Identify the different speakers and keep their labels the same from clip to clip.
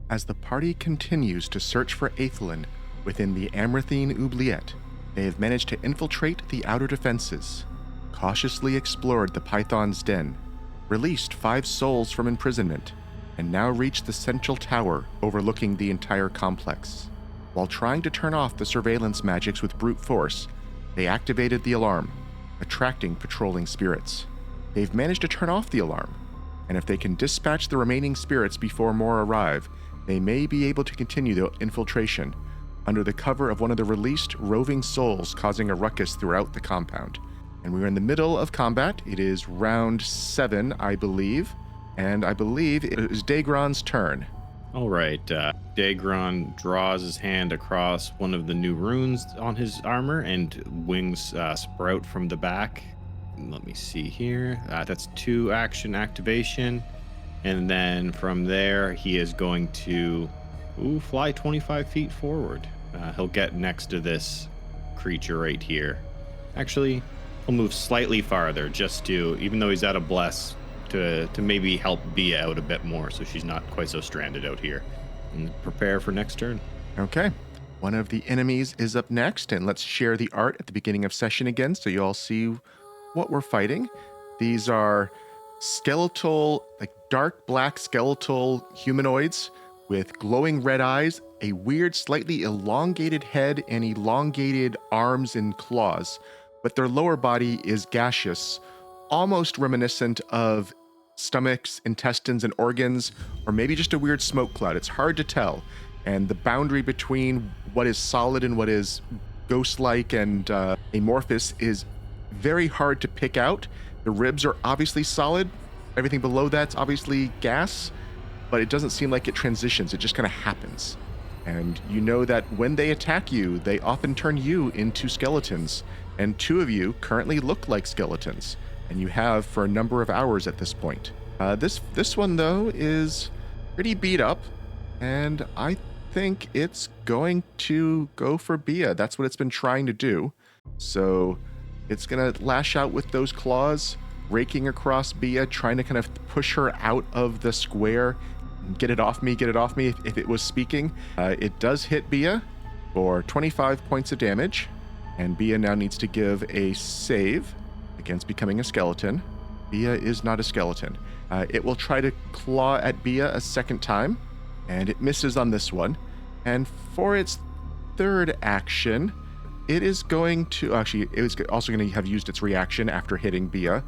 Speaker 1: As the party continues to search for Aelthian within the Amarthine oubliette, they have managed to infiltrate the outer defenses, cautiously explored the Python's den, released 5 souls from imprisonment, and now reached the central tower overlooking the entire complex. While trying to turn off the surveillance magics with brute force, they activated the alarm, attracting patrolling spirits. They've managed to turn off the alarm, and if they can dispatch the remaining spirits before more arrive, they may be able to continue the infiltration under the cover of one of the released roving souls causing a ruckus throughout the compound. And we're in the middle of combat. It is round 7, I believe, and I believe it is Daegron's turn.
Speaker 2: All right, Daegron draws his hand across one of the new runes on his armor, and wings sprout from the back. Let me see here. That's 2 action activation. And then from there, he is going to fly 25 feet forward. He'll get next to this creature right here. Actually, he'll move slightly farther just to, even though he's out of bless, to maybe help Bea out a bit more so she's not quite so stranded out here. And prepare for next turn.
Speaker 1: Okay. One of the enemies is up next, and let's share the art at the beginning of session again so you all see what we're fighting. These are skeletal, like dark black skeletal humanoids with glowing red eyes, a weird, slightly elongated head, and elongated arms and claws. But their lower body is gaseous, almost reminiscent of stomachs, intestines, and organs, or maybe just a weird smoke cloud. It's hard to tell. And the boundary between what is solid and what is ghost-like and amorphous is very hard to pick out. The ribs are obviously solid. Everything below that's obviously gas, but it doesn't seem like it transitions. It just kind of happens. And you know that when they attack you, they often turn you into skeletons. And 2 of you currently look like skeletons, and you have for a number of hours at this point. This one, though, is pretty beat up, and I think it's going to go for Bea. That's what it's been trying to do. So it's going to lash out with those claws, raking across Bea, trying to kind of push her out of the square. Get it off me, if it was speaking. It does hit Bea for 25 points of damage, and Bea now needs to give a save against becoming a skeleton. Bea is not a skeleton. It will try to claw at Bea a second time, and it misses on this one. And for its third action, it is going to... Actually, it was also going to have used its reaction after hitting Bea.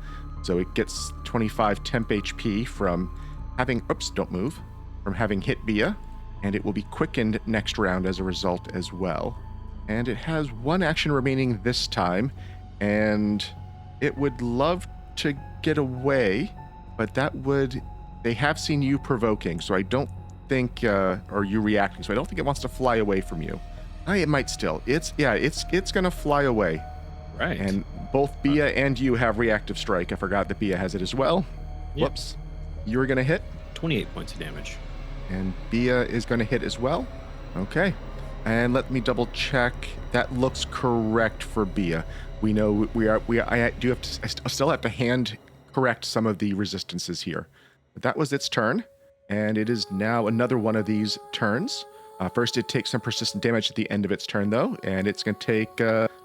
Speaker 1: So it gets 25 temp HP from having... Oops, don't move. From having hit Bea. And it will be quickened next round as a result as well. And it has 1 action remaining this time. And it would love to get away, but that would... They have seen you provoking, so I don't think... or you reacting, so I don't think it wants to fly away from you. It might still. It's going to fly away.
Speaker 2: Right.
Speaker 1: And both Bea and you have reactive strike. I forgot that Bea has it as well.
Speaker 2: Yep.
Speaker 1: Whoops. You're going to hit.
Speaker 2: 28 points of damage.
Speaker 1: And Bea is going to hit as well. Okay. And let me double check. That looks correct for Bea. We know I still have to hand correct some of the resistances here. But that was its turn. And it is now another one of these turns. First, it takes some persistent damage at the end of its turn, though. And it's going to take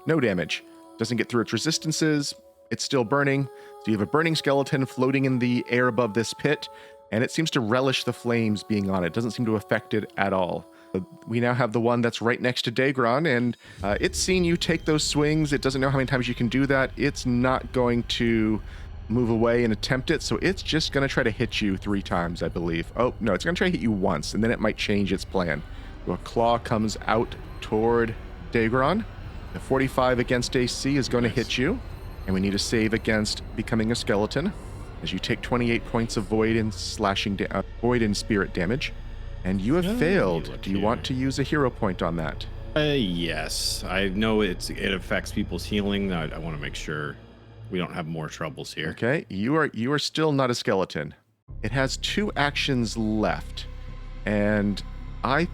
Speaker 1: no damage. Doesn't get through its resistances. It's still burning. So you have a burning skeleton floating in the air above this pit. And it seems to relish the flames being on it. Doesn't seem to affect it at all. But we now have the one that's right next to Daegron, and it's seen you take those swings. It doesn't know how many times you can do that. It's not going to move away and attempt it, so it's just going to try to hit you 3 times, I believe. Oh, no, it's going to try to hit you once, and then it might change its plan. So a claw comes out toward Daegron. The 45 against AC is going to hit you, and we need a save against becoming a skeleton, as you take 28 points of void and void and spirit damage. And you have failed. Do you want to use a hero point on that?
Speaker 2: Yes. I know it affects people's healing. I want to make sure we don't have more troubles here.
Speaker 1: Okay. You are still not a skeleton. It has 2 actions left. And I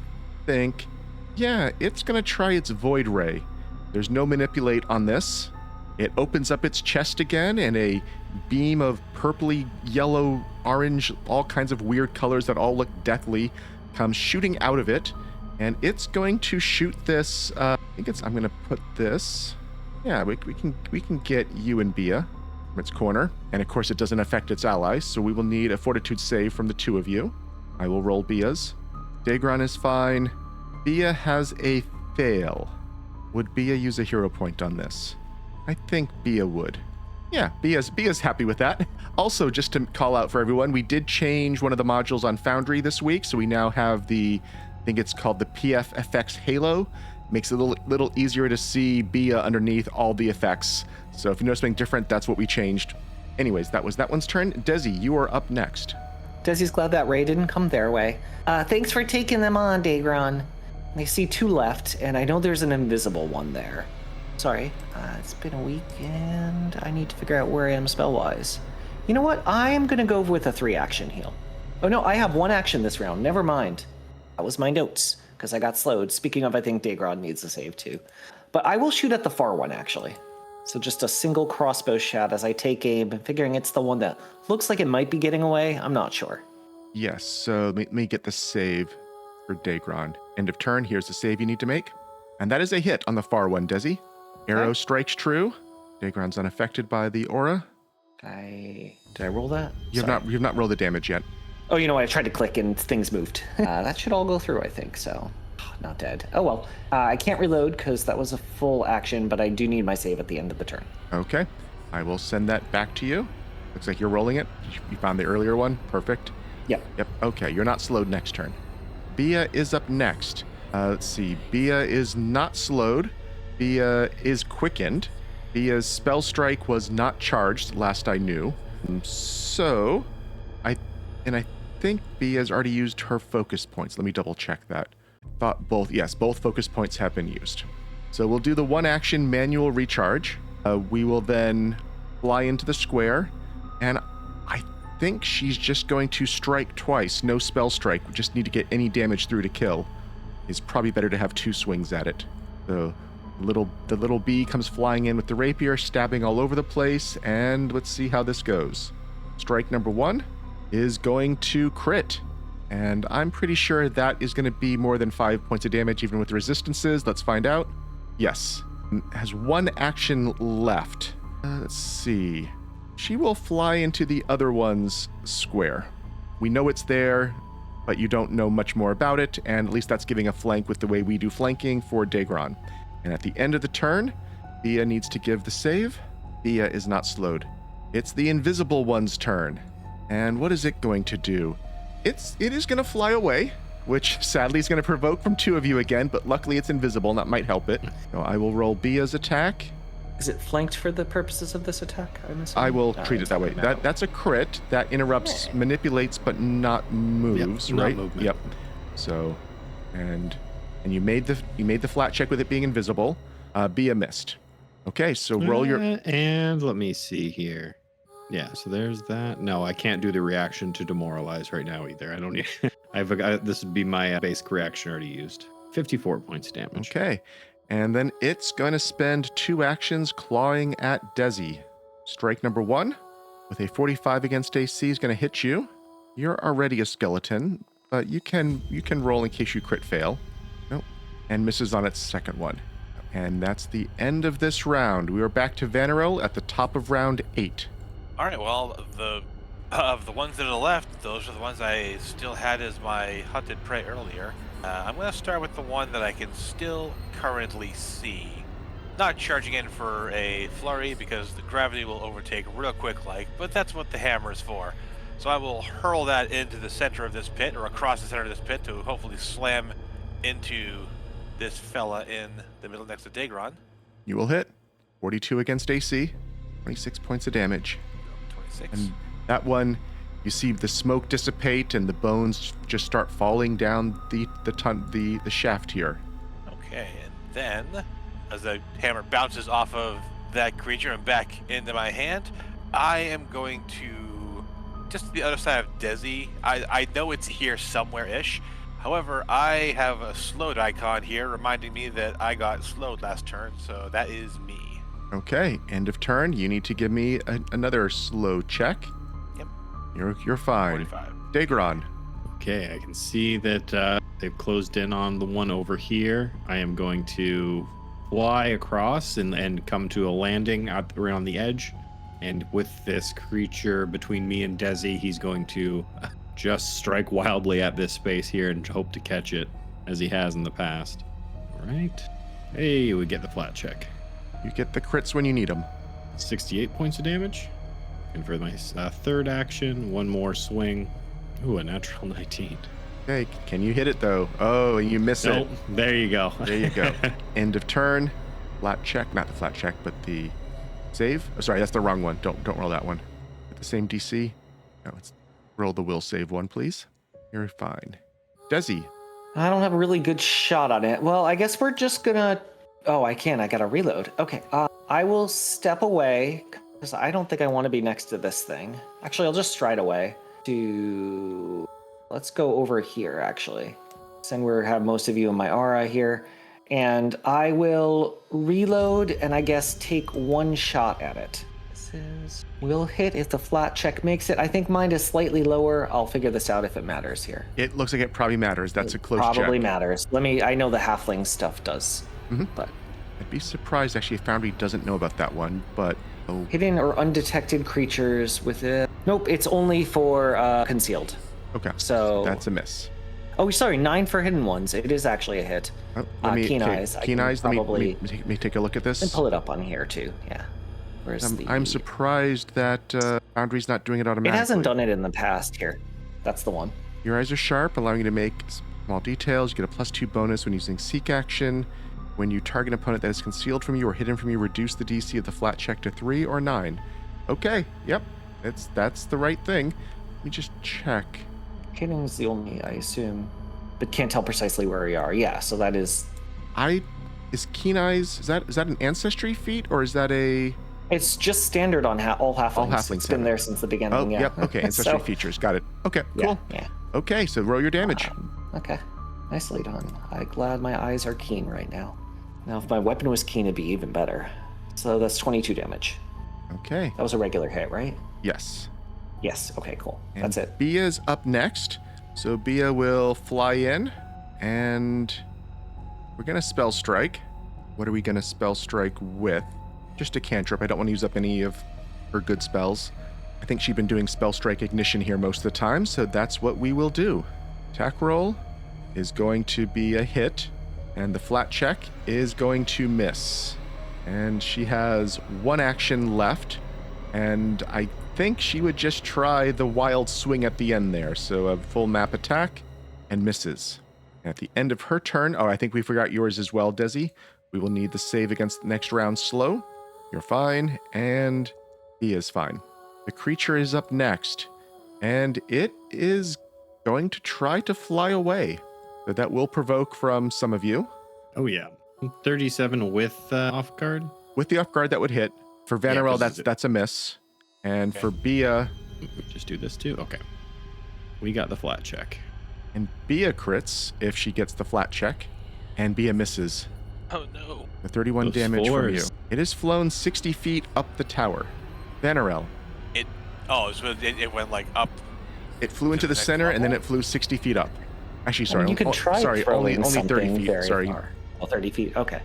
Speaker 1: think, yeah, it's going to try its Void Ray. There's no manipulate on this. It opens up its chest again, and a beam of purpley, yellow, orange, all kinds of weird colors that all look deathly comes shooting out of it, and it's going to shoot this. I'm going to put this. Yeah, we can get you and Bea from its corner, and of course it doesn't affect its allies, so we will need a Fortitude save from the two of you. I will roll Bea's. Daegron is fine. Bea has a fail. Would Bea use a hero point on this? I think Bea would. Yeah, Bea's happy with that. Also, just to call out for everyone, we did change one of the modules on Foundry this week, so we now have I think it's called the PF Halo. Makes it a little easier to see Bea underneath all the effects. So if you notice something different, that's what we changed. Anyways, that was that one's turn. Dezi, you are up next.
Speaker 3: Dezi's glad that Ray didn't come their way. Thanks for taking them on, Daegron. I see 2 left, and I know there's an invisible one there. Sorry, it's been a week, and I need to figure out where I am spell-wise. You know what? I am going to go with a 3-action heal. Oh no, I have 1 action this round. Never mind. That was my notes, because I got slowed. Speaking of, I think Daegron needs a save too. But I will shoot at the far one, actually. So just a single crossbow shot as I take aim, figuring it's the one that looks like it might be getting away. I'm not sure.
Speaker 1: Yes, so let me get the save for Daegron. End of turn, here's the save you need to make. And that is a hit on the far one, Dezi. Arrow strikes true. Daegron's unaffected by the aura.
Speaker 3: Did I roll that?
Speaker 1: You've not rolled the damage yet.
Speaker 3: Oh, you know what? I tried to click and things moved. That should all go through, I think, so not dead. Oh, well. I can't reload because that was a full action, but I do need my save at the end of the turn.
Speaker 1: Okay. I will send that back to you. Looks like you're rolling it. You found the earlier one. Perfect.
Speaker 3: Yep.
Speaker 1: Okay, you're not slowed next turn. Bea is up next. Let's see. Bea is not slowed. Bea is quickened. Bea's spell strike was not charged, last I knew. So, I think Bea's already used her focus points. Let me double check that. Thought both focus points have been used. So we'll do the 1 action manual recharge. We will then fly into the square, and I think she's just going to strike twice. No spell strike. We just need to get any damage through to kill. It's probably better to have 2 swings at it. So the little bee comes flying in with the rapier, stabbing all over the place, and let's see how this goes. Strike number 1 is going to crit, and I'm pretty sure that is going to be more than 5 points of damage, even with resistances. Let's find out. Yes. Has 1 action left. Let's see. She will fly into the other one's square. We know it's there, but you don't know much more about it, and at least that's giving a flank with the way we do flanking for Daegron. And at the end of the turn, Bea needs to give the save. Bea is not slowed. It's the invisible one's turn. And what is it going to do? It is going to fly away, which sadly is going to provoke from 2 of you again, but luckily it's invisible, and that might help it. So I will roll Bea's attack.
Speaker 3: Is it flanked for the purposes of this attack?
Speaker 1: I will treat it that way. That's a crit. That interrupts, manipulates, but not moves,
Speaker 2: yep,
Speaker 1: right?
Speaker 2: Not movement.
Speaker 1: Yep. So, and you made the flat check with it being invisible. Bea missed. Okay, so roll your...
Speaker 2: And let me see here. Yeah, so there's that. No, I can't do the reaction to demoralize right now either. I don't need... this would be my basic reaction already used. 54 points of damage.
Speaker 1: Okay, and then it's going to spend 2 actions clawing at Dezi. Strike number 1 with a 45 against AC is going to hit you. You're already a skeleton, but you can roll in case you crit fail. Nope. And misses on its second one. And that's the end of this round. We are back to Vanarel at the top of round 8.
Speaker 4: All right, well, of the ones that are left, those are the ones I still had as my hunted prey earlier. I'm going to start with the one that I can still currently see. Not charging in for a flurry because the gravity will overtake real quick but that's what the hammer is for. So I will hurl that into the center of this pit, or across the center of this pit, to hopefully slam into this fella in the middle next to Daegron.
Speaker 1: You will hit. 42 against AC, 26 points of damage.
Speaker 4: 26.
Speaker 1: And that one, you see the smoke dissipate and the bones just start falling down the shaft here.
Speaker 4: Okay, and then as the hammer bounces off of that creature and back into my hand, I am going to just the other side of Dezi. I know it's here somewhere-ish. However, I have a slowed icon here reminding me that I got slowed last turn, so that is me.
Speaker 1: Okay, end of turn. You need to give me another slow check.
Speaker 4: Yep.
Speaker 1: You're fine.
Speaker 4: 45.
Speaker 1: Daegron.
Speaker 2: Okay, I can see that they've closed in on the one over here. I am going to fly across and come to a landing out around the edge. And with this creature between me and Dezi, he's going to just strike wildly at this space here and hope to catch it, as he has in the past. All right. Hey, we get the flat check.
Speaker 1: You get the crits when you need them.
Speaker 2: 68 points of damage. And for my third action, one more swing. Ooh, a natural 19.
Speaker 1: Okay, can you hit it though? Oh, and you miss
Speaker 2: Nope.
Speaker 1: it.
Speaker 2: There you go.
Speaker 1: There you go. End of turn. Flat check, not the flat check, but the save. Oh, sorry, that's the wrong one. Don't roll that one. With the same DC. No, let's roll the will save one, please. You're fine. Dezi.
Speaker 3: I don't have a really good shot on it. Well, I guess we're just gonna... Oh, I can. I gotta reload. Okay. I will step away because I don't think I want to be next to this thing. Actually, I'll just stride away to... Let's go over here, actually. Since we have most of you in my aura here. And I will reload and I guess take one shot at it. This is... Will hit if the flat check makes it. I think mine is slightly lower. I'll figure this out if it matters here.
Speaker 1: It looks like it probably matters. That's a close check.
Speaker 3: Probably matters. I know the halfling stuff does.
Speaker 1: Mm-hmm.
Speaker 3: But
Speaker 1: I'd be surprised actually if Foundry doesn't know about that one, but oh,
Speaker 3: hidden or undetected creatures with it. Nope, it's only for concealed.
Speaker 1: okay.
Speaker 3: So
Speaker 1: That's a miss.
Speaker 3: Oh, sorry, 9 for hidden ones. It is actually a hit.
Speaker 1: Oh,
Speaker 3: Keen eyes. I
Speaker 1: Keen
Speaker 3: can
Speaker 1: eyes. Let
Speaker 3: probably-
Speaker 1: me take a look at
Speaker 3: And
Speaker 1: this.
Speaker 3: pull it up on here too. Yeah. Where's
Speaker 1: I'm surprised that Foundry's not doing it
Speaker 3: It
Speaker 1: automatically.
Speaker 3: hasn't done it in the past here. That's the one.
Speaker 1: Your eyes are sharp, allowing you to make small details. You get a +2 bonus when using Seek action. When you target an opponent that is concealed from you or hidden from you, reduce the DC of the flat check to 3 or 9. Okay, yep, that's the right thing. Let me just check.
Speaker 3: Hidden is the only, I assume, but can't tell precisely where we are. Yeah, so that is.
Speaker 1: Is Keen Eyes, is that an ancestry feat or is that a...
Speaker 3: It's just standard on all halflings.
Speaker 1: All halflings
Speaker 3: It's been
Speaker 1: have it.
Speaker 3: there since the beginning.
Speaker 1: Oh,
Speaker 3: yeah.
Speaker 1: yep, okay, ancestry
Speaker 3: So,
Speaker 1: features, got it. Okay,
Speaker 3: yeah,
Speaker 1: cool.
Speaker 3: Yeah.
Speaker 1: Okay, so roll your damage.
Speaker 3: Okay. Nicely done. I'm glad my eyes are keen right now. Now, if my weapon was keen, it'd be even better. So that's 22 damage.
Speaker 1: Okay,
Speaker 3: That was a regular hit, right?
Speaker 1: yes.
Speaker 3: Yes. Okay, cool.
Speaker 1: And
Speaker 3: That's it.
Speaker 1: Bea's up next. So Bea will fly in, and we're going to spell strike. What are we going to spell strike with? Just a cantrip. I don't want to use up any of her good spells. I think she's been doing spell strike ignition here most of the time, so that's what we will do. Attack roll is going to be a hit, and the flat check is going to miss. And she has one action left, and I think she would just try the wild swing at the end there. So a full map attack and misses. And at the end of her turn, I think we forgot yours as well, Dezi. We will need the save against the next round slow. You're fine, and he is fine. The creature is up next, and it is going to try to fly away. So that will provoke from some of you.
Speaker 2: Oh, yeah. 37 with off guard.
Speaker 1: With the off guard, that would hit. For Vanarel,
Speaker 2: 'cause
Speaker 1: that's a miss. And for Bea,
Speaker 2: Just do this too. Okay. We got the flat check.
Speaker 1: and Bea crits if she gets the flat check, and Bea misses.
Speaker 4: Oh no.
Speaker 1: The 31
Speaker 2: Those
Speaker 1: damage from you.
Speaker 2: fours.
Speaker 1: It has flown 60 feet up the tower. Vanarel,
Speaker 4: So it went like up.
Speaker 1: it flew into the
Speaker 4: next
Speaker 1: center, and then
Speaker 4: level?
Speaker 1: it flew 60 feet up. Actually, sorry.
Speaker 3: You can try
Speaker 1: sorry, only
Speaker 3: throwing
Speaker 1: 30
Speaker 3: something
Speaker 1: feet.
Speaker 3: very
Speaker 1: Sorry.
Speaker 3: far. Oh, 30 feet. Okay.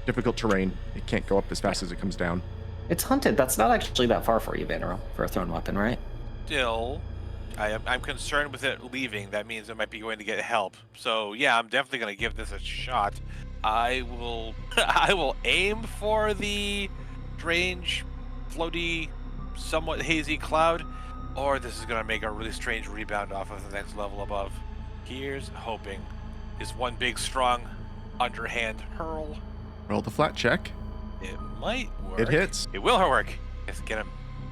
Speaker 1: Difficult terrain. It can't go up as fast as it comes down.
Speaker 3: It's hunted. That's not actually that far for you, Vanarel, for a thrown weapon, right?
Speaker 4: Still, I'm concerned with it leaving. That means it might be going to get help. So yeah, I'm definitely going to give this a shot. I will I will aim for the strange, floaty, somewhat hazy cloud, or this is going to make a really strange rebound off of the next level above. Here's hoping. Is one big, strong, underhand hurl.
Speaker 1: Roll the flat check.
Speaker 4: It might work.
Speaker 1: It hits.
Speaker 4: It will work. Just get him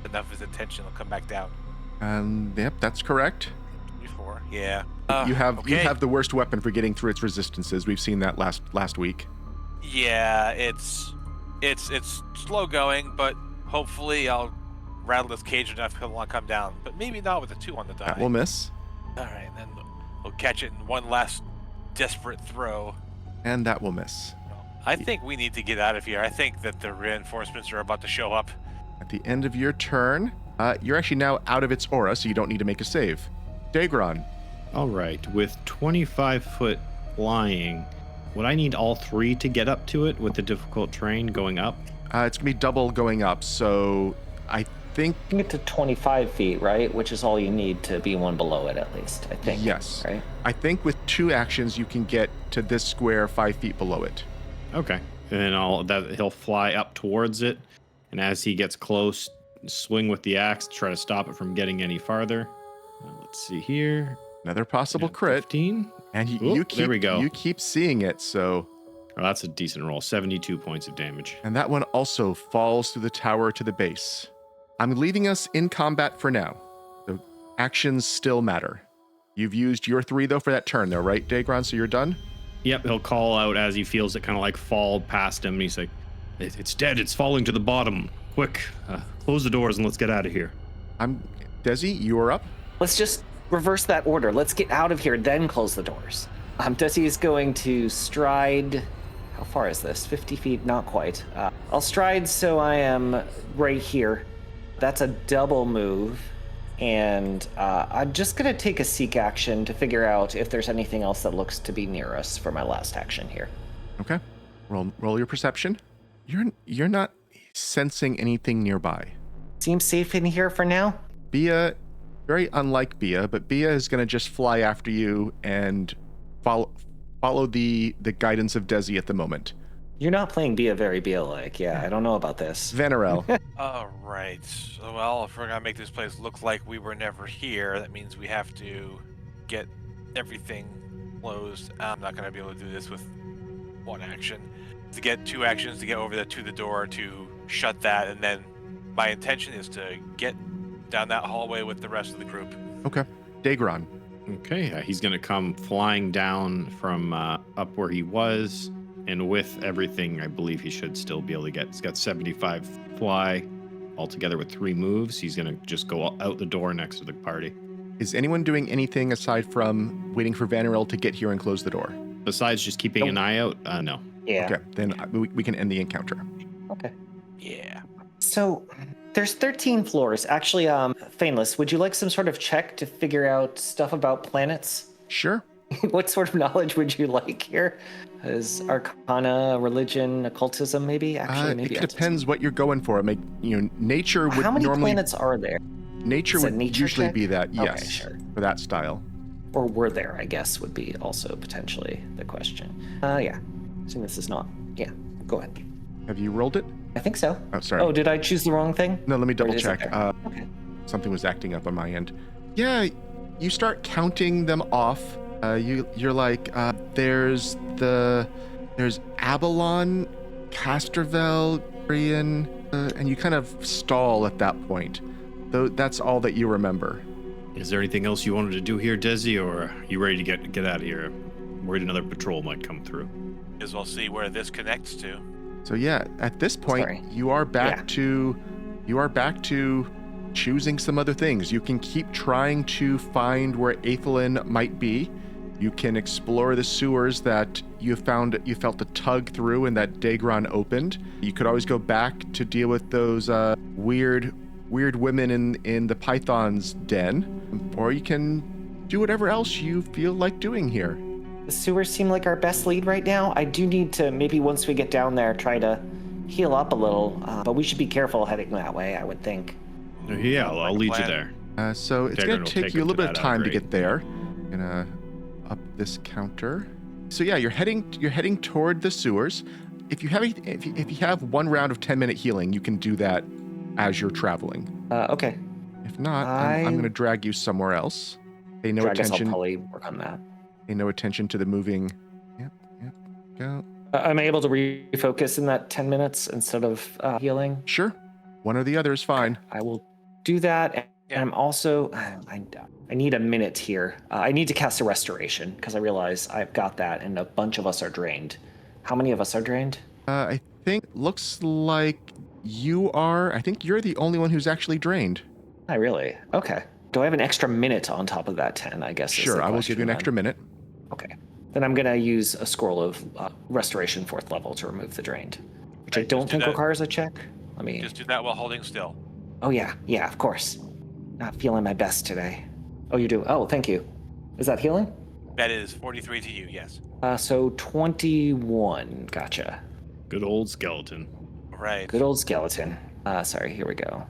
Speaker 4: enough of his attention. He'll come back down.
Speaker 1: Yep, that's correct.
Speaker 4: Before, yeah.
Speaker 1: You have
Speaker 4: okay.
Speaker 1: the worst weapon for getting through its resistances. We've seen that last week.
Speaker 4: Yeah, it's slow going, but hopefully I'll rattle this cage enough he'll want to come down. But maybe not with a 2 on the die.
Speaker 1: That will miss,
Speaker 4: All right, then we'll catch it in one last desperate throw.
Speaker 1: and that will miss.
Speaker 4: I think we need to get out of here. I think that the reinforcements are about to show up.
Speaker 1: At the end of your turn, you're actually now out of its aura, so you don't need to make a save. Daegron,
Speaker 2: All right, with 25 foot flying, would I need all 3 to get up to it with the difficult terrain going up?
Speaker 1: It's going to be double going up, so I think...
Speaker 3: You can get to 25 feet, right? Which is all you need to be one below it, at least, I think.
Speaker 1: Yes.
Speaker 3: Right?
Speaker 1: I think with 2 actions, you can get to this square 5 feet below it.
Speaker 2: Okay. And then he'll fly up towards it, and as he gets close, swing with the axe to try to stop it from getting any farther. Let's see here.
Speaker 1: Another possible
Speaker 2: Yeah,
Speaker 1: crit.
Speaker 2: 15.
Speaker 1: And
Speaker 2: Oop,
Speaker 1: you keep,
Speaker 2: there we go.
Speaker 1: you keep seeing it, so...
Speaker 2: Oh, that's a decent roll. 72 points of damage.
Speaker 1: And that one also falls through the tower to the base. I'm leaving us in combat for now. The actions still matter. You've used your 3, though, for that turn, though, right, Daegron? So you're done?
Speaker 2: Yep, he'll call out as he feels it kind of like fall past him. And he's like, it's dead. It's falling to the bottom. Quick, close the doors and let's get out of here.
Speaker 1: Dezi, you are up.
Speaker 3: Let's just reverse that order. Let's get out of here, then close the doors. Desi is going to stride. How far is this? 50 feet? Not quite. I'll stride so I am right here. That's a double move. And I'm just going to take a seek action to figure out if there's anything else that looks to be near us for my last action here.
Speaker 1: Okay. Roll your perception. You're not sensing anything nearby.
Speaker 3: Seems safe in here for now.
Speaker 1: Bea, very unlike Bea, but Bea is going to just fly after you and follow the guidance of Dezi at the moment.
Speaker 3: You're not playing Bea very Bea-like. Yeah, I don't know about this.
Speaker 1: Vanarel.
Speaker 4: All right. So, well, if we're gonna make this place look like we were never here, that means we have to get everything closed. I'm not gonna be able to do this with 1 action. To get 2 actions to get over to the door to shut that, and then my intention is to get down that hallway with the rest of the group.
Speaker 1: Okay. Daegron.
Speaker 2: Okay, he's going to come flying down from up where he was. And with everything, I believe he should still be able to get. He's got 75 fly altogether with 3 moves. He's going to just go out the door next to the party.
Speaker 1: Is anyone doing anything aside from waiting for Vanarel to get here and close the door?
Speaker 2: Besides just keeping an eye out? No.
Speaker 3: Yeah.
Speaker 1: Okay, then we can end the encounter.
Speaker 3: Okay.
Speaker 4: Yeah.
Speaker 3: So there's 13 floors. Actually, Faenliss, would you like some sort of check to figure out stuff about planets?
Speaker 1: Sure.
Speaker 3: What sort of knowledge would you like here? Is Arcana, religion, occultism, maybe? Actually, maybe.
Speaker 1: It depends what you're going for. Nature would
Speaker 3: How many
Speaker 1: normally...
Speaker 3: planets are there?
Speaker 1: Nature
Speaker 3: Is it
Speaker 1: would
Speaker 3: nature
Speaker 1: usually
Speaker 3: check?
Speaker 1: be that,
Speaker 3: Okay,
Speaker 1: yes,
Speaker 3: sure.
Speaker 1: for that style.
Speaker 3: Or were there, I guess, would be also potentially the question. Yeah. So this is not. Yeah, go ahead.
Speaker 1: Have you rolled it?
Speaker 3: I think so.
Speaker 1: Oh, sorry.
Speaker 3: Oh, did I choose the wrong thing?
Speaker 1: No, let me double
Speaker 3: is it
Speaker 1: check.
Speaker 3: there? Okay.
Speaker 1: Something was acting up on my end. Yeah, you start counting them off. You're like, there's Abalon, Castrovel, Brian, and you kind of stall at that point. Though that's all that you remember.
Speaker 2: Is there anything else you wanted to do here, Dezi, or are you ready to get out of here? Worried another patrol might come through.
Speaker 4: As we'll see where this connects to.
Speaker 1: So yeah, at this point,
Speaker 3: Sorry.
Speaker 1: you are back to choosing some other things. You can keep trying to find where Aelthian might be. You can explore the sewers that you felt a tug through and that Daegron opened. You could always go back to deal with those weird women in the Python's den, or you can do whatever else you feel like doing here.
Speaker 3: The sewers seem like our best lead right now. I do need to, maybe once we get down there, try to heal up a little, but we should be careful heading that way, I would think.
Speaker 2: Yeah, I'll lead you there.
Speaker 1: So it's
Speaker 2: Daegron
Speaker 1: going
Speaker 2: will
Speaker 1: to take
Speaker 2: take
Speaker 1: you a
Speaker 2: him
Speaker 1: little
Speaker 2: to
Speaker 1: bit of
Speaker 2: that
Speaker 1: time to
Speaker 2: upgrade.
Speaker 1: get there. Gonna up this counter. So yeah, you're heading toward the sewers. If you have 1 round of 10-minute healing, you can do that as you're traveling.
Speaker 3: Okay.
Speaker 1: If not, I'm going to drag you somewhere else. Pay no
Speaker 3: I guess I'll
Speaker 1: attention.
Speaker 3: probably work on that.
Speaker 1: Pay no attention to the moving. Yep. Go.
Speaker 3: Am I able to refocus in that 10 minutes instead of healing?
Speaker 1: Sure. One or the other is fine.
Speaker 3: I will do that. And
Speaker 4: Yeah.
Speaker 3: I'm also, I need a minute here. I need to cast a restoration because I realize I've got that and a bunch of us are drained. How many of us are drained?
Speaker 1: I think looks like you are. I think you're the only one who's actually drained.
Speaker 3: I really? Okay. Do I have an extra minute on top of that 10, I guess? is
Speaker 1: Sure,
Speaker 3: the
Speaker 1: I will give you an
Speaker 3: question
Speaker 1: extra minute.
Speaker 3: then. Okay. Then I'm going to use a scroll of restoration 4th level to remove the drained, which I
Speaker 4: Right,
Speaker 3: don't
Speaker 4: just do
Speaker 3: think
Speaker 4: that.
Speaker 3: requires a check. Let me.
Speaker 4: Just do that while holding still.
Speaker 3: Oh, yeah. Yeah, of course. Not feeling my best today. Oh, you do? Oh, thank you. Is that healing?
Speaker 4: That is 43 to you, yes.
Speaker 3: So 21. Gotcha.
Speaker 2: Good old skeleton.
Speaker 4: Right.
Speaker 3: Good old skeleton. Sorry, here we go.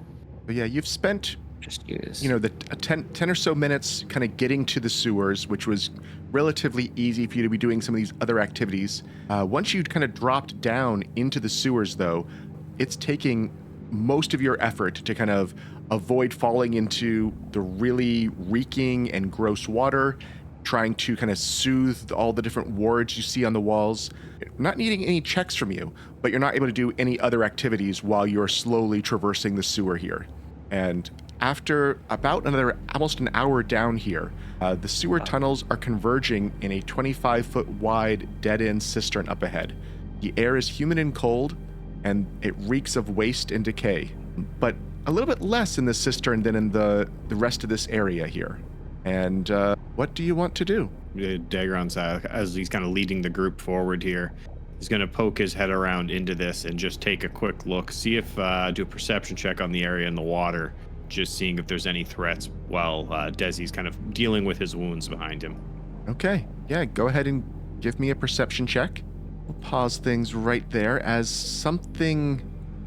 Speaker 1: But yeah, you've spent,
Speaker 3: Just use.
Speaker 1: the 10 or so minutes kind of getting to the sewers, which was relatively easy for you to be doing some of these other activities. Once you kind of dropped down into the sewers, though, it's taking most of your effort to kind of avoid falling into the really reeking and gross water, trying to kind of soothe all the different wards you see on the walls, not needing any checks from you, but you're not able to do any other activities while you're slowly traversing the sewer here. And after about almost an hour down here, the sewer tunnels are converging in a 25-foot wide dead-end cistern up ahead. The air is humid and cold, and it reeks of waste and decay, but a little bit less in the cistern than in the rest of this area here. And what do you want to do?
Speaker 2: Daegron's, as he's kind of leading the group forward here, he's going to poke his head around into this and just take a quick look, see if do a perception check on the area in the water, just seeing if there's any threats while Dezi's kind of dealing with his wounds behind him.
Speaker 1: Okay, yeah, go ahead and give me a perception check. We'll pause things right there as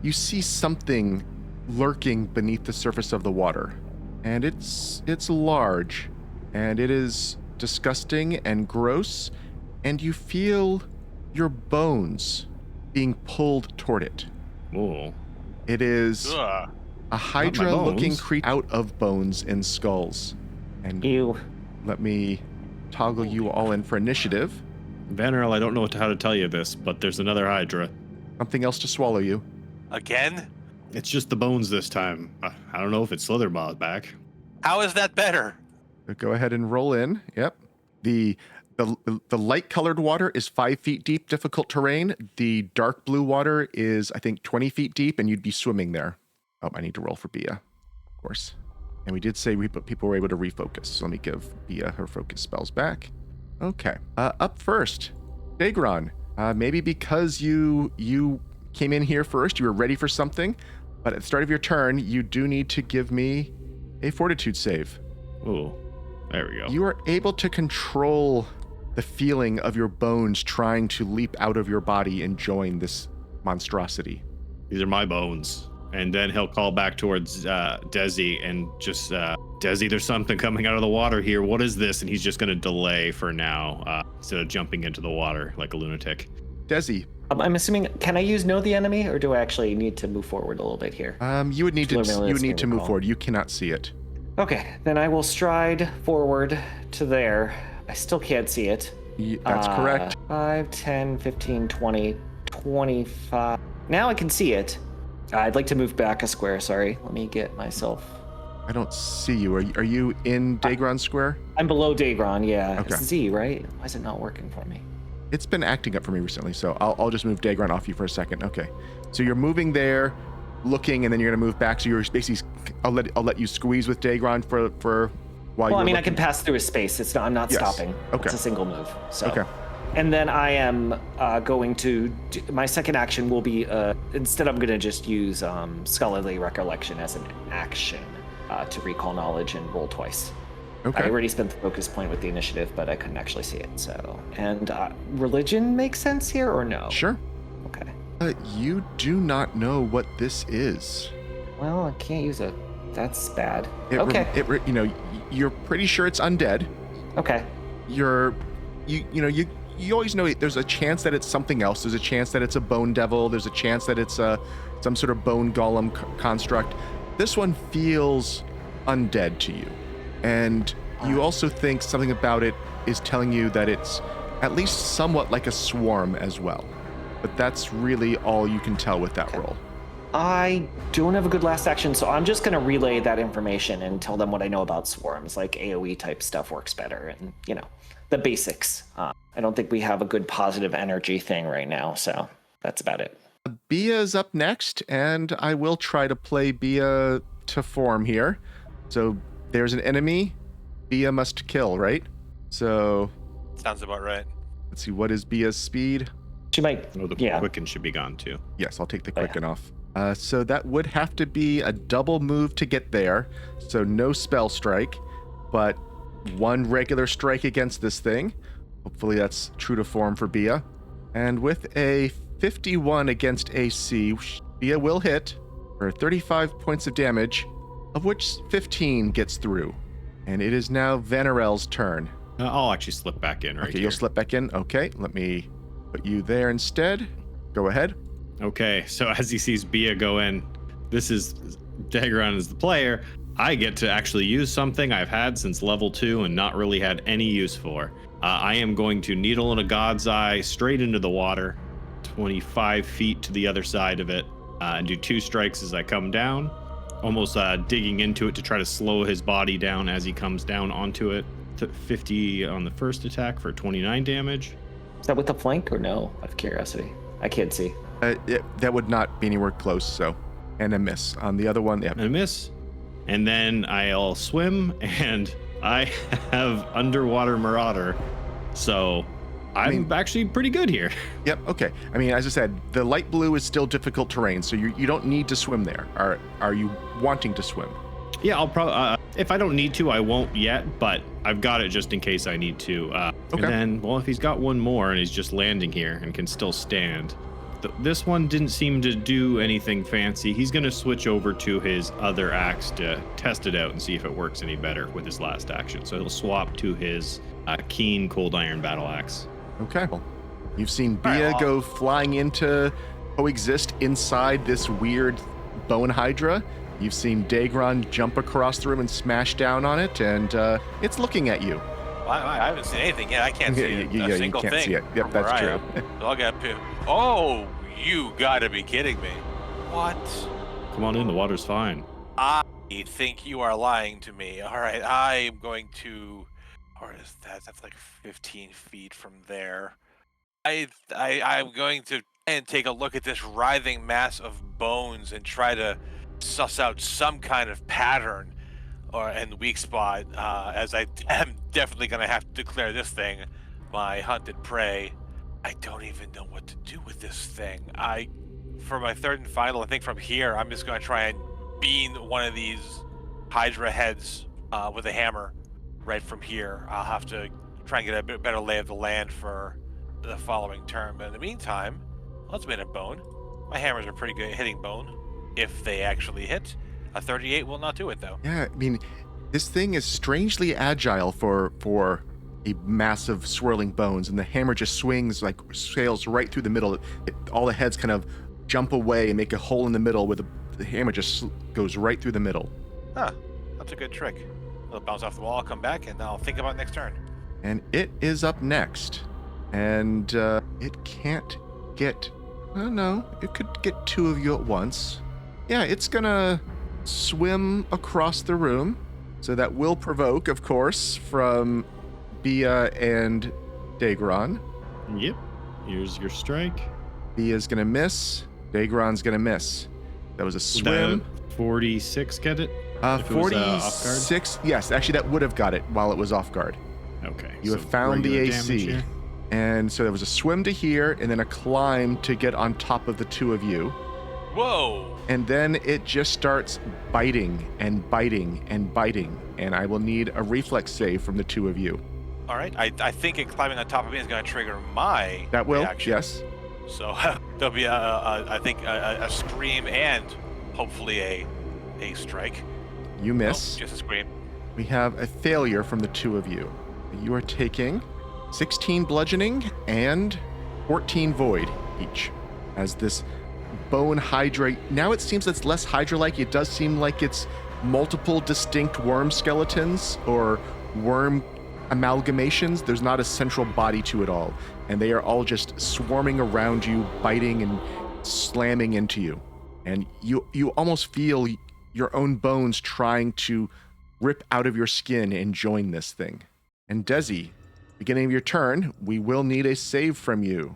Speaker 1: you see something lurking beneath the surface of the water. And it's large, and it is disgusting and gross, and you feel your bones being pulled toward it.
Speaker 2: Oh.
Speaker 1: It is
Speaker 4: Ugh.
Speaker 1: a hydra-looking
Speaker 2: bones.
Speaker 1: creature out of bones and skulls. And
Speaker 3: Ew.
Speaker 1: let me toggle you all in for initiative.
Speaker 2: Vanarel, I don't know how to tell you this, but there's another hydra.
Speaker 1: Something else to swallow you.
Speaker 4: Again?
Speaker 2: It's just the bones this time. I don't know if it's Slitherbot's back.
Speaker 4: How is that better?
Speaker 1: Go ahead and roll in. Yep. The light-colored water is 5 feet deep, difficult terrain. The dark blue water is, I think, 20 feet deep, and you'd be swimming there. Oh, I need to roll for Bea, of course. And we did say people were able to refocus. So let me give Bea her focus spells back. Okay. Up first, Daegron. Maybe because you came in here first, you were ready for something, but at the start of your turn, you do need to give me a fortitude save.
Speaker 2: Oh, there we go.
Speaker 1: You are able to control the feeling of your bones trying to leap out of your body and join this monstrosity.
Speaker 2: These are my bones. And then he'll call back towards Dezi and just, Dezi, there's something coming out of the water here. What is this? And he's just going to delay for now instead of jumping into the water like a lunatic.
Speaker 1: Dezi.
Speaker 3: I'm assuming, can I use know the enemy, or do I actually need to move forward a little bit here?
Speaker 1: You would need to move
Speaker 3: recall.
Speaker 1: forward. You cannot see it.
Speaker 3: Okay, then I will stride forward to there. I still can't see it.
Speaker 1: That's correct.
Speaker 3: 5, 10, 15, 20, 25. Now I can see it. I'd like to move back a square, sorry. Let me get myself...
Speaker 1: I don't see you. Are you in Daegron Square?
Speaker 3: I'm below Daegron, yeah.
Speaker 1: Okay.
Speaker 3: It's Z, right? Why is it not working for me?
Speaker 1: It's been acting up for me recently, so I'll just move Daegron off you for a second. Okay. So you're moving there, looking, and then you're gonna move back. So you're basically, I'll let you squeeze with Daegron for while
Speaker 3: Well,
Speaker 1: you're
Speaker 3: I mean, I
Speaker 1: looking.
Speaker 3: can pass through a space. I'm not
Speaker 1: Yes.
Speaker 3: stopping.
Speaker 1: Okay.
Speaker 3: It's a single move. So.
Speaker 1: Okay.
Speaker 3: And then I am going to, my second action will be, instead I'm going to just use Scholarly Recollection as an action to recall knowledge and roll twice.
Speaker 1: Okay.
Speaker 3: I already spent the focus point with the initiative, but I couldn't actually see it. So, and religion makes sense here or no?
Speaker 1: Sure.
Speaker 3: Okay.
Speaker 1: You do not know what this is.
Speaker 3: Well, I can't use it. That's bad.
Speaker 1: It
Speaker 3: Okay.
Speaker 1: You're pretty sure it's undead.
Speaker 3: Okay.
Speaker 1: You always know there's a chance that it's something else. There's a chance that it's a bone devil. There's a chance that it's some sort of bone golem construct. This one feels undead to you. And you also think something about it is telling you that it's at least somewhat like a swarm as well. But that's really all you can tell with that roll.
Speaker 3: I don't have a good last action, so I'm just going to relay that information and tell them what I know about swarms. Like AoE type stuff works better, and the basics. I don't think we have a good positive energy thing right now, so that's about it.
Speaker 1: Bea's up next, and I will try to play Bea to form here. So there's an enemy. Bea must kill, right? So
Speaker 4: Sounds about right.
Speaker 1: let's see, what is Bea's speed?
Speaker 3: She might,
Speaker 2: Oh, the
Speaker 3: yeah.
Speaker 2: Quicken should be gone too.
Speaker 1: Yes, I'll take the
Speaker 3: Oh, yeah.
Speaker 1: quicken off. So that would have to be a double move to get there. So no spell strike, but one regular strike against this thing. Hopefully that's true to form for Bea. And with a 51 against AC, Bea will hit for 35 points of damage, of which 15 gets through. And it is now Vanarel's turn.
Speaker 2: I'll actually slip back in right
Speaker 1: Okay,
Speaker 2: here.
Speaker 1: you'll slip back in. Okay, let me put you there instead. Go ahead.
Speaker 2: Okay, so as he sees Bea go in, this is Daegron is the player. I get to actually use something I've had since level 2 and not really had any use for. I am going to Needle in a God's Eye straight into the water, 25 feet to the other side of it, and do 2 strikes as I come down, almost digging into it to try to slow his body down as he comes down onto it. 50 on the first attack for 29 damage.
Speaker 3: Is that with the flank or no? Out of curiosity. I can't see.
Speaker 1: That would not be anywhere close, so. And a miss. On the other one, yeah.
Speaker 2: And a miss. And then I'll swim, and I have Underwater Marauder. So I'm actually pretty good here.
Speaker 1: Yep, okay. I mean, as I said, the light blue is still difficult terrain, so you don't need to swim there. Are you wanting to swim?
Speaker 2: Yeah, I'll probably, if I don't need to, I won't yet, but I've got it just in case I need to.
Speaker 1: Okay.
Speaker 2: And then, well, if he's got one more and he's just landing here and can still stand, this one didn't seem to do anything fancy. He's going to switch over to his other axe to test it out and see if it works any better with his last action. So he'll swap to his keen cold iron battle axe.
Speaker 1: Okay. Well, you've seen Bea
Speaker 4: right, well,
Speaker 1: go flying into coexist inside this weird bone hydra. You've seen Daegron jump across the room and smash down on it, and it's looking at you.
Speaker 4: Well, I haven't seen anything yet. I can't see a single
Speaker 1: you can't
Speaker 4: thing.
Speaker 1: see it. Yep,
Speaker 4: from
Speaker 1: that's
Speaker 4: where I
Speaker 1: true.
Speaker 4: am. So I'll get Oh, you gotta be kidding me. What?
Speaker 2: Come on in, the water's fine.
Speaker 4: I think you are lying to me. All right, I am going to. Or is that? That's like 15 feet from there. I'm going to and take a look at this writhing mass of bones and try to suss out some kind of pattern and weak spot. As I am definitely going to have to declare this thing my hunted prey. I don't even know what to do with this thing. For my third and final, I think from here, I'm just going to try and bean one of these Hydra heads with a hammer right from here. I'll have to try and get a bit better lay of the land for the following turn. But in the meantime, let's make a bone. My hammers are pretty good at hitting bone, if they actually hit. A 38 will not do it, though.
Speaker 1: Yeah, I mean, this thing is strangely agile for a massive swirling bones, and the hammer just swings, like sails right through the middle. All the heads kind of jump away and make a hole in the middle where the hammer just goes right through the middle.
Speaker 4: Huh, that's a good trick. It'll bounce off the wall, I'll come back, and I'll think about it next turn.
Speaker 1: And it is up next. And it can't get... I don't know. It could get 2 of you at once. Yeah, it's gonna swim across the room. So that will provoke, of course, from Bea and Daegron.
Speaker 2: Yep. Here's your strike.
Speaker 1: Bea's gonna miss. Daegron's gonna miss. That was a swim.
Speaker 2: That 46 get it? If it was, off guard?
Speaker 1: 46. Yes, actually, that would have got it while it was off guard.
Speaker 2: Okay.
Speaker 1: You
Speaker 2: so
Speaker 1: have found the
Speaker 2: regular damage
Speaker 1: AC.
Speaker 2: here.
Speaker 1: And so there was a swim to here, and then a climb to get on top of the 2 of you.
Speaker 4: Whoa!
Speaker 1: And then it just starts biting and biting and biting. And I will need a reflex save from the 2 of you.
Speaker 4: All right, I think it climbing on top of me is going to trigger my
Speaker 1: That will,
Speaker 4: reaction.
Speaker 1: yes.
Speaker 4: So there'll be, I think, a scream and hopefully a strike.
Speaker 1: You miss.
Speaker 4: Oh, just a scream.
Speaker 1: We have a failure from the 2 of you. You are taking 16 bludgeoning and 14 void each. As this bone hydra, now it seems it's less hydra-like. It does seem like it's multiple distinct worm skeletons or worm amalgamations. There's not a central body to it all. And they are all just swarming around you, biting and slamming into you. And you almost feel your own bones trying to rip out of your skin and join this thing. And Dezi, beginning of your turn, we will need a save from you.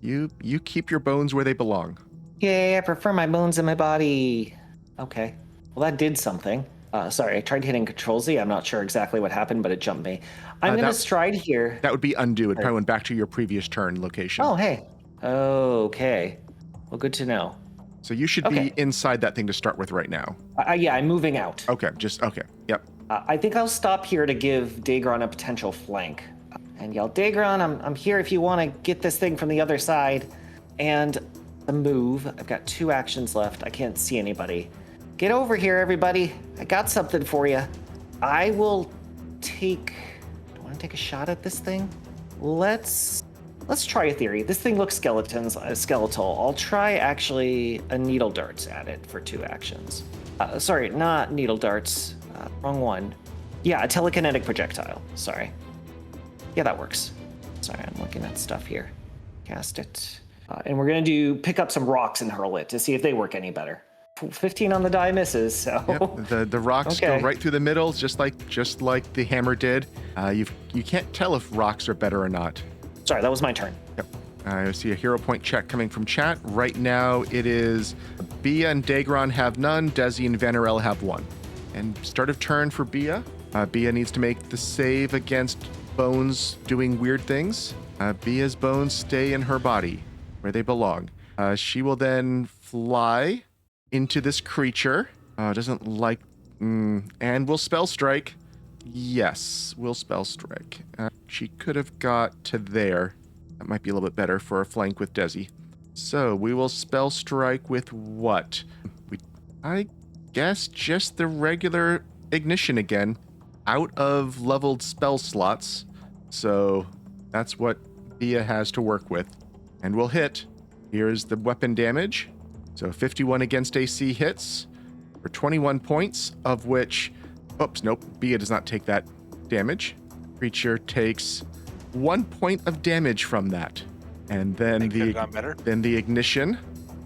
Speaker 1: You keep your bones where they belong.
Speaker 3: Yay, I prefer my bones in my body. Okay. Well, that did something. Sorry, I tried hitting Control Z. I'm not sure exactly what happened, but it jumped me. I'm going to stride here.
Speaker 1: That would be undo. It probably went back to your previous turn location.
Speaker 3: Oh, hey. Okay. Well, good to know.
Speaker 1: So you should be inside that thing to start with right now.
Speaker 3: Yeah, I'm moving out.
Speaker 1: Okay, okay. Yep.
Speaker 3: I think I'll stop here to give Daegron a potential flank. And yell, Daegron, I'm here if you want to get this thing from the other side. And a move. I've got 2 actions left. I can't see anybody. Get over here, everybody. I got something for you. I will take... Do I want to take a shot at this thing? Let's try a theory. This thing looks skeletal. I'll try actually a needle darts at it for 2 actions. Sorry, not needle darts. Wrong one. Yeah, a telekinetic projectile. Sorry. Yeah, that works. Sorry, I'm looking at stuff here. Cast it. And we're going to pick up some rocks and hurl it to see if they work any better. 15 on the die misses, so...
Speaker 1: Yep, the rocks go right through the middle, just like the hammer did. You can't tell if rocks are better or not.
Speaker 3: Sorry, that was my turn.
Speaker 1: Yep. I see a hero point check coming from chat. Right now it is Bea and Daegron have none, Dezi and Vanarel have 1. And start of turn for Bea. Bea needs to make the save against bones doing weird things. Bea's bones stay in her body, where they belong. She will then fly into this creature. Doesn't like... and will spell strike. Yes, will spell strike. She could have got to there. That might be a little bit better for a flank with Dezi. So we will spell strike with what? I guess just the regular ignition again, out of leveled spell slots. So that's what Bea has to work with. And we'll hit. Here's the weapon damage. So 51 against AC hits for 21 points, of which... Oops, nope. Bea does not take that damage. Creature takes 1 point of damage from that. And then the ignition.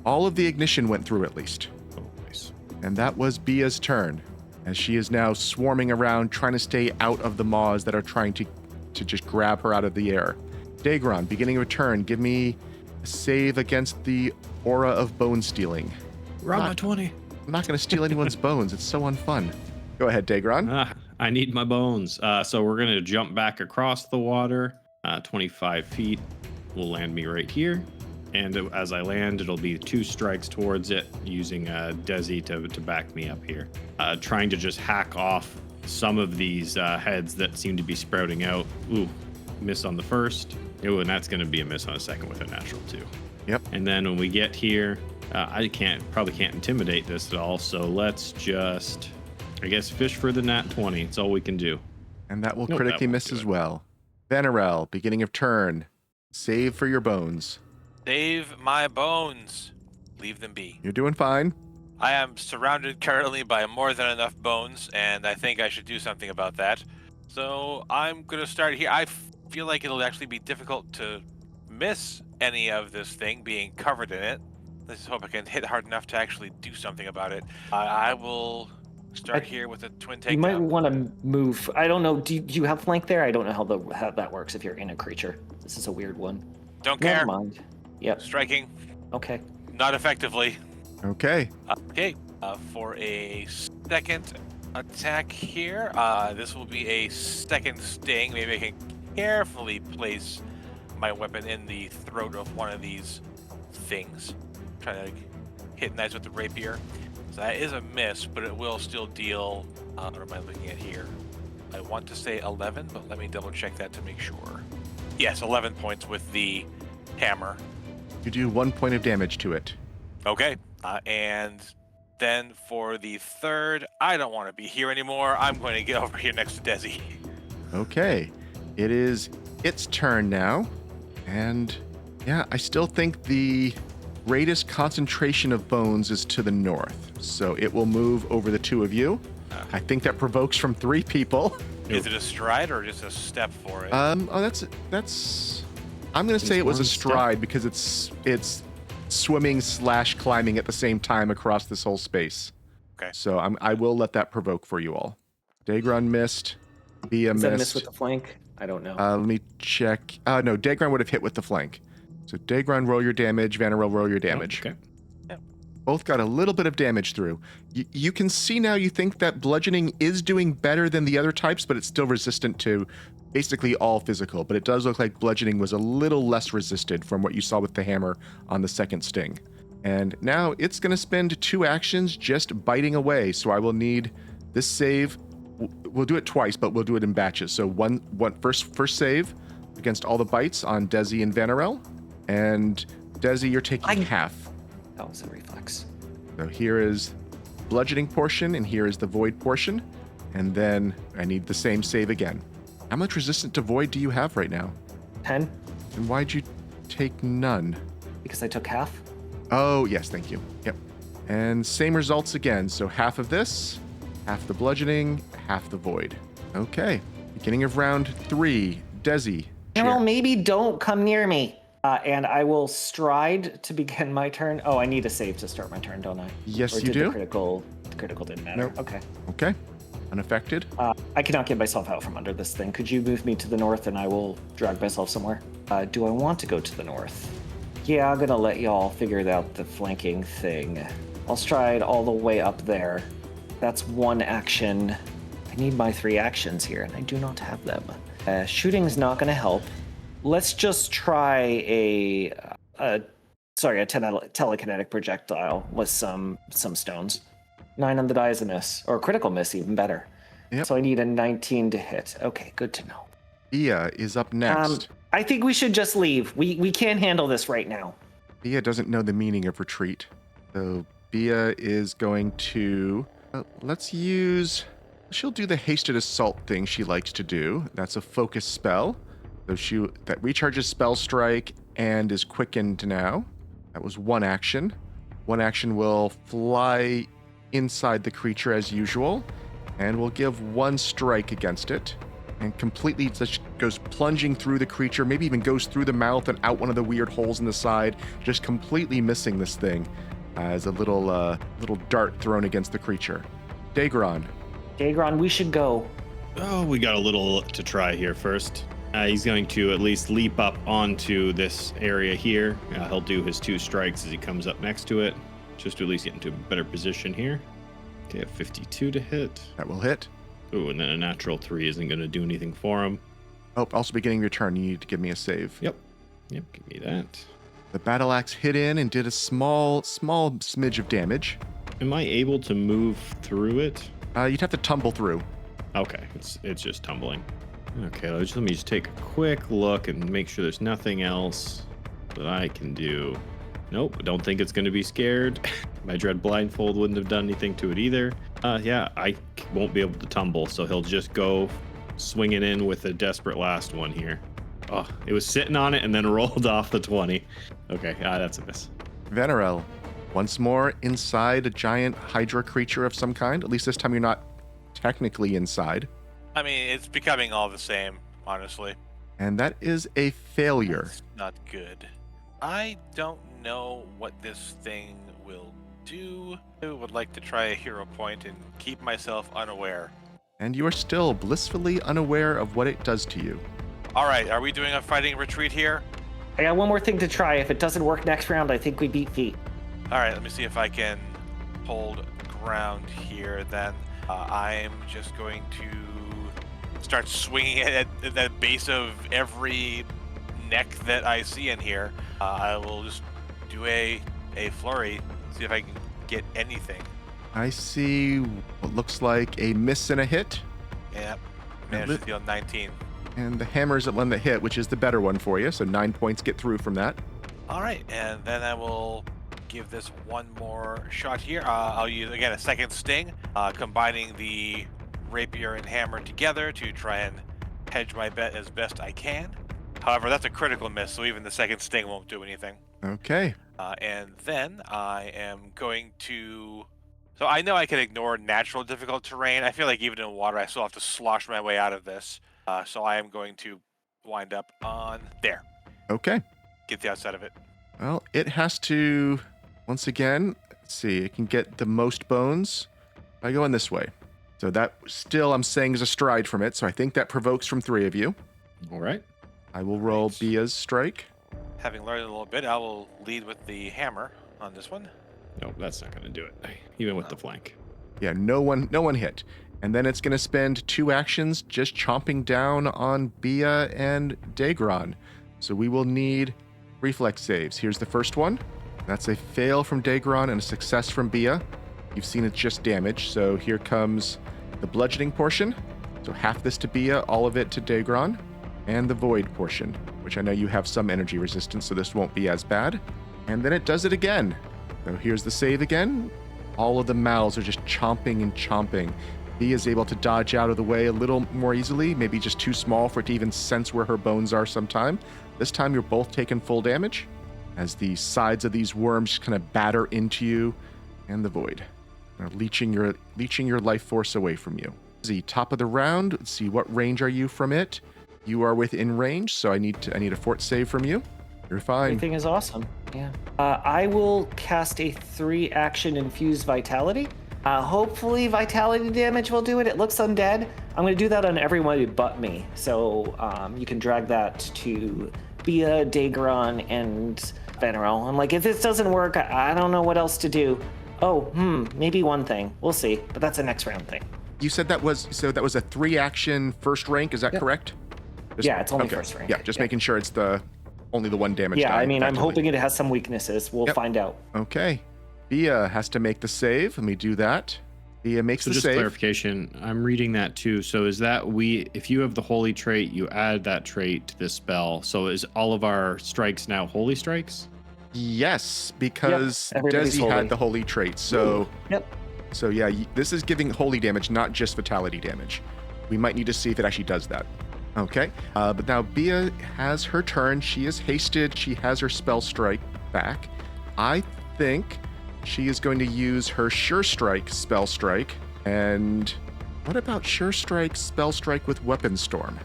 Speaker 1: All of the ignition went through at least.
Speaker 2: Oh, nice.
Speaker 1: And that was Bea's turn, as she is now swarming around, trying to stay out of the maws that are trying to just grab her out of the air. Daegron, beginning of a turn, give me a save against the aura of bone stealing.
Speaker 2: Round my 20.
Speaker 1: I'm not going to steal anyone's bones. It's so unfun. Go ahead, Daegron.
Speaker 2: I need my bones. So we're going to jump back across the water, 25 feet. Will land me right here. And as I land, it'll be 2 strikes towards it, using Dezi to back me up here. Trying to just hack off some of these heads that seem to be sprouting out. Ooh, miss on the first. Ooh, and that's going to be a miss on a second with a natural 2.
Speaker 1: Yep.
Speaker 2: And then when we get here, I probably can't intimidate this at all. So let's just, I guess, fish for the nat 20. It's all we can do.
Speaker 1: And that will critically miss as well. Vanarel, beginning of turn. Save for your bones.
Speaker 4: Save my bones. Leave them be.
Speaker 1: You're doing fine.
Speaker 4: I am surrounded currently by more than enough bones, and I think I should do something about that. So I'm going to start here. I feel like it'll actually be difficult to miss any of this thing being covered in it. Let's just hope I can hit hard enough to actually do something about it. I will start here with a twin takedown.
Speaker 3: You might want to move. I don't know. Do you have flank there? I don't know how that works if you're in a creature. This is a weird one.
Speaker 4: Don't care.
Speaker 3: Never mind. Yep.
Speaker 4: Striking.
Speaker 3: Okay.
Speaker 4: Not effectively.
Speaker 1: Okay.
Speaker 4: Okay. For a second attack here, this will be a second sting. Maybe I can carefully place my weapon in the throat of one of these things. Trying to hit nice with the rapier. So that is a miss, but it will still deal. What am I looking at here? I want to say 11, but let me double check that to make sure. Yes, 11 points with the hammer.
Speaker 1: You do 1 point of damage to it.
Speaker 4: Okay. And then for the third, I don't want to be here anymore. I'm going to get over here next to Dezi.
Speaker 1: Okay. It is its turn now. And yeah, I still think the greatest concentration of bones is to the north. So it will move over the 2 of you. I think that provokes from 3 people.
Speaker 4: Is it a stride or just a step for it?
Speaker 1: That's I'm going to say it was a stride because it's swimming / climbing at the same time across this whole space.
Speaker 4: Okay.
Speaker 1: So I will let that provoke for you all. Daegron missed. Bea missed.
Speaker 3: Is that a miss with the flank? I don't know.
Speaker 1: Let me check. No, Daegron would have hit with the flank. So Daegron, roll your damage. Vanarel, roll your damage.
Speaker 2: Okay.
Speaker 1: Both got a little bit of damage through. You can see now you think that bludgeoning is doing better than the other types, but it's still resistant to basically all physical. But it does look like bludgeoning was a little less resisted from what you saw with the hammer on the second sting. And now it's going to spend 2 actions just biting away. So I will need this save we'll do it twice, but we'll do it in batches. So first save against all the bites on Dezi and Vanarel. And Dezi, you're taking half.
Speaker 3: That was a reflex.
Speaker 1: So here is bludgeoning portion, and here is the void portion. And then I need the same save again. How much resistant to void do you have right now?
Speaker 3: 10.
Speaker 1: And why'd you take none?
Speaker 3: Because I took half.
Speaker 1: Oh, yes, thank you. Yep. And same results again. So half of this, half the bludgeoning, half the void. Okay. Beginning of round 3. Dezi.
Speaker 3: Well, maybe don't come near me. And I will stride to begin my turn. Oh, I need a save to start my turn, don't I?
Speaker 1: Yes,
Speaker 3: or
Speaker 1: you
Speaker 3: did
Speaker 1: do.
Speaker 3: The critical didn't matter.
Speaker 1: Nope.
Speaker 3: Okay.
Speaker 1: Okay. Unaffected.
Speaker 3: I cannot get myself out from under this thing. Could you move me to the north and I will drag myself somewhere? Do I want to go to the north? Yeah, I'm gonna let y'all figure out the flanking thing. I'll stride all the way up there. That's one action. I need my 3 actions here, and I do not have them. Shooting's not gonna help. Let's just try a telekinetic projectile with some stones. 9 on the die is a miss, or a critical miss, even better.
Speaker 1: Yep.
Speaker 3: So I need a 19 to hit. Okay, good to know.
Speaker 1: Bea is up next.
Speaker 3: I think we should just leave. We can't handle this right now.
Speaker 1: Bea doesn't know the meaning of retreat. So Bea is going to... she'll do the hasted assault thing she likes to do. That's a focus spell. So that recharges spell strike and is quickened now. That was one action. One action will fly inside the creature as usual, and we'll give 1 strike against it. And completely just goes plunging through the creature, maybe even goes through the mouth and out one of the weird holes in the side, just completely missing this thing as a little dart thrown against the creature. Daegron.
Speaker 3: Daegron, we should go.
Speaker 2: Oh, we got a little to try here first. He's going to at least leap up onto this area here. He'll do his 2 strikes as he comes up next to it, just to at least get into a better position here. Okay, a 52 to hit.
Speaker 1: That will hit.
Speaker 2: Ooh, and then a natural 3 isn't going to do anything for him.
Speaker 1: Oh, also beginning your turn, you need to give me a save.
Speaker 2: Yep, give me that.
Speaker 1: The battle axe hit in and did a small smidge of damage.
Speaker 2: Am I able to move through it?
Speaker 1: You'd have to tumble through.
Speaker 2: Okay, it's just tumbling. Okay, let me just take a quick look and make sure there's nothing else that I can do. Nope, don't think it's going to be scared. My dread blindfold wouldn't have done anything to it either. Yeah, I won't be able to tumble, so he'll just go swinging in with a desperate last one here. Oh, it was sitting on it and then rolled off the 20. Okay, that's a miss.
Speaker 1: Vanarel, once more inside a giant hydra creature of some kind. At least this time you're not technically inside.
Speaker 4: I mean, it's becoming all the same, honestly.
Speaker 1: And that is a failure.
Speaker 4: That's not good. I don't know what this thing will do. I would like to try a hero point and keep myself unaware.
Speaker 1: And you are still blissfully unaware of what it does to you.
Speaker 4: All right, are we doing a fighting retreat here?
Speaker 3: I got one more thing to try. If it doesn't work next round, I think we beat feet.
Speaker 4: All right, let me see if I can hold ground here then. I'm just going to start swinging at the base of every neck that I see in here. I will just do a flurry, see if I can get anything.
Speaker 1: I see what looks like a miss and a hit.
Speaker 4: Yep, managed to deal 19.
Speaker 1: And the hammer's the one that hit, which is the better one for you, so 9 points get through from that.
Speaker 4: All right, and then I will give this one more shot here. I'll use, again, a second sting, combining the rapier and hammer together to try and hedge my bet as best I can. However, that's a critical miss, so even the second sting won't do anything.
Speaker 1: Okay.
Speaker 4: And then I am going to... So I know I can ignore natural difficult terrain. I feel like even in water, I still have to slosh my way out of this. So I am going to wind up on there.
Speaker 1: Okay.
Speaker 4: Get the outside of it.
Speaker 1: Well, it has to, once again, let's see, it can get the most bones by going this way. So that still, I'm saying, is a stride from it. So I think that provokes from 3 of you.
Speaker 2: All right.
Speaker 1: I will roll
Speaker 4: Thanks.
Speaker 1: Bea's strike.
Speaker 4: Having learned a little bit, I will lead with the hammer on this one.
Speaker 2: No, that's not going to do it, even with the flank.
Speaker 1: Yeah, no one hit. And then it's going to spend 2 actions just chomping down on Bea and Daegron. So we will need reflex saves. Here's the first one. That's a fail from Daegron and a success from Bea. You've seen it's just damage. So here comes the bludgeoning portion. So half this to Bea, all of it to Daegron, and the void portion, which I know you have some energy resistance, so this won't be as bad. And then it does it again. So here's the save again. All of the mouths are just chomping and chomping. Bea is able to dodge out of the way a little more easily, maybe just too small for it to even sense where her bones are sometime. This time you're both taking full damage as the sides of these worms just kind of batter into you and the void. They're leeching your life force away from you. The top of the round, let's see, what range are you from it? You are within range, so I need a fort save from you. You're fine.
Speaker 3: Everything is awesome. Yeah. I will cast a 3-action infused vitality. Hopefully vitality damage will do it. It looks undead. I'm going to do that on everyone but me. So you can drag that to Bea, Daegron, and Vanarel. I'm like, if this doesn't work, I don't know what else to do. Oh, maybe one thing. We'll see. But that's a next round thing.
Speaker 1: You said that was a 3-action first rank, is that correct?
Speaker 3: Yeah, it's only first rank.
Speaker 1: Yeah, just making sure it's only the 1 damage.
Speaker 3: Yeah,
Speaker 1: die,
Speaker 3: I mean, I'm
Speaker 1: effectively.
Speaker 3: hoping it has some weaknesses. We'll find out.
Speaker 1: Okay. Bea has to make the save. Let me do that. Bea makes
Speaker 2: So
Speaker 1: the
Speaker 2: just
Speaker 1: save.
Speaker 2: clarification, I'm reading that too. So is that if you have the holy trait, you add that trait to this spell. So is all of our strikes now holy strikes?
Speaker 1: Yes, because
Speaker 3: everybody's
Speaker 1: Dezi
Speaker 3: holy.
Speaker 1: had the holy trait. So
Speaker 3: Yep.
Speaker 1: So yeah, this is giving holy damage, not just fatality damage. We might need to see if it actually does that. Okay, but now Bea has her turn. She is hasted. She has her spell strike back. I think she is going to use her sure strike spell strike. And what about sure strike spell strike with weapon storm?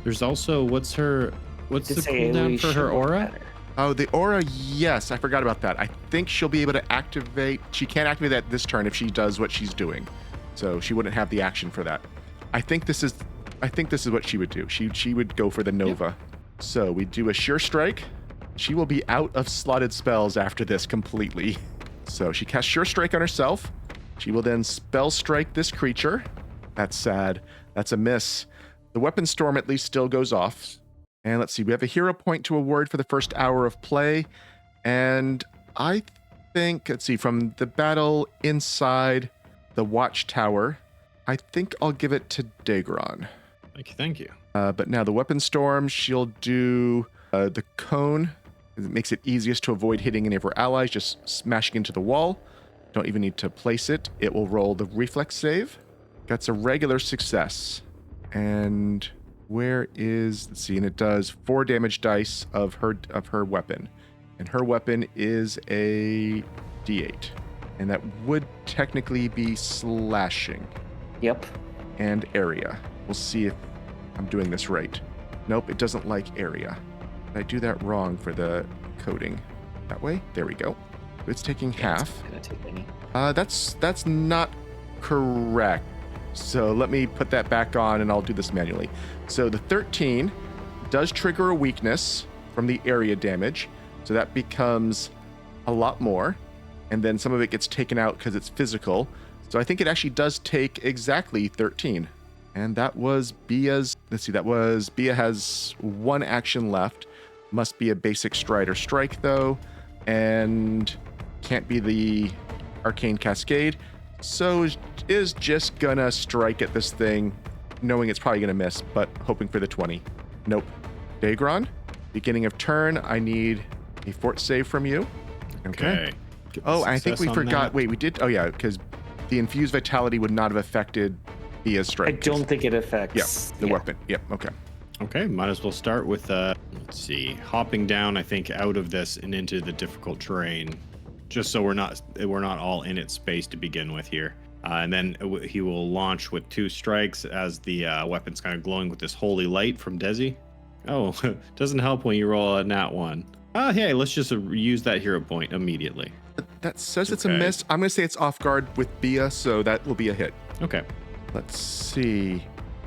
Speaker 2: There's also what's the cooldown for her aura?
Speaker 1: Oh, the aura, yes, I forgot about that. I think she'll be able to activate. She can't activate that this turn if she does what she's doing. So she wouldn't have the action for that. I think this is what she would do. She would go for the Nova. Yep. So we do a sure strike. She will be out of slotted spells after this completely. So she casts sure strike on herself. She will then spell strike this creature. That's sad. That's a miss. The weapon storm at least still goes off. And let's see, we have a hero point to award for the first hour of play. And I think, let's see, from the battle inside the watchtower, I think I'll give it to Daegron.
Speaker 2: Thank you.
Speaker 1: But now the weapon storm, she'll do the cone. It makes it easiest to avoid hitting any of her allies, just smashing into the wall. Don't even need to place it. It will roll the reflex save. That's a regular success. And where is, let's see, and it does 4 damage dice of her weapon. And her weapon is a D8. And that would technically be slashing.
Speaker 3: Yep.
Speaker 1: And area. We'll see if I'm doing this right. Nope, it doesn't like area. Did I do that wrong for the coding? That way? There we go. It's taking half. That's not correct. So let me put that back on and I'll do this manually. So the 13 does trigger a weakness from the area damage. So that becomes a lot more. And then some of it gets taken out because it's physical. So I think it actually does take exactly 13. And that was Bea's, let's see, Bea has 1 action left. Must be a basic stride or strike though. And can't be the arcane cascade. So is just gonna strike at this thing, knowing it's probably gonna miss, but hoping for the 20. Nope. Daegron, beginning of turn, I need a fort save from you. Okay. Oh, I think we forgot. Wait, we did. Oh yeah, because the infused vitality would not have affected Bea's strike.
Speaker 3: I don't think it affects.
Speaker 1: Yeah, the weapon. Yep. Okay.
Speaker 2: Okay, might as well start with let's see, hopping down, I think, out of this and into the difficult terrain, just so we're not all in its space to begin with here. And then he will launch with 2 strikes as the weapon's kind of glowing with this holy light from Dezi. Oh, doesn't help when you roll a nat 1. Hey, let's just use that hero point immediately.
Speaker 1: That says it's a miss. I'm going to say it's off guard with Bea, so that will be a hit.
Speaker 2: Okay.
Speaker 1: Let's see.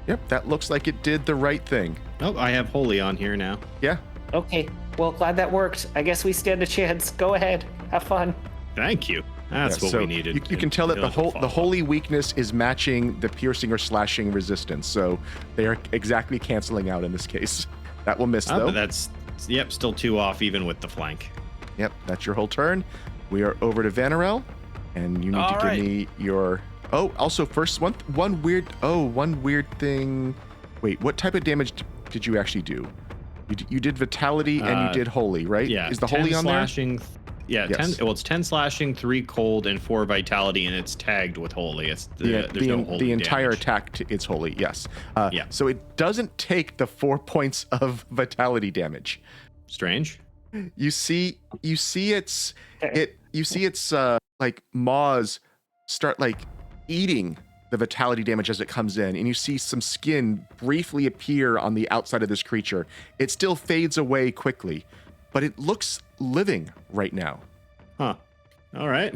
Speaker 1: Yep, that looks like it did the right thing.
Speaker 2: Oh, I have holy on here now.
Speaker 1: Yeah.
Speaker 3: Okay, well, glad that worked. I guess we stand a chance. Go ahead. Have fun.
Speaker 2: Thank you. That's what we needed.
Speaker 1: You can tell that the holy weakness is matching the piercing or slashing resistance, so they are exactly canceling out in this case. That will miss, though.
Speaker 2: But that's, still 2 off even with the flank.
Speaker 1: Yep, that's your whole turn. We are over to Vanarel, and you need to give me your Oh, also first one weird thing. Wait, what type of damage did you actually do? You did vitality and you did holy, right?
Speaker 2: Yeah.
Speaker 1: Is the
Speaker 2: 10
Speaker 1: holy on
Speaker 2: slashing, there? Yeah,
Speaker 1: Yes.
Speaker 2: 10. Well, it's 10 slashing, 3 cold, and 4 vitality, and it's tagged with holy. It's there's no holy
Speaker 1: the entire
Speaker 2: damage.
Speaker 1: attack it's holy. Yes.
Speaker 2: Yeah.
Speaker 1: So it doesn't take the 4 points of vitality damage.
Speaker 2: Strange.
Speaker 1: You see its like maws start like eating the vitality damage as it comes in, and you see some skin briefly appear on the outside of this creature. It still fades away quickly, but it looks living right now.
Speaker 2: Huh. All right.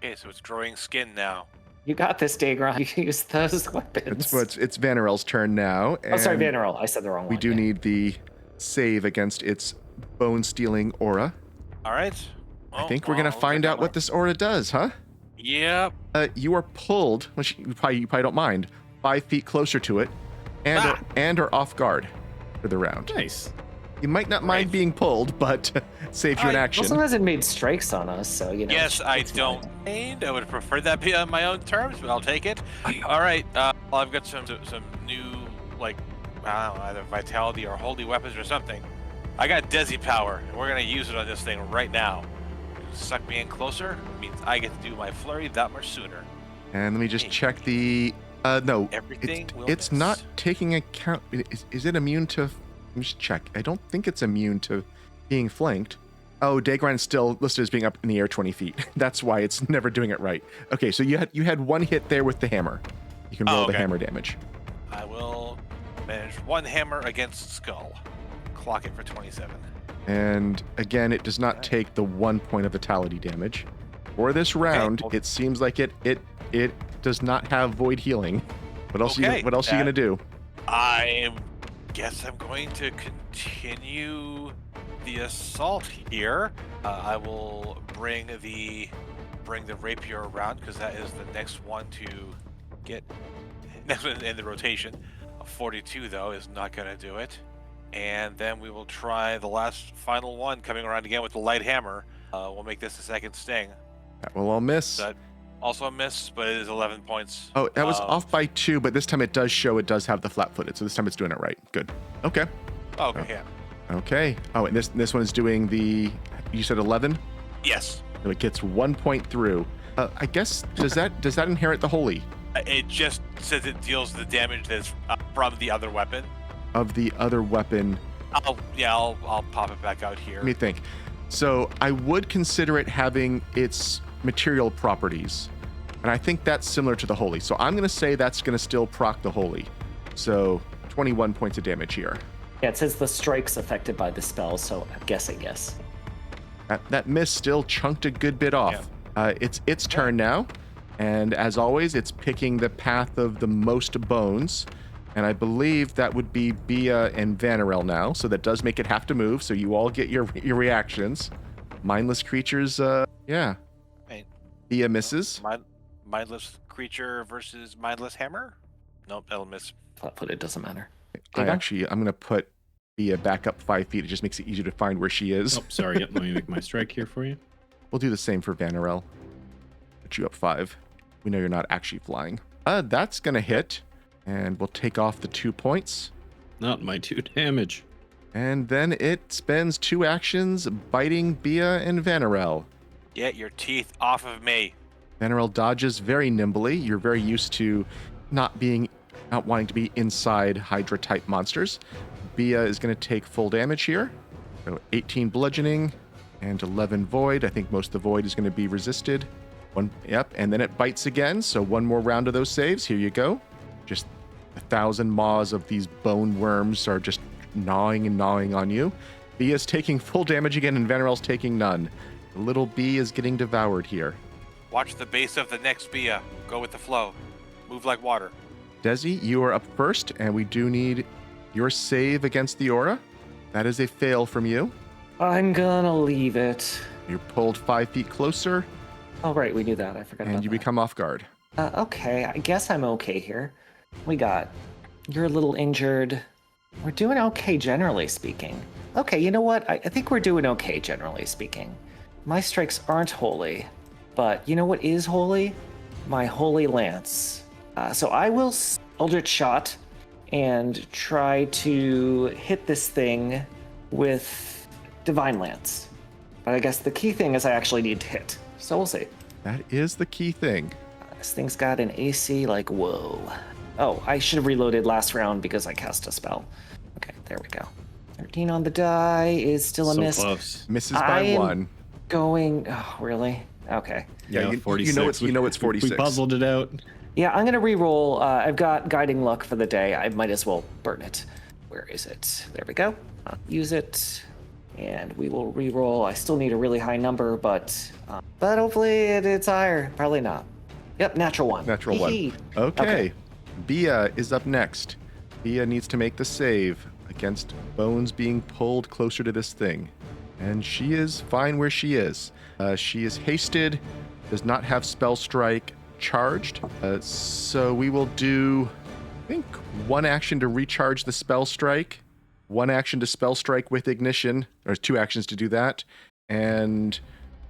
Speaker 4: Okay, so it's growing skin now.
Speaker 3: You got this, Daegron. You can use those weapons.
Speaker 1: It's Vanarel's turn now.
Speaker 3: Oh, sorry,
Speaker 1: and
Speaker 3: Vanarel. I said the wrong one.
Speaker 1: We do need the save against its bone-stealing aura.
Speaker 4: All right.
Speaker 1: I think we're gonna find out what this aura does, huh?
Speaker 4: Yep.
Speaker 1: You are pulled, which you probably don't mind, 5 feet closer to it, and are off guard for the round.
Speaker 2: Nice.
Speaker 1: You might not mind being pulled, but saves you an
Speaker 4: I
Speaker 1: action.
Speaker 3: Also hasn't made strikes on us, so you know.
Speaker 4: Yes, I
Speaker 3: it's
Speaker 4: don't
Speaker 3: fine.
Speaker 4: mind. I would prefer that be on my own terms, but I'll take it. All right. Well, I've got some new, like, I don't know, either vitality or holy weapons or something. I got Dezi power, and we're gonna use it on this thing right now. Suck me in closer means I get to do my flurry that much sooner.
Speaker 1: And let me just check the. No,
Speaker 4: Everything will
Speaker 1: it's
Speaker 4: miss.
Speaker 1: not taking account. Is it immune to? Let me just check. I don't think it's immune to being flanked. Oh, Daegron is still listed as being up in the air 20 feet. That's why it's never doing it right. Okay, so you had one hit there with the hammer. You can roll the hammer damage.
Speaker 4: I will manage one hammer against Skull. Clock it for 27.
Speaker 1: And again, it does not take the 1 point of vitality damage. For this round,
Speaker 4: well-
Speaker 1: it seems like it does not have void healing. What else?
Speaker 4: Okay,
Speaker 1: What else are you gonna do?
Speaker 4: Guess I'm going to continue the assault here. I will bring the rapier around because that is the next one to get next one in the rotation. A 42 though is not going to do it. And then we will try the final one coming around again with the light hammer. We'll make this the second sting.
Speaker 1: That will all miss.
Speaker 4: That also a miss, but it is 11 points.
Speaker 1: Oh, that was off by 2, but this time it does show it does have the flat-footed, so this time it's doing it right. Good. Okay.
Speaker 4: Oh, okay, yeah.
Speaker 1: Okay. Oh, and this one is doing the. You said 11.
Speaker 4: Yes.
Speaker 1: So it gets 1 point through. I guess does that inherit the holy
Speaker 4: It just says it deals the damage that's from the other weapon.
Speaker 1: of the other weapon?
Speaker 4: I'll pop it back out here.
Speaker 1: Let me think. So I would consider it having its material properties, and I think that's similar to the holy. So I'm gonna say that's gonna still proc the holy. So 21 points of damage here.
Speaker 3: Yeah, it says the strike's affected by the spell, so I'm guessing yes.
Speaker 1: That miss still chunked a good bit off. It's its turn now, and as always, it's picking the path of the most bones. And I believe that would be Bea and Vanarel now, so that does make it have to move. So you all get your reactions. Mindless creatures, yeah.
Speaker 4: Right.
Speaker 1: Bea misses.
Speaker 4: Mindless creature versus mindless hammer? Nope, that'll miss.
Speaker 3: Flat-footed doesn't matter.
Speaker 1: I'm gonna put Bea back up 5 feet. It just makes it easier to find where she is.
Speaker 2: Oh, sorry. Yep, let me make my strike here for you.
Speaker 1: We'll do the same for Vanarel. Put you up 5. We know you're not actually flying. That's gonna hit. And we'll take off the 2 points.
Speaker 2: Not my 2 damage.
Speaker 1: And then it spends 2 actions biting Bea and Vanarel.
Speaker 4: Get your teeth off of me.
Speaker 1: Vanarel dodges very nimbly. You're very used to not wanting to be inside Hydra-type monsters. Bea is going to take full damage here. So 18 bludgeoning and 11 void. I think most of the void is going to be resisted. And then it bites again. So one more round of those saves. Here you go. Just 1,000 maws of these bone worms are just gnawing and gnawing on you. Bea is taking full damage again, and Vanarel's taking none. The little bee is getting devoured here.
Speaker 4: Watch the base of the next Bea. Go with the flow. Move like water.
Speaker 1: Dezi, you are up first, and we do need your save against the aura. That is a fail from you.
Speaker 3: I'm gonna leave it.
Speaker 1: You're pulled 5 feet closer,
Speaker 3: Oh, right, we knew that. I forgot
Speaker 1: and
Speaker 3: about
Speaker 1: you
Speaker 3: that.
Speaker 1: become off guard.
Speaker 3: Okay, I guess I'm okay here. We got, you're a little injured. We're doing okay, generally speaking. Okay, you know what? I think we're doing okay, generally speaking. My strikes aren't holy, but you know what is holy? my Holy Lance. So I will Eldritch Shot and try to hit this thing with Divine Lance. But I guess the key thing is I actually need to hit. So we'll see.
Speaker 1: That is the key thing.
Speaker 3: This thing's got an AC like, whoa. Oh, I should have reloaded last round because I cast a spell. Okay, there we go. 13 on the die is still a
Speaker 2: So
Speaker 3: miss.
Speaker 2: close.
Speaker 1: Misses by 1.
Speaker 3: Going, oh, really? Okay.
Speaker 1: Yeah, you
Speaker 2: 46.
Speaker 1: know it's 46.
Speaker 2: We puzzled it out.
Speaker 3: Yeah, I'm gonna re-roll. I've got Guiding Luck for the day. I might as well burn it. Where is it? There we go. Use it, and we will re-roll. I still need a really high number, but hopefully it's higher. Probably not. Yep, natural 1.
Speaker 1: Natural 1. Okay. Bea is up next. Bea needs to make the save against bones being pulled closer to this thing. And she is fine where she is. She is hasted, does not have Spell Strike charged. So we will do, I think, 1 action to recharge the Spell Strike, 1 action to Spell Strike with Ignition. There's 2 actions to do that. And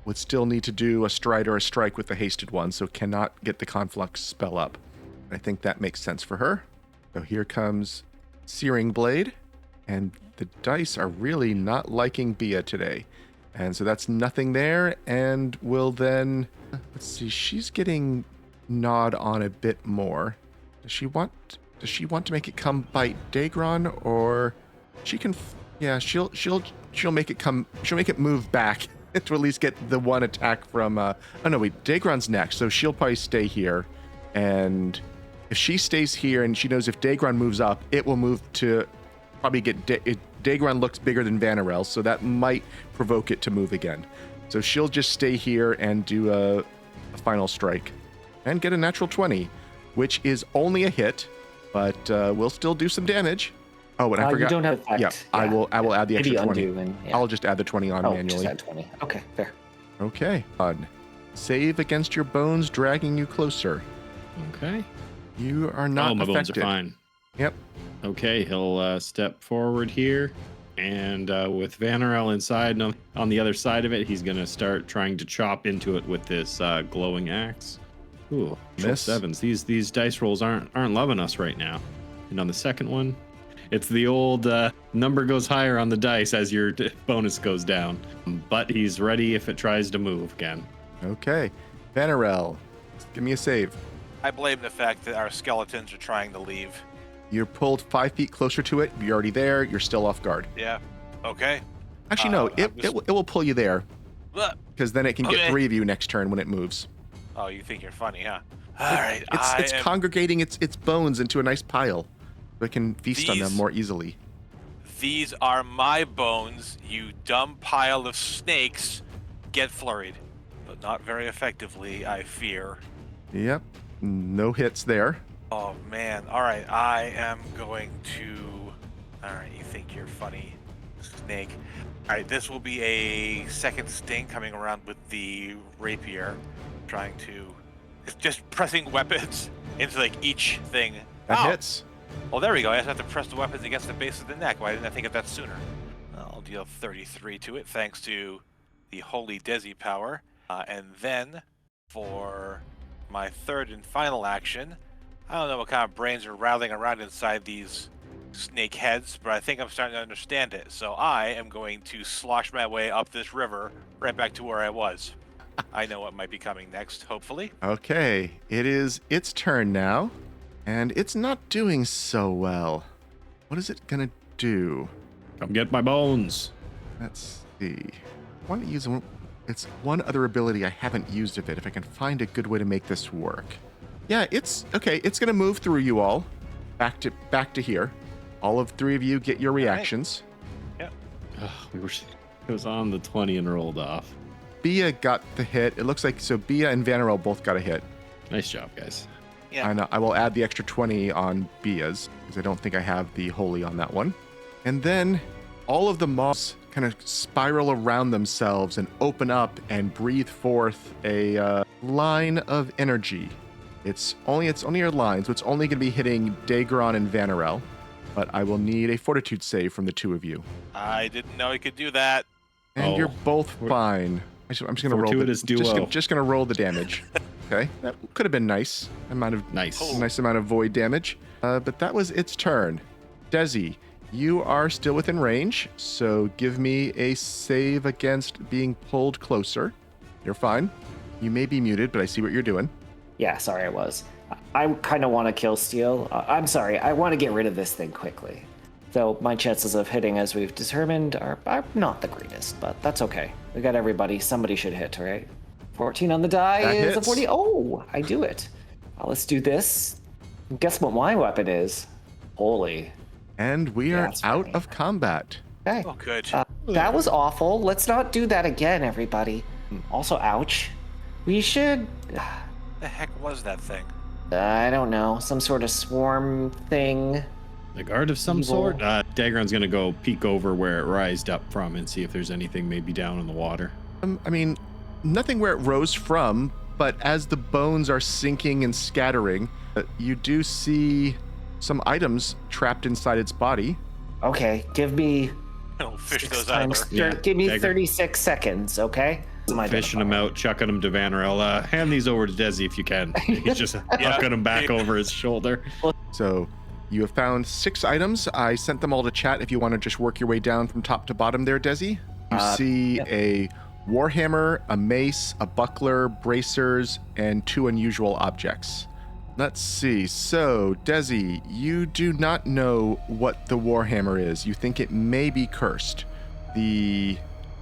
Speaker 1: would still need to do a stride or a strike with the hasted one, so cannot get the Conflux spell up. I think that makes sense for her. So here comes Searing Blade, and the dice are really not liking Bea today. And so that's nothing there, and will then, let's see, she's getting gnawed on a bit more. Does she want to make it come bite Daegron, or she can, yeah, she'll make it move back to at least get the 1 attack from, oh no, wait, Daegron's next, so she'll probably stay here, and if she stays here and she knows if Daegron moves up, it will move to probably get Daegron looks bigger than Vanarel, so that might provoke it to move again. So she'll just stay here and do a final strike and get a natural 20, which is only a hit, but will still do some damage. Oh, and I forgot.
Speaker 3: You don't have effect.
Speaker 1: Yeah, I will add the extra 20.
Speaker 3: And, yeah.
Speaker 1: I'll just add the 20 on manually.
Speaker 3: Just add 20. Okay, fair.
Speaker 1: Okay, fun. Save against your bones dragging you closer.
Speaker 2: Okay.
Speaker 1: You are not
Speaker 2: my bones
Speaker 1: affected.
Speaker 2: are fine.
Speaker 1: Yep.
Speaker 2: Okay, he'll step forward here, and with Vanarel inside and on the other side of it, he's going to start trying to chop into it with this glowing axe. Ooh,
Speaker 1: Miss.
Speaker 2: 7s. These dice rolls aren't loving us right now. And on the second one, it's the old number goes higher on the dice as your bonus goes down. But he's ready if it tries to move again.
Speaker 1: Okay. Vanarel, give me a save.
Speaker 4: I blame the fact that our skeletons are trying to leave.
Speaker 1: You're pulled 5 feet closer to it. You're already there. You're still off guard.
Speaker 4: Yeah. Okay.
Speaker 1: Actually, no.
Speaker 4: I'm just-
Speaker 1: It will pull you there
Speaker 4: Ugh.
Speaker 1: because then it can get
Speaker 4: Okay.
Speaker 1: 3 of you next turn when it moves.
Speaker 4: Oh, you think you're funny, huh? All right.
Speaker 1: It's congregating its bones into a nice pile, so it can feast on them
Speaker 4: These-
Speaker 1: more easily.
Speaker 4: These are my bones, you dumb pile of snakes. Get flurried, but not very effectively, I fear.
Speaker 1: Yep. No hits there.
Speaker 4: Oh man. All right. I am going to. All right. You think you're funny, snake. All right. This will be a second sting coming around with the rapier, trying to just pressing weapons into like each thing.
Speaker 1: That
Speaker 4: Ow!
Speaker 1: hits.
Speaker 4: Well, there we go. I just have to press the weapons against the base of the neck. Why didn't I think of that sooner? I'll deal 33 to it thanks to the holy Dezi power. And then for my third and final action, I don't know what kind of brains are rattling around inside these snake heads, but I think I'm starting to understand it. So I am going to slosh my way up this river right back to where I was. I know what might be coming next, hopefully.
Speaker 1: Okay. It is its turn now, and it's not doing so well. What is it gonna do?
Speaker 2: Come get my bones.
Speaker 1: Let's see. I want to use it's one other ability I haven't used of it. If I can find a good way to make this work. Yeah, it's okay. It's gonna move through you all, back to here. All of 3 of you get your reactions.
Speaker 4: Yep.
Speaker 2: It was on the 20 and rolled off.
Speaker 1: Bea got the hit. It looks like so. Bea and Vanarel both got a hit.
Speaker 2: Nice job, guys.
Speaker 4: Yeah.
Speaker 1: And I will add the extra 20 on Bea's because I don't think I have the holy on that one. And then all of the mobs kind of spiral around themselves and open up and breathe forth a line of energy. It's only a line, so it's only going to be hitting Daegron and Vanarel. But I will need a fortitude save from the 2 of you.
Speaker 4: I didn't know he could do that.
Speaker 1: And
Speaker 2: Oh.
Speaker 1: you're both fine. I'm just going to roll
Speaker 2: Fortuitous duo.
Speaker 1: Just going to roll the damage. Okay, that could have been nice.
Speaker 2: Nice.
Speaker 1: Nice amount of void damage. But that was its turn. Dezi, you are still within range, so give me a save against being pulled closer. You're fine. You may be muted, but I see what you're doing.
Speaker 3: Yeah, sorry, I was. I kind of want to kill Steel. I'm sorry, I want to get rid of this thing quickly. Though my chances of hitting, as we've determined, are not the greatest, but that's okay. We got everybody. Somebody should hit, right? 14 on the die
Speaker 1: That
Speaker 3: is a
Speaker 1: hits.
Speaker 3: 40. Oh, I do it. Let's do this. Guess what my weapon is? Holy.
Speaker 1: And we are
Speaker 3: That's
Speaker 1: out
Speaker 3: funny.
Speaker 1: of combat.
Speaker 3: Okay.
Speaker 4: Oh, good.
Speaker 3: That was awful. Let's not do that again, everybody. Also, ouch. We should...
Speaker 4: The heck was that thing?
Speaker 3: I don't know. Some sort of swarm thing.
Speaker 2: The guard of some
Speaker 3: Evil.
Speaker 2: sort? Daegron's going to go peek over where it rised up from and see if there's anything maybe down in the water.
Speaker 1: I mean, nothing where it rose from, but as the bones are sinking and scattering, you do see some items trapped inside its body.
Speaker 3: Okay, give me
Speaker 4: I'll fish
Speaker 3: 6
Speaker 4: those out of
Speaker 3: times.
Speaker 4: there.
Speaker 2: Yeah,
Speaker 3: Give me
Speaker 2: dagger.
Speaker 3: 36 seconds, okay?
Speaker 2: Fishing them out, chucking them to Vanarel. Hand these over to Dezi if you can. He's just hucking them back over his shoulder.
Speaker 1: So you have found 6 items. I sent them all to chat if you want to just work your way down from top to bottom there, Dezi. You see a warhammer, a mace, a buckler, bracers, and 2 unusual objects. Let's see. So, Dezi, you do not know what the warhammer is. You think it may be cursed. The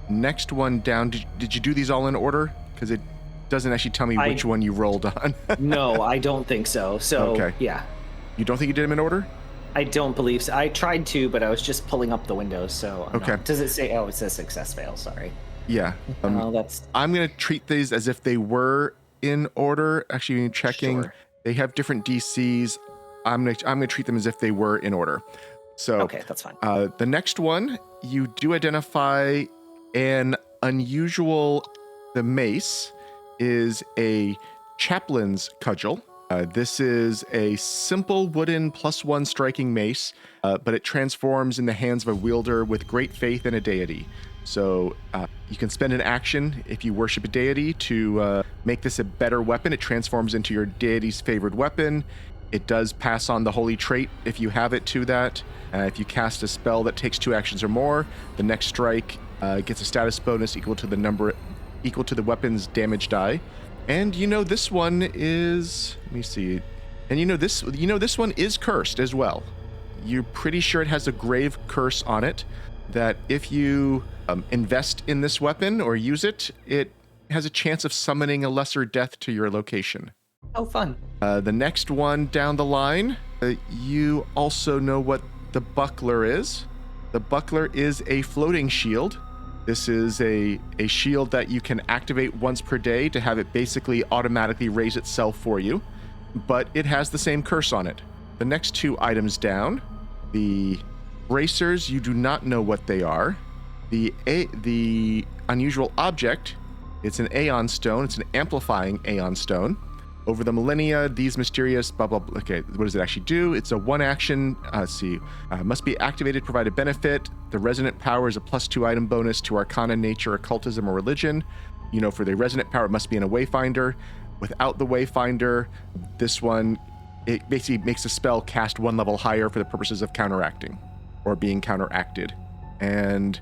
Speaker 1: next one down, did you do these all in order? Because it doesn't actually tell me which one you rolled on.
Speaker 3: No, I don't think so. So,
Speaker 1: Okay.
Speaker 3: yeah.
Speaker 1: You don't think you did them in order?
Speaker 3: I don't believe so. I tried to, but I was just pulling up the windows, so... I'm
Speaker 1: Okay.
Speaker 3: not- Does it say... Oh, it says success fail, sorry.
Speaker 1: Yeah.
Speaker 3: Oh, that's...
Speaker 1: I'm going to treat these as if they were in order. Actually, checking.
Speaker 3: Sure.
Speaker 1: They have different DCs. I'm gonna treat them as if they were in order. So
Speaker 3: Okay, that's fine.
Speaker 1: the next one, you do identify an unusual. The mace is a chaplain's cudgel. This is a simple wooden +1 striking mace, but it transforms in the hands of a wielder with great faith in a deity. So you can spend an action if you worship a deity to make this a better weapon. It transforms into your deity's favorite weapon. It does pass on the holy trait if you have it to that. If you cast a spell that takes 2 actions or more, the next strike gets a status bonus equal to the weapon's damage die. And you know this one is, let me see. And you know this one is cursed as well. You're pretty sure it has a grave curse on it that if you invest in this weapon or use it, it has a chance of summoning a lesser death to your location.
Speaker 3: Oh, fun.
Speaker 1: The next one down the line, you also know what the buckler is. The buckler is a floating shield. This is a shield that you can activate once per day to have it basically automatically raise itself for you, but it has the same curse on it. The next 2 items down, the bracers, you do not know what they are. The unusual object, it's an Aeon stone. It's an amplifying Aeon stone. Over the millennia, these mysterious blah blah blah. Okay, what does it actually do? It's a 1 action. Let's see. Must be activated, provide a benefit. The resonant power is a +2 item bonus to Arcana, Nature, Occultism, or Religion. You know, for the resonant power, it must be in a Wayfinder. Without the Wayfinder, this one, it basically makes the spell cast 1 level higher for the purposes of counteracting or being counteracted. And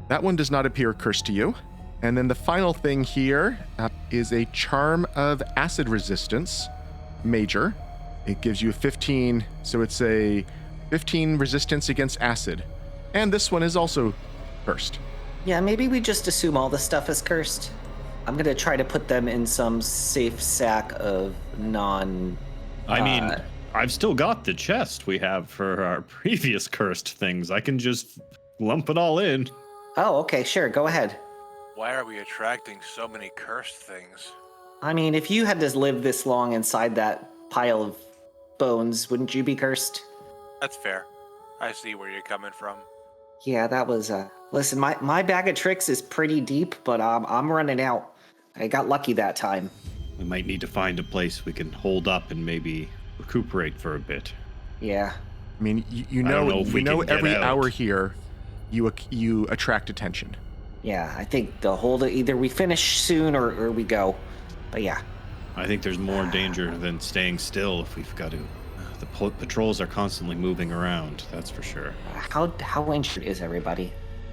Speaker 1: that one does not appear cursed to you. And then the final thing here is a Charm of Acid Resistance, Major. It gives you a 15, so it's a 15 resistance against acid. And this one is also cursed.
Speaker 3: Yeah, maybe we just assume all the stuff is cursed. I'm gonna try to put them in some safe sack of non...
Speaker 2: I mean, I've still got the chest we have for our previous cursed things. I can just lump it all in.
Speaker 3: Oh, okay, sure, go ahead.
Speaker 4: Why are we attracting so many cursed things?
Speaker 3: I mean, if you had to live this long inside that pile of bones, wouldn't you be cursed?
Speaker 4: That's fair. I see where you're coming from.
Speaker 3: Yeah, that was, listen, my bag of tricks is pretty deep, but I'm running out. I got lucky that time.
Speaker 2: We might need to find a place we can hold up and maybe recuperate for a bit.
Speaker 3: Yeah.
Speaker 1: I mean, you
Speaker 2: I don't
Speaker 1: know,
Speaker 2: know if we
Speaker 1: you know
Speaker 2: can get
Speaker 1: every
Speaker 2: out.
Speaker 1: hour here, you attract attention.
Speaker 3: Yeah, I think the hold either we finish soon or we go. But yeah.
Speaker 2: I think there's more danger than staying still if we've got to. The patrols are constantly moving around, that's for sure.
Speaker 3: How injured is everybody?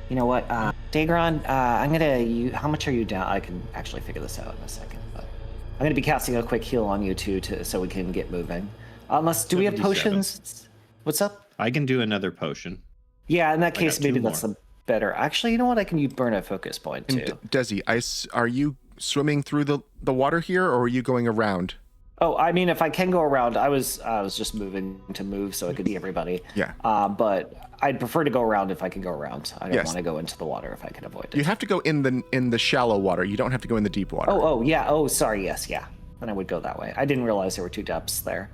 Speaker 3: You know what, Daegron, I'm gonna. How much are you down? I can actually figure this out in a second, but I'm gonna be casting a quick heal on you two, so we can get moving. Do we have
Speaker 2: 77.
Speaker 3: potions? What's up?
Speaker 2: I can do another potion.
Speaker 3: Yeah, in that
Speaker 2: I
Speaker 3: case,
Speaker 2: got two
Speaker 3: maybe that's
Speaker 2: more.
Speaker 3: the better. Actually, you know what? I can burn a focus point too.
Speaker 1: And Dezi, are you swimming through the water here, or are you going around?
Speaker 3: Oh, I mean, if I can go around, I was just moving to move so I could see everybody.
Speaker 1: Yeah.
Speaker 3: But I'd prefer to go around if I can go around. I don't
Speaker 1: Yes.
Speaker 3: want to go into the water if I can avoid it.
Speaker 1: You have to go in the shallow water. You don't have to go in the deep water.
Speaker 3: Oh, yeah. Oh, sorry. Yes, yeah. Then I would go that way. I didn't realize there were 2 depths there.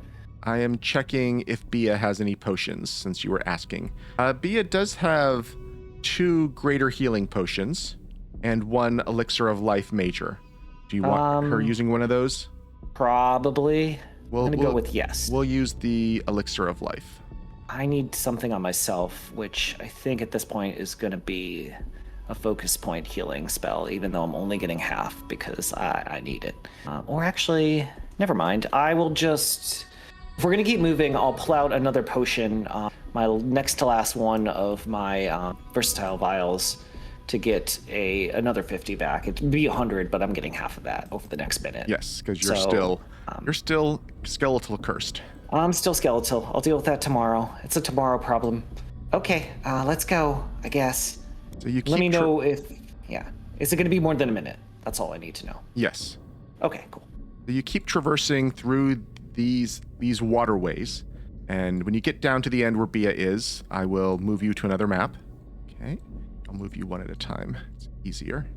Speaker 1: I am checking if Bea has any potions, since you were asking. Bea does have 2 greater healing potions and 1 elixir of life major. Do you want her using one of those?
Speaker 3: Probably.
Speaker 1: Well,
Speaker 3: I'm going to go with yes.
Speaker 1: We'll use the elixir of life.
Speaker 3: I need something on myself, which I think at this point is going to be a focus point healing spell, even though I'm only getting half because I need it. Or actually, never mind. I will just... If we're going to keep moving, I'll pull out another potion, my next to last one of my versatile vials, to get another 50 back. It'd be 100, but I'm getting half of that over the next minute.
Speaker 1: Yes, because you're
Speaker 3: So,
Speaker 1: still skeletal cursed.
Speaker 3: I'm still skeletal. I'll deal with that tomorrow. It's a tomorrow problem. Okay, let's go, I guess.
Speaker 1: So you keep
Speaker 3: Let me know if... Yeah. Is it going to be more than a minute? That's all I need to know.
Speaker 1: Yes.
Speaker 3: Okay, cool.
Speaker 1: So you keep traversing through these waterways, and when you get down to the end where Bea is, I will move you to another map. Okay. I'll move you one at a time. It's easier.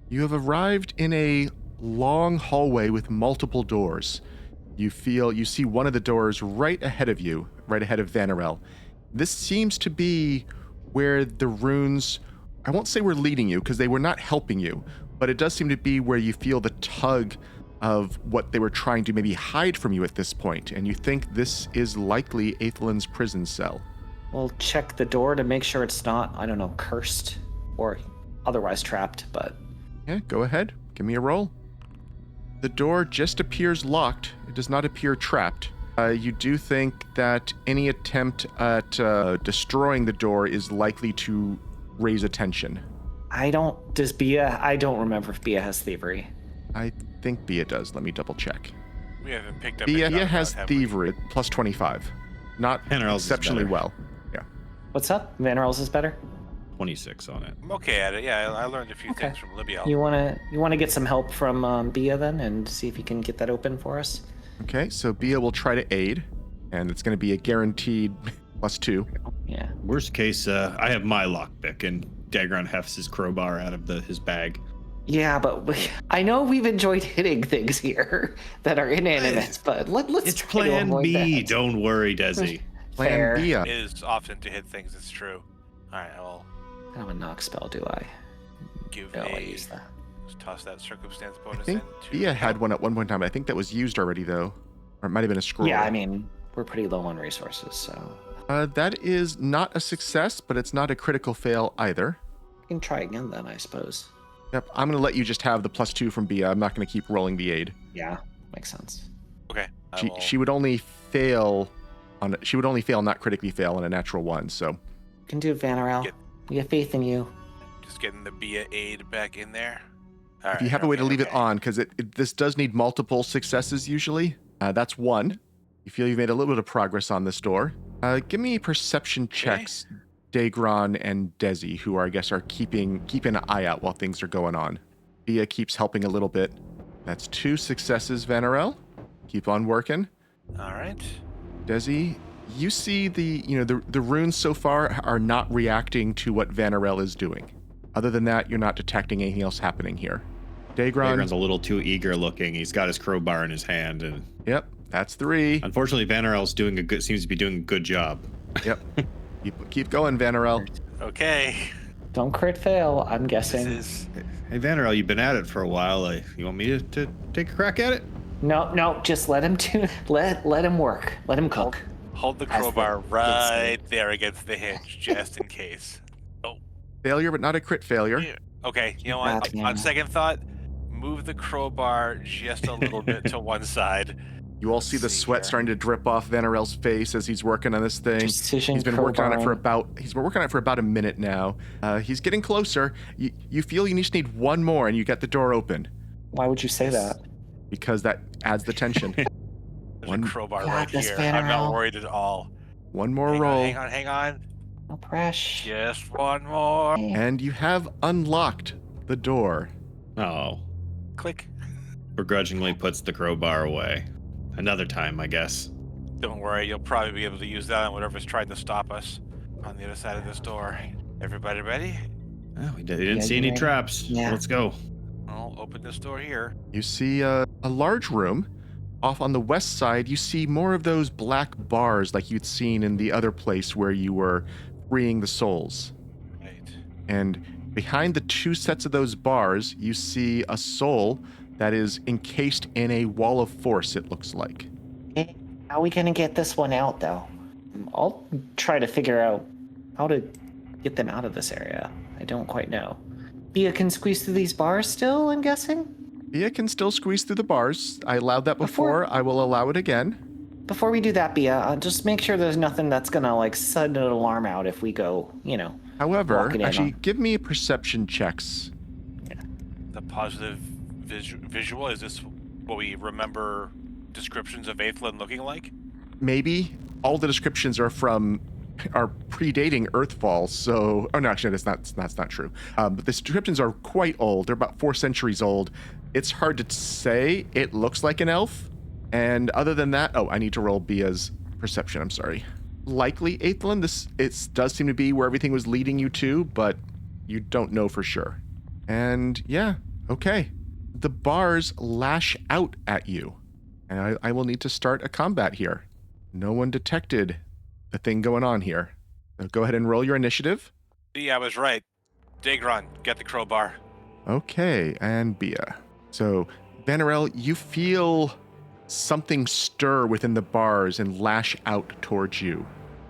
Speaker 1: You have arrived in a long hallway with multiple doors. You see one of the doors right ahead of you, right ahead of Vanarel. This seems to be where the runes, I won't say were leading you because they were not helping you, but it does seem to be where you feel the tug of what they were trying to maybe hide from you at this point, and you think this is likely Aelthian's prison cell.
Speaker 3: We'll check the door to make sure it's not, I don't know, cursed or otherwise trapped, but...
Speaker 1: Yeah, go ahead. Give me a roll. The door just appears locked. It does not appear trapped. You do think that any attempt at destroying the door is likely to raise attention.
Speaker 3: I don't remember if Bea has thievery.
Speaker 1: I think Bea does. Let me double check.
Speaker 4: We haven't picked up.
Speaker 1: Bea
Speaker 4: any
Speaker 1: has
Speaker 4: have we?
Speaker 1: thievery plus 25. Not
Speaker 2: Vanarel's is
Speaker 1: exceptionally
Speaker 2: better.
Speaker 1: well. Yeah.
Speaker 3: What's up? Vanarel's is better?
Speaker 2: 26 on it.
Speaker 4: I'm okay at it. Yeah, I learned a few
Speaker 3: Okay.
Speaker 4: things from Libya.
Speaker 3: You wanna get some help from Bea then, and see if you can get that open for us?
Speaker 1: Okay, so Bea will try to aid, and it's going to be a guaranteed plus 2.
Speaker 3: Yeah.
Speaker 2: Worst case, I have my lockpick, and Daegron hefts his crowbar out of his bag.
Speaker 3: Yeah, but I know we've enjoyed hitting things here that are inanimate, but let's
Speaker 2: It's
Speaker 3: try to
Speaker 2: Plan
Speaker 3: avoid
Speaker 2: B.
Speaker 3: that.
Speaker 2: Don't worry, Dezi.
Speaker 3: Fair.
Speaker 1: Plan Bea.
Speaker 4: It is often to hit things. It's true. All right, I'll
Speaker 3: I don't have a knock spell, do I?
Speaker 4: give
Speaker 3: No, I
Speaker 4: a
Speaker 3: use that.
Speaker 4: just toss that circumstance
Speaker 1: I
Speaker 4: bonus
Speaker 1: think
Speaker 4: in.
Speaker 1: Bea had one at one point in time. I think that was used already, though. Or it might have been a scroll.
Speaker 3: Yeah, I mean, we're pretty low on resources, so
Speaker 1: That is not a success, but it's not a critical fail either.
Speaker 3: we can try again then, I suppose.
Speaker 1: Yep, I'm going to let you just have the plus 2 from Bea. I'm not going to keep rolling the aid.
Speaker 3: Yeah, makes sense.
Speaker 4: Okay. I will
Speaker 1: She would only fail not critically fail on a natural 1, so
Speaker 3: You can do it, Vanarel.
Speaker 4: Get-
Speaker 3: We have faith in you.
Speaker 4: just getting the Bea aid back in there. All
Speaker 1: if you
Speaker 4: right,
Speaker 1: have a way to
Speaker 4: okay,
Speaker 1: leave it
Speaker 4: okay.
Speaker 1: on, because this does need multiple successes usually. That's 1. You feel you've made a little bit of progress on this door. Give me perception checks, Daegron and Dezi, who I guess are keeping an eye out while things are going on. Bea keeps helping a little bit. That's 2 successes, Vanarel. Keep on working.
Speaker 4: All right.
Speaker 1: Dezi, you see the runes so far are not reacting to what Vanarel is doing. Other than that, you're not detecting anything else happening here.
Speaker 2: Daegron's
Speaker 1: Daegron,
Speaker 2: a little too eager looking. He's got his crowbar in his hand, and
Speaker 1: yep, that's 3.
Speaker 2: unfortunately, Vanarel's seems to be doing a good job.
Speaker 1: Yep. Keep going, Vanarel.
Speaker 4: Okay.
Speaker 3: Don't crit fail, I'm
Speaker 4: This
Speaker 3: guessing.
Speaker 4: is
Speaker 2: Hey, Vanarel, you've been at it for a while. You want me to take a crack at it?
Speaker 3: No, just let him let him work. Let him cook.
Speaker 4: hold the
Speaker 3: As the
Speaker 4: crowbar
Speaker 3: kids
Speaker 4: right there against the hinge, just in case.
Speaker 1: Failure, but not a crit failure.
Speaker 4: Yeah. Okay, you know
Speaker 3: Bad
Speaker 4: what?
Speaker 3: man.
Speaker 4: On second thought, move the crowbar just a little bit to one side.
Speaker 1: You all see the
Speaker 4: Let's see
Speaker 1: sweat
Speaker 4: here.
Speaker 1: starting to drip off Vanarel's face as he's working on this thing.
Speaker 3: Precision
Speaker 1: He's been working on it for
Speaker 3: crowbarring.
Speaker 1: about a minute now. He's getting closer. You feel you just need one more, and you get the door open
Speaker 3: Why would you say that?
Speaker 1: because that adds the tension.
Speaker 4: There's
Speaker 1: One-
Speaker 4: a crowbar
Speaker 3: God,
Speaker 4: right
Speaker 3: this
Speaker 4: here. I'm not
Speaker 3: Vanarel.
Speaker 4: worried at all.
Speaker 1: One more roll,
Speaker 4: Hang on.
Speaker 3: No pressure.
Speaker 4: Just one more.
Speaker 1: and you have unlocked the door.
Speaker 2: Oh,
Speaker 4: Click.
Speaker 2: begrudgingly puts the crowbar away. Another time, I guess.
Speaker 4: Don't worry, you'll probably be able to use that on whatever's trying to stop us on the other side of this door. Everybody ready?
Speaker 2: Oh, we didn't
Speaker 3: Yeah,
Speaker 2: see
Speaker 3: you
Speaker 2: any
Speaker 3: ready?
Speaker 2: traps.
Speaker 3: Yeah.
Speaker 2: Let's go.
Speaker 4: I'll open this door here.
Speaker 1: You see a large room. Off on the west side, you see more of those black bars like you'd seen in the other place where you were freeing the souls.
Speaker 4: Right.
Speaker 1: And behind the two sets of those bars, you see a soul that is encased in a wall of force, it looks like.
Speaker 3: Hey, how are we gonna get this one out, though? I'll try to figure out how to get them out of this area. I don't quite know. Bea can squeeze through these bars still, I'm guessing?
Speaker 1: Bea can still squeeze through the bars. I allowed that before. I will allow it again.
Speaker 3: Before we do that, Bea, just make sure there's nothing that's gonna, like, send an alarm out if we go,
Speaker 1: However,
Speaker 3: walking in
Speaker 1: actually,
Speaker 3: on-
Speaker 1: give me perception checks.
Speaker 4: The positive visual, is this what we remember descriptions of Aelthian looking like?
Speaker 1: Maybe all the descriptions are predating Earthfall, so no, actually that's not true. But the descriptions are quite old. They're about 4 centuries old. It's hard to say. It looks like an elf, and other than that, I need to roll Bea's perception. I'm sorry. Likely Aelthian. It does seem to be where everything was leading you to, but you don't know for sure. And yeah, okay. The bars lash out at you, and I will need to start a combat here. No one detected the thing going on here. So go ahead and roll your initiative.
Speaker 4: Yeah, I was right. Daegron, get the crowbar.
Speaker 1: Okay, and Bea. So, Vanarel, you feel something stir within the bars and lash out towards you.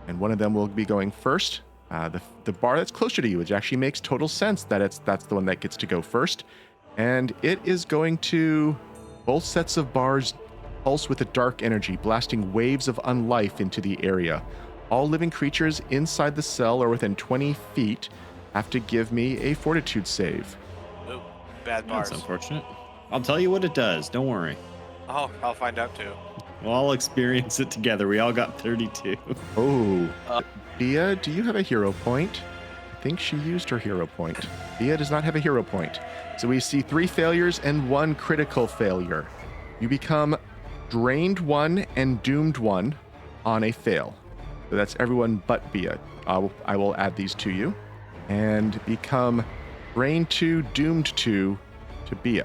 Speaker 1: And one of them will be going first. The bar that's closer to you, which actually makes total sense that that's the one that gets to go first. And it is going to... Both sets of bars pulse with a dark energy, blasting waves of unlife into the area. All living creatures inside the cell or within 20 feet have to give me a fortitude save.
Speaker 4: Ooh, bad bars.
Speaker 2: That's unfortunate. I'll tell you what it does. Don't worry.
Speaker 4: Oh, I'll find out too.
Speaker 2: We'll all experience it together. We all got 32.
Speaker 1: Oh,
Speaker 4: Uh.
Speaker 1: Bea, do you have a hero point? I think she used her hero point. Bea does not have a hero point. So we see 3 failures and 1 critical failure. You become drained 1 and doomed 1 on a fail. So that's everyone but Bea. I will add these to you. And become drained 2, doomed 2 to Bea.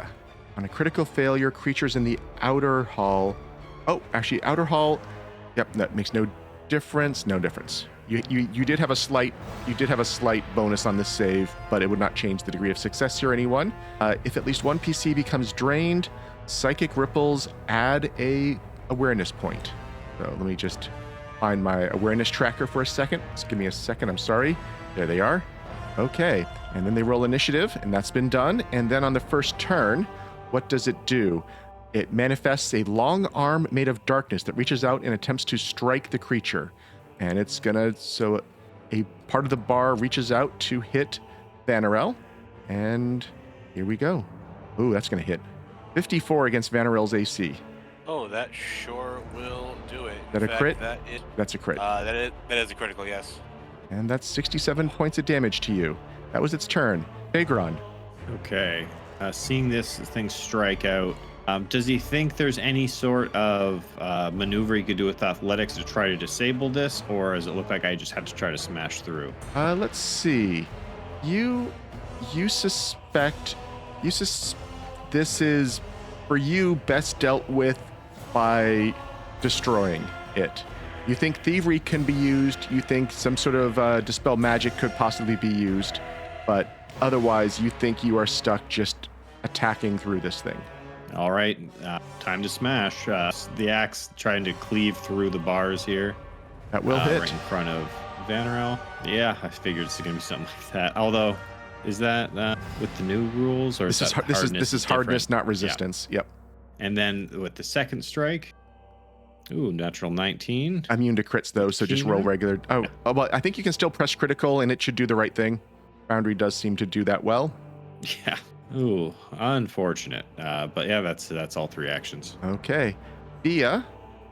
Speaker 1: On a critical failure, creatures in the outer hall... Oh, actually, outer hall... Yep, that makes no difference. No difference. You did have a slight bonus on this save, but it would not change the degree of success here. Anyone, if at least one PC becomes drained, psychic ripples add a awareness point. So let me just find my awareness tracker for a second. Just give me a second. I'm sorry. There they are. Okay, and then they roll initiative, and that's been done. And then on the first turn, what does it do? It manifests a long arm made of darkness that reaches out and attempts to strike the creature. And it's so a part of the bar reaches out to hit Vanarel. And here we go. Ooh, that's going to hit. 54 against Vanarel's AC.
Speaker 4: Oh, that sure will do it.
Speaker 1: That
Speaker 4: In
Speaker 1: a crit?
Speaker 4: fact,
Speaker 1: That's a crit.
Speaker 4: That is a critical, yes.
Speaker 1: And that's 67 points of damage to you. That was its turn. Daegron.
Speaker 2: Okay. Seeing this thing strike out, does he think there's any sort of maneuver he could do with athletics to try to disable this, or does it look like I just have to try to smash through?
Speaker 1: Let's see. You suspect this is, for you, best dealt with by destroying it. You think thievery can be used. You think some sort of dispel magic could possibly be used, but otherwise you think you are stuck just attacking through this thing.
Speaker 2: All right, time to smash. The axe trying to cleave through the bars here.
Speaker 1: That will hit.
Speaker 2: Right in front of Vanarel. Yeah, I figured it's going to be something like that. Although, Is that with the new rules, or
Speaker 1: This
Speaker 2: is
Speaker 1: is
Speaker 2: that
Speaker 1: this is hardness,
Speaker 2: different?
Speaker 1: not resistance. Yep.
Speaker 2: And then with the second strike, ooh, natural 19.
Speaker 1: Immune to crits though, so just roll
Speaker 2: Keynote?
Speaker 1: regular. Oh, well, I think you can still press critical, and it should do the right thing. Foundry does seem to do that well.
Speaker 2: Yeah. Ooh, unfortunate. But yeah, that's all 3 actions.
Speaker 1: Okay, Bea.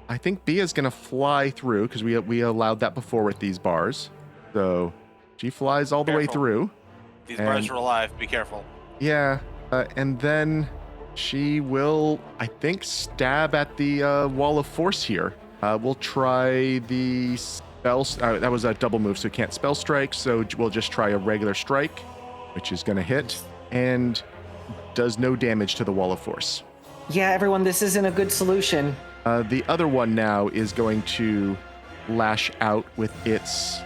Speaker 1: I think Bea's gonna fly through because we allowed that before with these bars. So she flies all the way
Speaker 4: Careful.
Speaker 1: through.
Speaker 4: These bars
Speaker 1: And-
Speaker 4: are alive. Be careful.
Speaker 1: Yeah, and then she will, I think, stab at the wall of force here. We'll try the spell. That was a double move, so can't spell strike. So we'll just try a regular strike, which is going to hit and does no damage to the wall of force.
Speaker 3: Yeah, everyone, this isn't a good solution.
Speaker 1: The other one now is going to lash out with its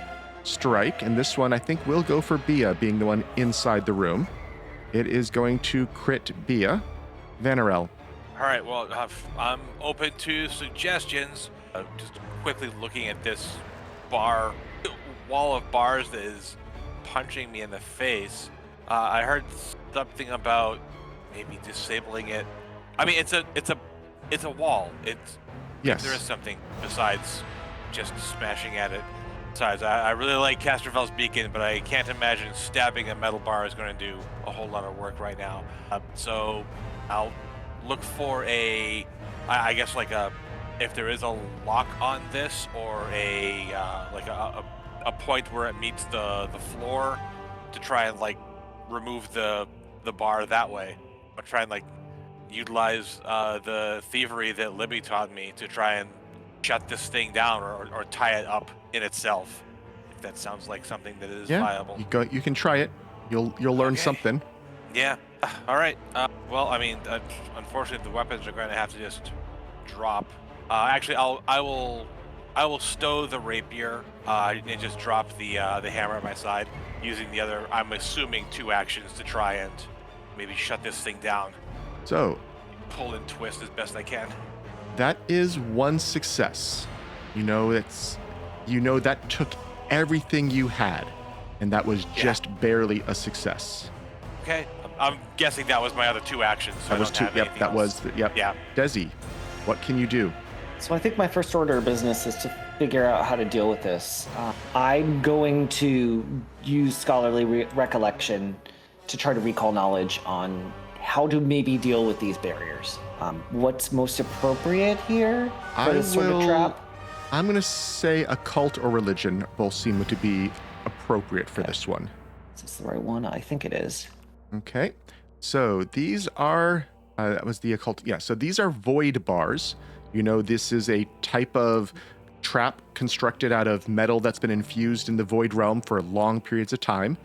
Speaker 1: strike, and this one I think will go for Bea, being the one inside the room. It is going to crit Bea. Vanarel.
Speaker 4: All right. Well, I'm open to suggestions. Just quickly looking at this wall of bars that is punching me in the face. I heard something about maybe disabling it. I mean, it's a wall.
Speaker 1: Yes.
Speaker 4: There is something besides just smashing at it. Besides, I really like Castrovel's Beacon, but I can't imagine stabbing a metal bar is going to do a whole lot of work right now. So I'll look for I guess like if there is a lock on this, or a point where it meets the floor, to try and like remove the bar that way. I'll try and like utilize the thievery that Libby taught me to try and shut this thing down, or tie it up in itself. If that sounds like something that is viable.
Speaker 1: You can try it. You'll learn
Speaker 4: Okay.
Speaker 1: something.
Speaker 4: Yeah. All right. Well, I mean, unfortunately, the weapons are going to have to just drop. Actually, I will stow the rapier and just drop the hammer at my side, using the other, I'm assuming, 2 actions to try and maybe shut this thing down.
Speaker 1: So
Speaker 4: Pull and twist as best I can.
Speaker 1: that is 1 success. That took everything you had, and that was just barely a success.
Speaker 4: Okay. I'm guessing that was my other 2 actions. So
Speaker 1: That was
Speaker 4: I don't
Speaker 1: 2.
Speaker 4: have
Speaker 1: Yep,
Speaker 4: anything
Speaker 1: that
Speaker 4: else.
Speaker 1: was. Yep.
Speaker 4: Yeah.
Speaker 1: Dezi, what can you do?
Speaker 3: So I think my first order of business is to figure out how to deal with this. I'm going to use scholarly recollection to try to recall knowledge on how to maybe deal with these barriers. What's most appropriate here for this sort of trap?
Speaker 1: I'm going to say occult or religion both seem to be appropriate for this one.
Speaker 3: Is this the right one? I think it is.
Speaker 1: Okay. So these are, that was the occult. Yeah. So these are void bars. This is a type of trap constructed out of metal that's been infused in the void realm for long periods of time.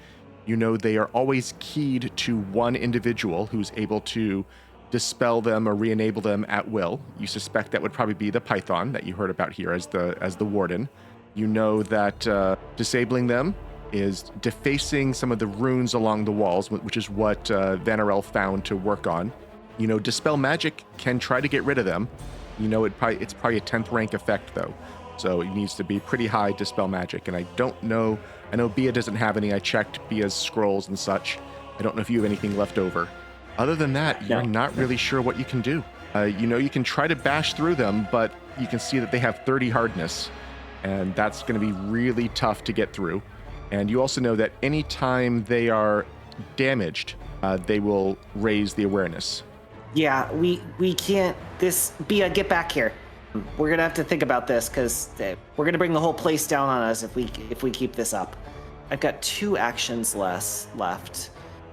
Speaker 1: They are always keyed to one individual who's able to dispel them or re-enable them at will. You suspect that would probably be the Python that you heard about here as the warden. That disabling them is defacing some of the runes along the walls, which is what Vanarel found to work on. Dispel magic can try to get rid of them. It's probably a 10th rank effect though, so it needs to be pretty high dispel magic. And I don't know. I know Bea doesn't have any. I checked Bea's scrolls and such. I don't know if you have anything left over. Other than that, you're not really sure what you can do. You can try to bash through them, but you can see that they have 30 hardness, and that's going to be really tough to get through. And you also know that anytime they are damaged, they will raise the awareness.
Speaker 3: Yeah, we can't. Bea, get back here. We're gonna have to think about this because we're gonna bring the whole place down on us if we keep this up. I've got 2 actions left.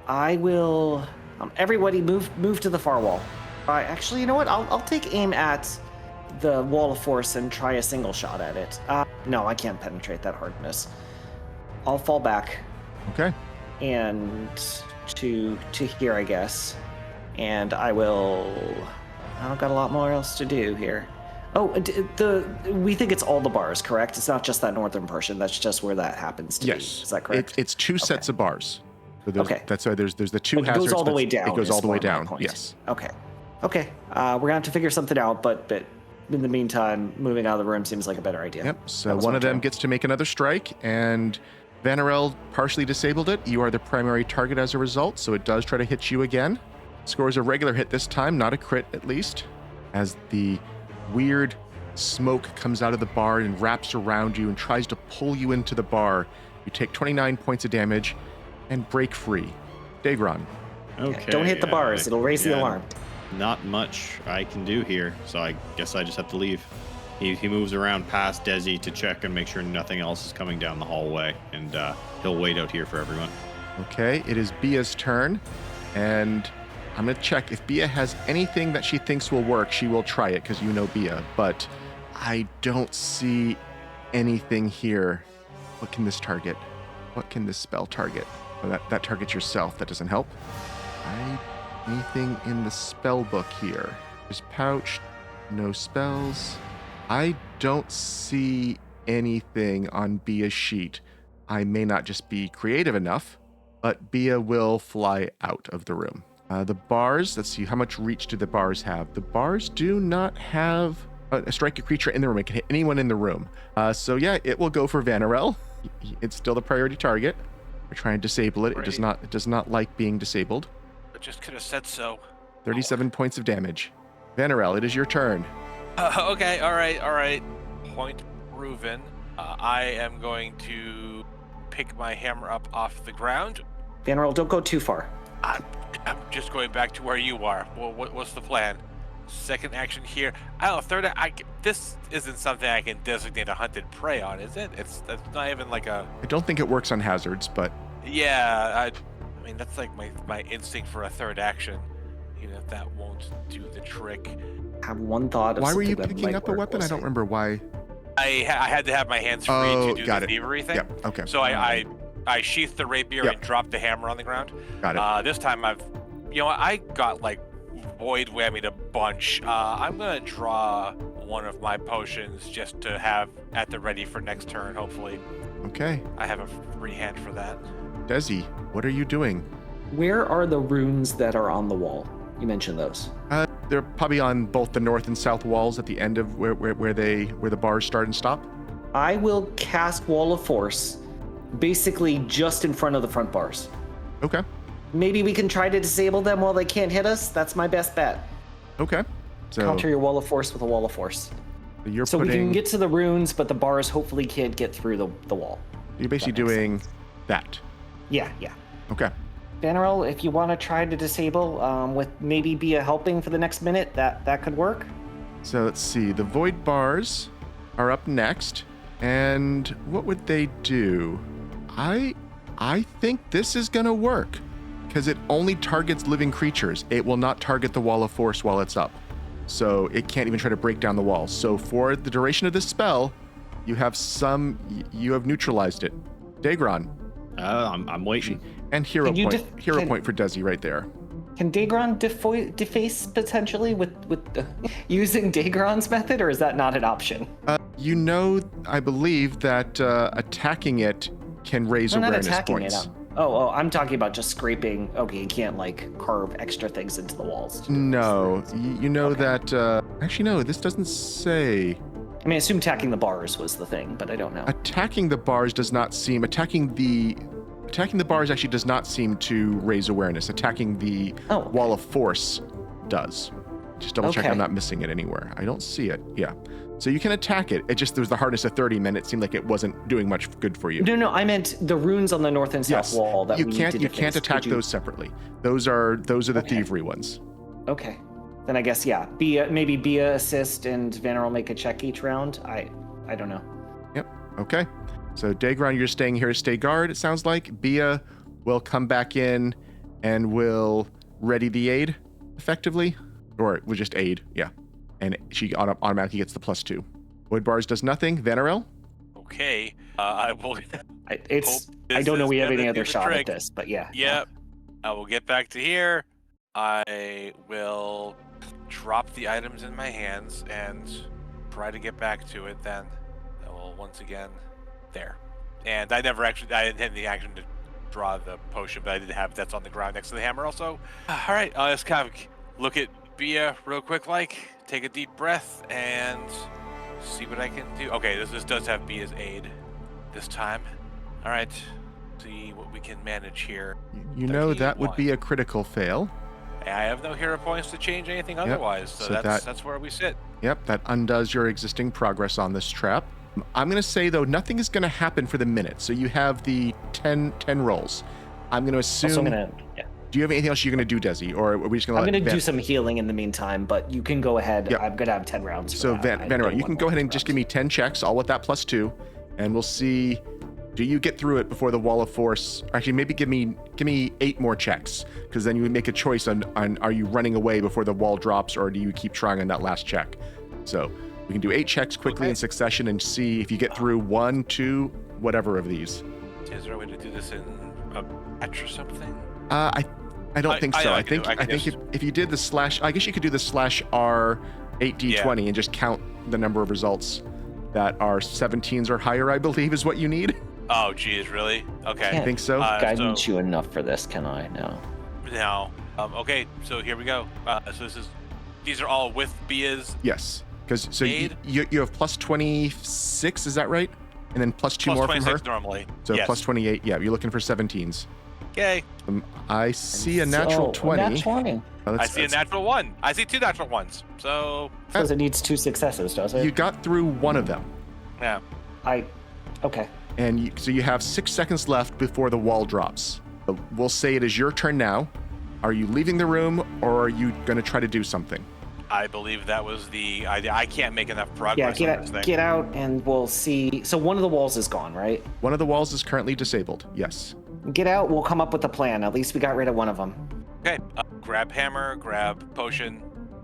Speaker 3: I will. Everybody move to the far wall. Actually, you know what? I'll take aim at the wall of force and try a single shot at it. No, I can't penetrate that hardness. I'll fall back.
Speaker 1: Okay.
Speaker 3: And to here, I guess. And I will. I've got a lot more else to do here. Oh, we think it's all the bars, correct? It's not just that northern portion. That's just where that happens to be. Is that correct?
Speaker 1: It's 2 sets of bars. So
Speaker 3: Okay.
Speaker 1: That's why there's the 2
Speaker 3: But it
Speaker 1: hazards.
Speaker 3: goes all the way down.
Speaker 1: It goes all
Speaker 3: is
Speaker 1: the way
Speaker 3: more my
Speaker 1: down.
Speaker 3: point.
Speaker 1: Yes.
Speaker 3: Okay. We're gonna have to figure something out, but in the meantime, moving out of the room seems like a better idea.
Speaker 1: Yep. So
Speaker 3: That was
Speaker 1: one
Speaker 3: my
Speaker 1: of them
Speaker 3: turn.
Speaker 1: gets to make another strike, and Vanarel partially disabled it. You are the primary target as a result, so it does try to hit you again. Scores a regular hit this time, not a crit at least, as the weird smoke comes out of the bar and wraps around you and tries to pull you into the bar. You take 29 points of damage and break free. Daegron.
Speaker 2: Okay.
Speaker 3: Don't hit the bars. It'll raise the alarm.
Speaker 2: Not much I can do here, so I guess I just have to leave. He moves around past Dezi to check and make sure nothing else is coming down the hallway, and he'll wait out here for everyone.
Speaker 1: Okay, it is Bea's turn, and I'm going to check if Bea has anything that she thinks will work. She will try it because you know Bea, but I don't see anything here. What can this target? What can this spell target? Oh, that targets yourself. That doesn't help. Anything in the spell book here? There's pouch, no spells. I don't see anything on Bea's sheet. I may not just be creative enough, but Bea will fly out of the room. The bars, let's see, how much reach do the bars have? The bars do not have a strike a creature in the room. It can hit anyone in the room. So yeah, it will go for Vanarel. It's still the priority target. We're trying to disable it.
Speaker 4: Right.
Speaker 1: It does not like being disabled.
Speaker 4: I just could have said so.
Speaker 1: 37 points of damage. Vanarel, it is your turn.
Speaker 4: Okay, all right. Point proven. I am going to pick my hammer up off the ground.
Speaker 3: Vanarel, don't go too far.
Speaker 4: I'm just going back to where you are. What's the plan? Second action here. This isn't something I can designate a hunted prey on, is it? That's not even like a...
Speaker 1: I don't think it works on hazards, but...
Speaker 4: Yeah, I mean, that's like my instinct for a third action. Even if that won't do the trick.
Speaker 3: I have one thought of
Speaker 1: Why were you
Speaker 3: something that
Speaker 1: picking
Speaker 3: might
Speaker 1: up a
Speaker 3: work,
Speaker 1: weapon?
Speaker 3: we'll
Speaker 1: I don't
Speaker 3: see.
Speaker 1: remember why.
Speaker 4: I had to have my hands free to do
Speaker 1: got
Speaker 4: the
Speaker 1: it.
Speaker 4: thievery thing.
Speaker 1: Yep, okay.
Speaker 4: So I sheathed the rapier
Speaker 1: Yep.
Speaker 4: and dropped the hammer on the ground.
Speaker 1: Got it.
Speaker 4: This time I got like void whammied a bunch. I'm gonna draw one of my potions just to have at the ready for next turn. Hopefully,
Speaker 1: Okay.
Speaker 4: I have a free hand for that.
Speaker 1: Dezi, what are you doing?
Speaker 3: Where are the runes that are on the wall? You mentioned those.
Speaker 1: They're probably on both the north and south walls at the end of where the bars start and stop.
Speaker 3: I will cast Wall of Force, basically just in front of the front bars.
Speaker 1: Okay.
Speaker 3: Maybe we can try to disable them while they can't hit us. That's my best bet.
Speaker 1: Okay. So
Speaker 3: Counter your Wall of Force with a Wall of Force.
Speaker 1: you're
Speaker 3: So we
Speaker 1: putting.
Speaker 3: can get to the runes, but the bars hopefully can't get through the wall.
Speaker 1: You're basically
Speaker 3: that makes
Speaker 1: doing that.
Speaker 3: Yeah.
Speaker 1: Okay.
Speaker 3: Vanarel, if you want to try to disable with maybe Bea helping for the next minute, that could work.
Speaker 1: So let's see. The void bars are up next, and what would they do? I think this is gonna work because it only targets living creatures. It will not target the wall of force while it's up, so it can't even try to break down the wall. So for the duration of this spell, you have neutralized it. Daegron.
Speaker 2: I'm waiting.
Speaker 1: And hero
Speaker 3: Can you
Speaker 1: point. Point for Dezi right there.
Speaker 3: Can Daegron deface potentially with using Daegron's method, or is that not an option?
Speaker 1: I believe that attacking it can raise
Speaker 3: I'm not
Speaker 1: awareness
Speaker 3: attacking
Speaker 1: points.
Speaker 3: it. Oh, I'm talking about just scraping. Okay, you can't like carve extra things into the walls.
Speaker 1: No, you know that. Actually, no. This doesn't say.
Speaker 3: I mean, I assume attacking the bars was the thing, but I don't know.
Speaker 1: Attacking the bars does not seem. Attacking the bars actually does not seem to raise awareness. Attacking the wall of force does. Just double check
Speaker 3: Okay.
Speaker 1: I'm not missing it anywhere. I don't see it. Yeah. So you can attack it. It just there was the hardness of 30, and it seemed like it wasn't doing much good for you.
Speaker 3: No, I meant the runes on the north and south wall that
Speaker 1: you
Speaker 3: we
Speaker 1: can't
Speaker 3: need to
Speaker 1: you can't
Speaker 3: deface.
Speaker 1: attack
Speaker 3: Could you-
Speaker 1: those separately. Those are the
Speaker 3: Okay.
Speaker 1: thievery ones.
Speaker 3: Okay. Then I guess maybe Bea assist and Vanarel make a check each round. I don't know.
Speaker 1: Yep. Okay. So Daegron, you're staying here to stay guard. It sounds like Bea will come back in and will ready the aid effectively, or it was just aid. Yeah. And she automatically gets the +2. Void bars does nothing. Vanarel.
Speaker 4: Okay, I will.
Speaker 3: I
Speaker 4: this
Speaker 3: don't know
Speaker 4: is
Speaker 3: we have
Speaker 4: gonna
Speaker 3: any
Speaker 4: do
Speaker 3: other
Speaker 4: the
Speaker 3: shot
Speaker 4: trick.
Speaker 3: at this, but yeah.
Speaker 4: Yep. I will get back to here. I will drop the items in my hands and try to get back to it then. I will once again there. And I didn't have the action to draw the potion, but I did have that's on the ground next to the hammer also. All right, I'll just kind of look at Bea real quick, take a deep breath and see what I can do. Okay, this does have Bea's aid this time. All right. See what we can manage here.
Speaker 1: You know that would
Speaker 4: 31.
Speaker 1: be a critical fail.
Speaker 4: I have no hero points to change anything otherwise, so,
Speaker 1: so
Speaker 4: that's where we sit.
Speaker 1: Yep, that undoes your existing progress on this trap. I'm going to say, though, nothing is going to happen for the minute. So you have the 10 rolls. I'm going to assume...
Speaker 3: Also, I'm gonna, yeah.
Speaker 1: Do you have anything else you're going to do, Dezi? Or are we just going to
Speaker 3: I'm going to do some healing in the meantime, but you can go ahead.
Speaker 1: Yep.
Speaker 3: I'm going to have 10 rounds.
Speaker 1: So,
Speaker 3: for that.
Speaker 1: Vanarel, you can go ahead and just give me 10 checks, all with that +2, and we'll see... Do you get through it before the wall of force? Actually, maybe give me 8 more checks, because then you would make a choice on are you running away before the wall drops, or do you keep trying on that last check? So we can do 8 checks quickly in succession and see if you get through 1, 2, whatever of these.
Speaker 4: Is there a way to do this in a patch or something?
Speaker 1: I don't think so. I think
Speaker 4: just...
Speaker 1: if you did the slash, I guess you could do the /R 8d20 and just count the number of results that are 17s or higher, I believe is what you need.
Speaker 4: Oh, geez, really? Okay.
Speaker 1: I think so.
Speaker 3: Guidance you enough for this, can I? No.
Speaker 4: No. Okay, so here we go. So these are all with Bea's.
Speaker 1: Yes, because so you have +26, is that right? And then +2 more from her.
Speaker 4: Normally.
Speaker 1: So
Speaker 4: yes.
Speaker 1: +28. Yeah, you're looking for 17s.
Speaker 4: Okay.
Speaker 1: I see a natural 20.
Speaker 3: Nat 20.
Speaker 4: I see a natural 1. I see 2 natural 1s. So.
Speaker 3: Says it needs 2 successes, does it?
Speaker 1: You got through one of them.
Speaker 4: Yeah.
Speaker 3: Okay.
Speaker 1: And so you have 6 seconds left before the wall drops. So we'll say it is your turn now. Are you leaving the room, or are you going to try to do something?
Speaker 4: I believe that was the idea. I can't make enough progress.
Speaker 3: Yeah,
Speaker 4: on this thing.
Speaker 3: get out, and we'll see. So one of the walls is gone, right?
Speaker 1: One of the walls is currently disabled. Yes.
Speaker 3: Get out. We'll come up with a plan. At least we got rid of one of them.
Speaker 4: Okay. Grab hammer. Grab potion.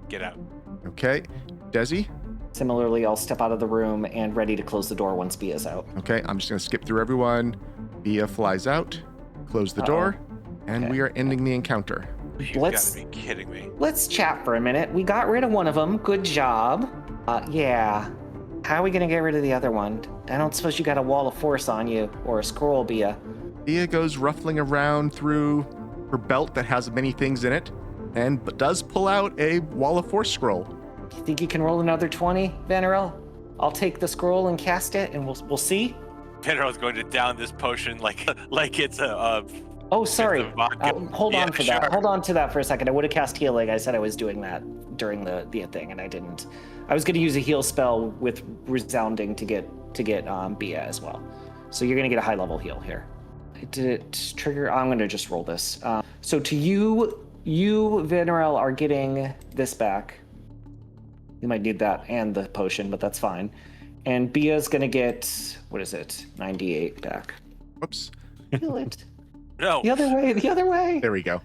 Speaker 4: Get out.
Speaker 1: Okay. Dezi?
Speaker 3: Similarly, I'll step out of the room and ready to close the door once Bea's out.
Speaker 1: Okay, I'm just going to skip through everyone. Bea flies out, close the door, and we are ending the encounter.
Speaker 4: You've
Speaker 3: Let's-
Speaker 4: got to be kidding me.
Speaker 3: Let's chat for a minute. We got rid of one of them. Good job. Yeah. How are we going to get rid of the other one? I don't suppose you got a wall of force on you or a scroll, Bea.
Speaker 1: Bea goes ruffling around through her belt that has many things in it, and does pull out a wall of force scroll.
Speaker 3: You think you can roll another 20, Vanarel? I'll take the scroll and cast it, and we'll see.
Speaker 4: Vanarel's going to down this potion like it's a.
Speaker 3: Oh, sorry.
Speaker 4: It's a vodka.
Speaker 3: Hold on for that.
Speaker 4: Sure.
Speaker 3: Hold on to that for a second. I would have cast healing. I said I was doing that during the thing, and I didn't. I was going to use a heal spell with resounding to get Bea as well. So you're going to get a high level heal here. Did it trigger? I'm going to just roll this. So to you, Vanarel, are getting this back. You might need that and the potion, but that's fine. And Bea's going to get, 98 back.
Speaker 1: Whoops.
Speaker 3: Heal it.
Speaker 4: No.
Speaker 3: The other way.
Speaker 1: There we go.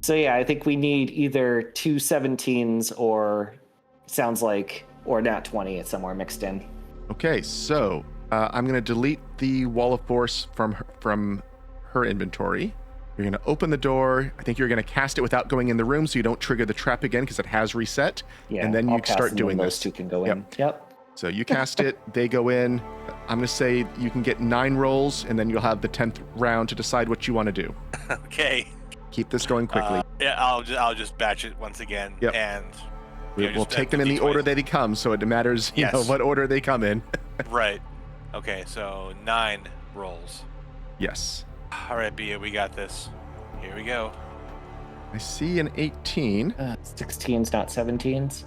Speaker 3: So yeah, I think we need either 2 17s or nat 20. It's somewhere mixed in.
Speaker 1: Okay, so I'm going to delete the wall of force from her inventory. You're going to open the door. I think you're going to cast it without going in the room so you don't trigger the trap again because it has reset.
Speaker 3: Yeah,
Speaker 1: and then
Speaker 3: I'll
Speaker 1: you
Speaker 3: cast
Speaker 1: start
Speaker 3: them
Speaker 1: doing
Speaker 3: and
Speaker 1: this.
Speaker 3: Those two can go in. Yep.
Speaker 1: So you cast it, they go in. I'm going to say you can get 9 rolls, and then you'll have the 10th round to decide what you want to do.
Speaker 4: Okay.
Speaker 1: Keep this going quickly.
Speaker 4: Yeah, I'll just batch it once again.
Speaker 1: Yep.
Speaker 4: And
Speaker 1: We'll take them in the order that they come, so it matters, you know, what order they come in.
Speaker 4: Right. Okay, so 9 rolls.
Speaker 1: Yes.
Speaker 4: All right, Bea, we got this. Here we go.
Speaker 1: I see an 18.
Speaker 3: 16s, not 17s.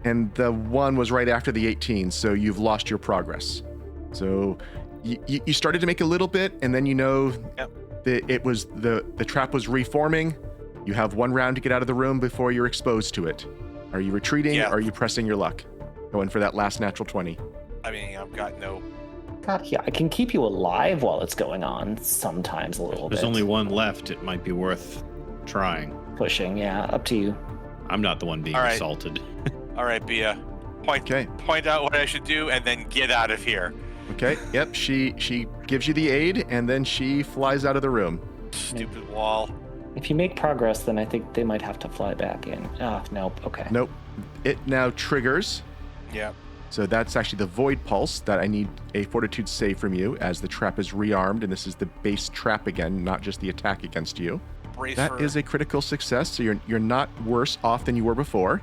Speaker 1: And the 1 was right after the 18, so you've lost your progress. So you started to make a little bit, and then you know that it was the trap was reforming. You have 1 round to get out of the room before you're exposed to it. Are you retreating?
Speaker 4: Yeah.
Speaker 1: Or are you pressing your luck? Going for that last natural 20.
Speaker 4: I mean, I've got no.
Speaker 3: God, yeah, I can keep you alive while it's going on sometimes a little bit.
Speaker 2: There's only 1 left. It might be worth trying.
Speaker 3: Pushing, yeah, up to you.
Speaker 2: I'm not the one being
Speaker 4: All right.
Speaker 2: assaulted.
Speaker 4: All right, Bea. Point out what I should do, and then get out of here.
Speaker 1: Okay. Yep. She gives you the aid, and then she flies out of the room.
Speaker 4: Stupid wall.
Speaker 3: If you make progress, then I think they might have to fly back in. Nope. Okay.
Speaker 1: Nope. It now triggers.
Speaker 4: Yeah.
Speaker 1: So that's actually the Void Pulse that I need a Fortitude save from you as the trap is rearmed, and this is the base trap again, not just the attack against you. That is a critical success, so you're not worse off than you were before,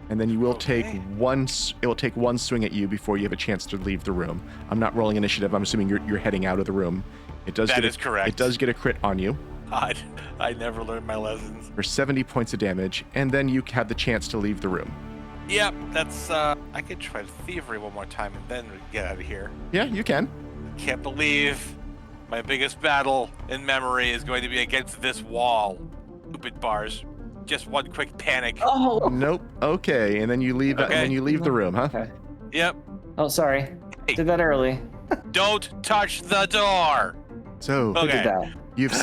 Speaker 1: and then you will take one. It will take 1 swing at you before you have a chance to leave the room. I'm not rolling initiative. I'm assuming you're heading out of the room, It does.
Speaker 4: That is correct.
Speaker 1: It does get a crit on you
Speaker 4: God, I never learned my lessons.
Speaker 1: for 70 points of damage, and then you have the chance to leave the room.
Speaker 4: Yep, that's, I could try thievery one more time and then get out of here.
Speaker 1: Yeah, you can.
Speaker 4: Can't believe my biggest battle in memory is going to be against this wall. Stupid bars. Just one quick panic.
Speaker 3: Oh.
Speaker 1: Nope. Okay, and then you leave.
Speaker 4: Okay.
Speaker 1: And then you leave the room, huh?
Speaker 3: Okay.
Speaker 4: Yep.
Speaker 3: Oh, sorry.
Speaker 4: Hey.
Speaker 3: Did that early.
Speaker 4: Don't touch the door.
Speaker 1: So
Speaker 3: Who
Speaker 4: Okay.
Speaker 3: did that?
Speaker 1: you've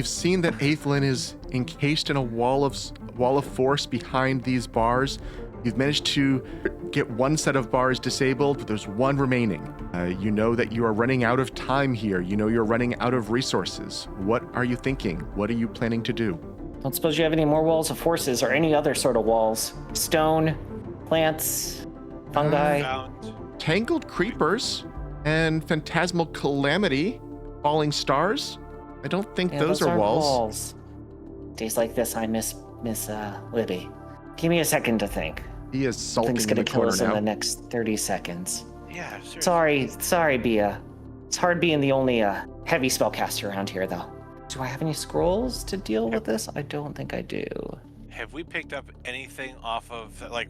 Speaker 1: seen that Aelthian is encased in a wall of force behind these bars. You've managed to get one set of bars disabled, but there's one remaining. You know that you are running out of time here. You know you're running out of resources. What are you thinking? What are you planning to do?
Speaker 3: Don't suppose you have any more walls of forces or any other sort of walls? Stone, plants, fungi.
Speaker 4: Found.
Speaker 1: Tangled creepers and phantasmal calamity, falling stars. I don't think
Speaker 3: Yeah,
Speaker 1: those are
Speaker 3: aren't
Speaker 1: walls.
Speaker 3: Days like this, I miss Libby. Give me a second to think.
Speaker 1: He is sulking
Speaker 3: Something's
Speaker 1: in the
Speaker 3: gonna kill
Speaker 1: corner
Speaker 3: us in
Speaker 1: now.
Speaker 3: the next 30 seconds.
Speaker 4: Yeah, seriously.
Speaker 3: Sorry, Bea. It's hard being the only heavy spellcaster around here, though. Do I have any scrolls to deal with this? I don't think I do.
Speaker 4: Have we picked up anything off of, like,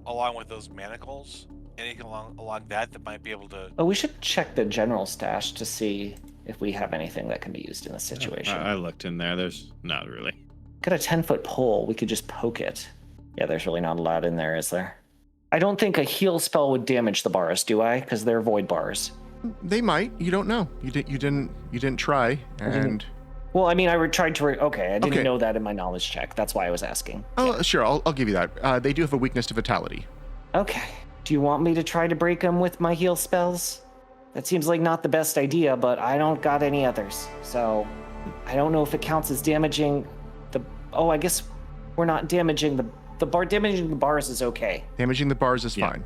Speaker 4: along with those manacles? Anything along that might be able to...
Speaker 3: Oh, we should check the general stash to see if we have anything that can be used in this situation.
Speaker 2: I looked in there. There's not really.
Speaker 3: Got a 10-foot pole. We could just poke it. Yeah, there's really not a lot in there, is there? I don't think a heal spell would damage the bars, do I? Because they're void bars.
Speaker 1: They might. You don't know. You didn't try. And
Speaker 3: Well, I mean, tried to. Okay, I didn't
Speaker 1: Okay.
Speaker 3: know that in my knowledge check. That's why I was asking.
Speaker 1: oh, sure. I'll give you that. They do have a weakness to vitality.
Speaker 3: Okay. Do you want me to try to break them with my heal spells? That seems like not the best idea, but I don't got any others. So I don't know if it counts as damaging the. Oh, I guess we're not damaging the bar. Damaging the bars is okay.
Speaker 1: Damaging the bars is
Speaker 2: Yeah.
Speaker 1: fine.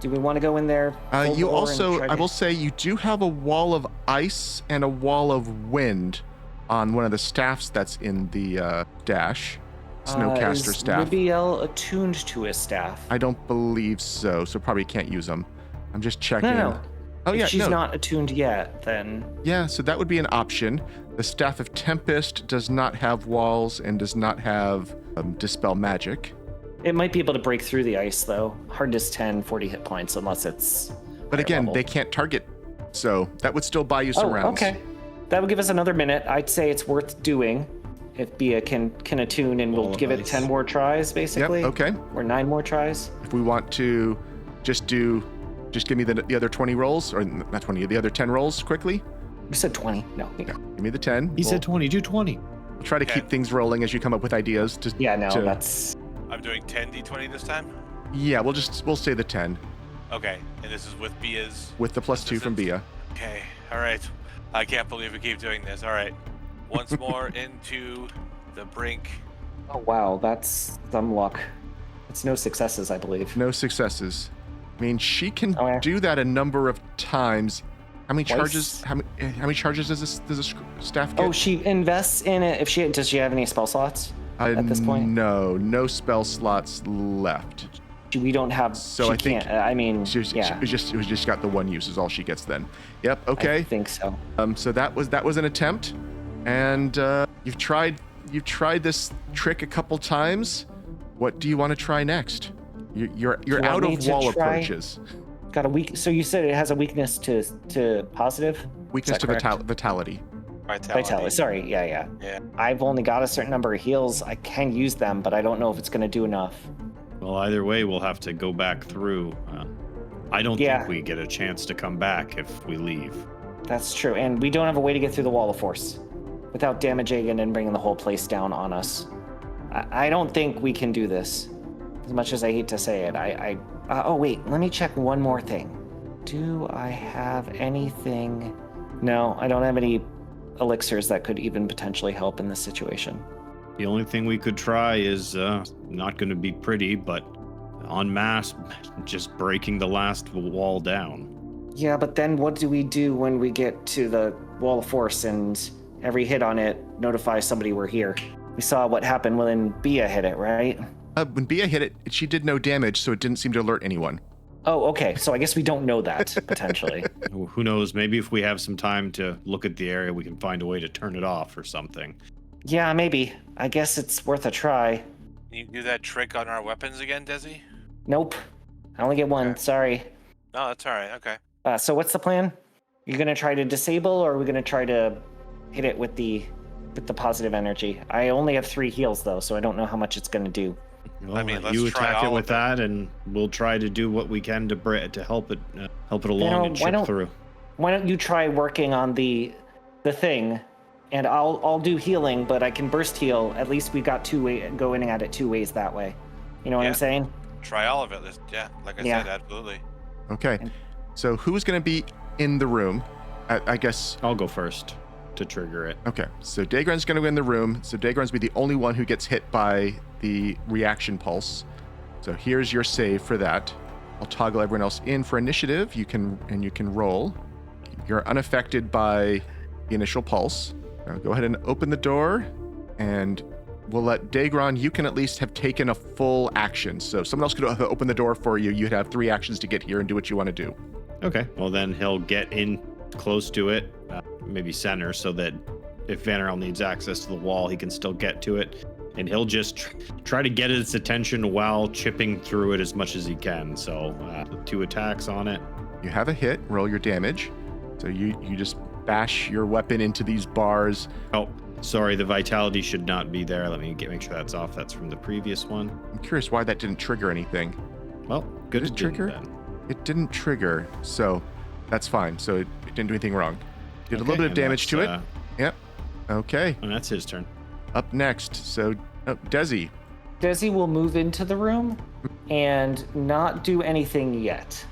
Speaker 3: Do we want to go in there? full
Speaker 1: You
Speaker 3: bore and
Speaker 1: also,
Speaker 3: try
Speaker 1: I
Speaker 3: to-
Speaker 1: will say, you do have a wall of ice and a wall of wind on one of the staffs that's in the dash. Snowcaster
Speaker 3: is
Speaker 1: staff.
Speaker 3: Libiel attuned to his staff?
Speaker 1: I don't believe so, so probably can't use them. I'm just checking.
Speaker 3: No.
Speaker 1: Oh
Speaker 3: If
Speaker 1: yeah,
Speaker 3: she's
Speaker 1: no.
Speaker 3: not attuned yet, then
Speaker 1: Yeah, so that would be an option. The Staff of Tempest does not have walls and does not have Dispel Magic.
Speaker 3: it might be able to break through the ice, though. Hardness 10, 40 hit points, unless it's.
Speaker 1: But
Speaker 3: higher
Speaker 1: again,
Speaker 3: level.
Speaker 1: they can't target, so that would still buy you some rounds.
Speaker 3: Okay. That would give us another minute. I'd say it's worth doing if Bea can attune, and we'll
Speaker 2: Wall of
Speaker 3: give it
Speaker 2: ice.
Speaker 3: 10 more tries,
Speaker 1: Yep,
Speaker 3: basically.
Speaker 1: okay.
Speaker 3: Or 9 more tries.
Speaker 1: If we want to just give me the other 20 rolls, or not 20, the other 10 rolls quickly.
Speaker 3: You said 20. No.
Speaker 1: Yeah, give me the 10.
Speaker 2: He said 20. Do 20.
Speaker 1: We'll try to
Speaker 4: Okay.
Speaker 1: keep things rolling as you come up with ideas.
Speaker 3: Yeah, no,
Speaker 1: to-
Speaker 3: that's.
Speaker 4: I'm doing 10 d20 this time?
Speaker 1: Yeah, we'll say the 10
Speaker 4: Okay, and this is with Bea's...
Speaker 1: with the +2 from Bea.
Speaker 4: Okay, alright. I can't believe we keep doing this. Alright. Once more into the brink.
Speaker 3: Oh, wow. That's some luck. It's no successes, I believe.
Speaker 1: No successes. I mean, she can
Speaker 3: Oh, yeah.
Speaker 1: do that a number of times. How many
Speaker 3: Twice.
Speaker 1: charges? How many charges does a staff get?
Speaker 3: Oh, she invests in it. Does she have any spell slots at this point?
Speaker 1: No spell slots left.
Speaker 3: We don't have.
Speaker 1: So
Speaker 3: she
Speaker 1: I think
Speaker 3: can't. I mean,
Speaker 1: She
Speaker 3: yeah.
Speaker 1: was just got the one use is all she gets then. Yep.
Speaker 3: I
Speaker 1: Okay.
Speaker 3: think so.
Speaker 1: So that was an attempt, and you've tried this trick a couple times. What do you want to try next? You're
Speaker 3: you
Speaker 1: out
Speaker 3: want me
Speaker 1: of
Speaker 3: to
Speaker 1: wall
Speaker 3: try?
Speaker 1: approaches.
Speaker 3: Got a weak. So you said it has a weakness to positive.
Speaker 1: Weakness
Speaker 3: Is
Speaker 1: to
Speaker 3: that correct?
Speaker 1: vitality.
Speaker 3: Vitality. Sorry. Yeah.
Speaker 4: Yeah.
Speaker 3: I've only got a certain number of heals. I can use them, but I don't know if it's going to do enough.
Speaker 2: Well, either way, we'll have to go back through. I don't
Speaker 3: Yeah.
Speaker 2: think we get a chance to come back if we leave.
Speaker 3: That's true, and we don't have a way to get through the wall of force without damaging it and bringing the whole place down on us. I don't think we can do this. As much as I hate to say it, oh wait, let me check one more thing. Do I have anything? No, I don't have any elixirs that could even potentially help in this situation.
Speaker 2: The only thing we could try is not going to be pretty, but en masse, just breaking the last wall down.
Speaker 3: Yeah, but then what do we do when we get to the wall of force and every hit on it notifies somebody we're here? We saw what happened when Bea hit it, right?
Speaker 1: When Bea hit it, she did no damage, so it didn't seem to alert anyone.
Speaker 3: Oh, okay. So I guess we don't know that, potentially.
Speaker 2: Who knows? Maybe if we have some time to look at the area, we can find a way to turn it off or something.
Speaker 3: Yeah, maybe. I guess it's worth a try.
Speaker 4: Can you do that trick on our weapons again, Dezi?
Speaker 3: Nope. I only get one.
Speaker 4: Okay.
Speaker 3: Sorry.
Speaker 4: No, that's all right. Okay.
Speaker 3: So what's the plan? You're going to try to disable, or are we going to try to hit it with the positive energy? I only have 3 heals, though, so I don't know how much it's going to do.
Speaker 2: Well,
Speaker 4: I mean, let's
Speaker 2: you
Speaker 4: try
Speaker 2: attack it
Speaker 4: all
Speaker 2: with
Speaker 4: of it.
Speaker 2: that, and we'll try to do what we can to help it along and
Speaker 3: why
Speaker 2: chip through.
Speaker 3: Why don't you try working on the thing, and I'll do healing, but I can burst heal. At least we got going at it 2 ways that way. You know what I'm
Speaker 4: Yeah.
Speaker 3: saying?
Speaker 4: Try all of it. Like I
Speaker 3: Yeah.
Speaker 4: said, absolutely.
Speaker 1: Okay. So who's going to be in the room? I guess.
Speaker 2: I'll go first to trigger it.
Speaker 1: Okay. So Daegron's going to go in the room. So Daegron's be the only one who gets hit by the reaction pulse. So here's your save for that. I'll toggle everyone else in for initiative. You can roll. You're unaffected by the initial pulse. Now go ahead and open the door, and we'll let Daegron. You can at least have taken a full action. So if someone else could open the door for you. You'd have 3 actions to get here and do what you want to do.
Speaker 2: Okay. Well, then he'll get in close to it, maybe center, so that if Vanarel needs access to the wall, he can still get to it. And he'll just try to get its attention while chipping through it as much as he can. So 2 attacks on it.
Speaker 1: You have a hit. Roll your damage. So you just bash your weapon into these bars.
Speaker 2: Oh, sorry, the vitality should not be there. Let me make sure that's off. That's from the previous one.
Speaker 1: I'm curious why that didn't trigger anything.
Speaker 2: Well, good
Speaker 1: Did it trigger?
Speaker 2: Then.
Speaker 1: It didn't trigger, so that's fine. So it didn't do anything wrong. Did a
Speaker 2: Okay,
Speaker 1: little bit of
Speaker 2: and
Speaker 1: damage to
Speaker 2: that's,
Speaker 1: it. Yep. Okay.
Speaker 2: And that's his turn.
Speaker 1: Up next. So Dezi.
Speaker 3: Dezi will move into the room and not do anything yet.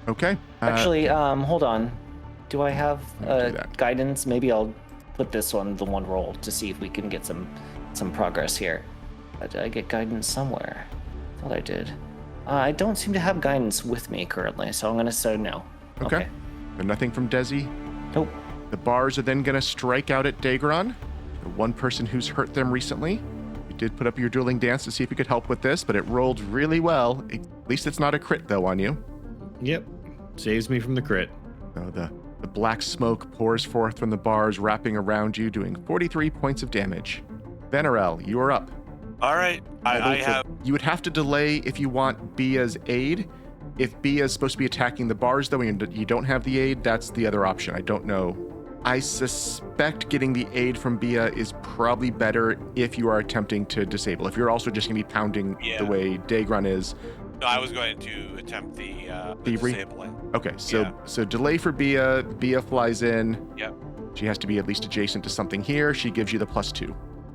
Speaker 1: Okay.
Speaker 3: Actually, hold on. Do I have
Speaker 1: I'll do that.
Speaker 3: guidance? Maybe I'll put this on the one roll to see if we can get some progress here. Did I get guidance somewhere? Thought I did. I don't seem to have guidance with me currently, so I'm going to say no.
Speaker 1: Okay. So nothing from Dezi.
Speaker 3: Nope.
Speaker 1: The bars are then going to strike out at Daegron, the one person who's hurt them recently. You did put up your dueling dance to see if you could help with this, but it rolled really well. At least it's not a crit, though, on you.
Speaker 2: Yep. Saves me from the crit.
Speaker 1: So the black smoke pours forth from the bars, wrapping around you, doing 43 points of damage. Vanarel, you are up.
Speaker 4: All right. I have.
Speaker 1: You would have to delay if you want Bea's aid. If Bea is supposed to be attacking the bars, though, and you don't have the aid, that's the other option. I don't know. I suspect getting the aid from Bea is probably better if you are attempting to disable. If you're also just going to be pounding the way Daegron is.
Speaker 4: No, I was going to attempt the
Speaker 1: Thievery?
Speaker 4: disabling.
Speaker 1: Okay, so delay for Bea. Bea flies in.
Speaker 4: Yep.
Speaker 1: She has to be at least adjacent to something here. She gives you the +2.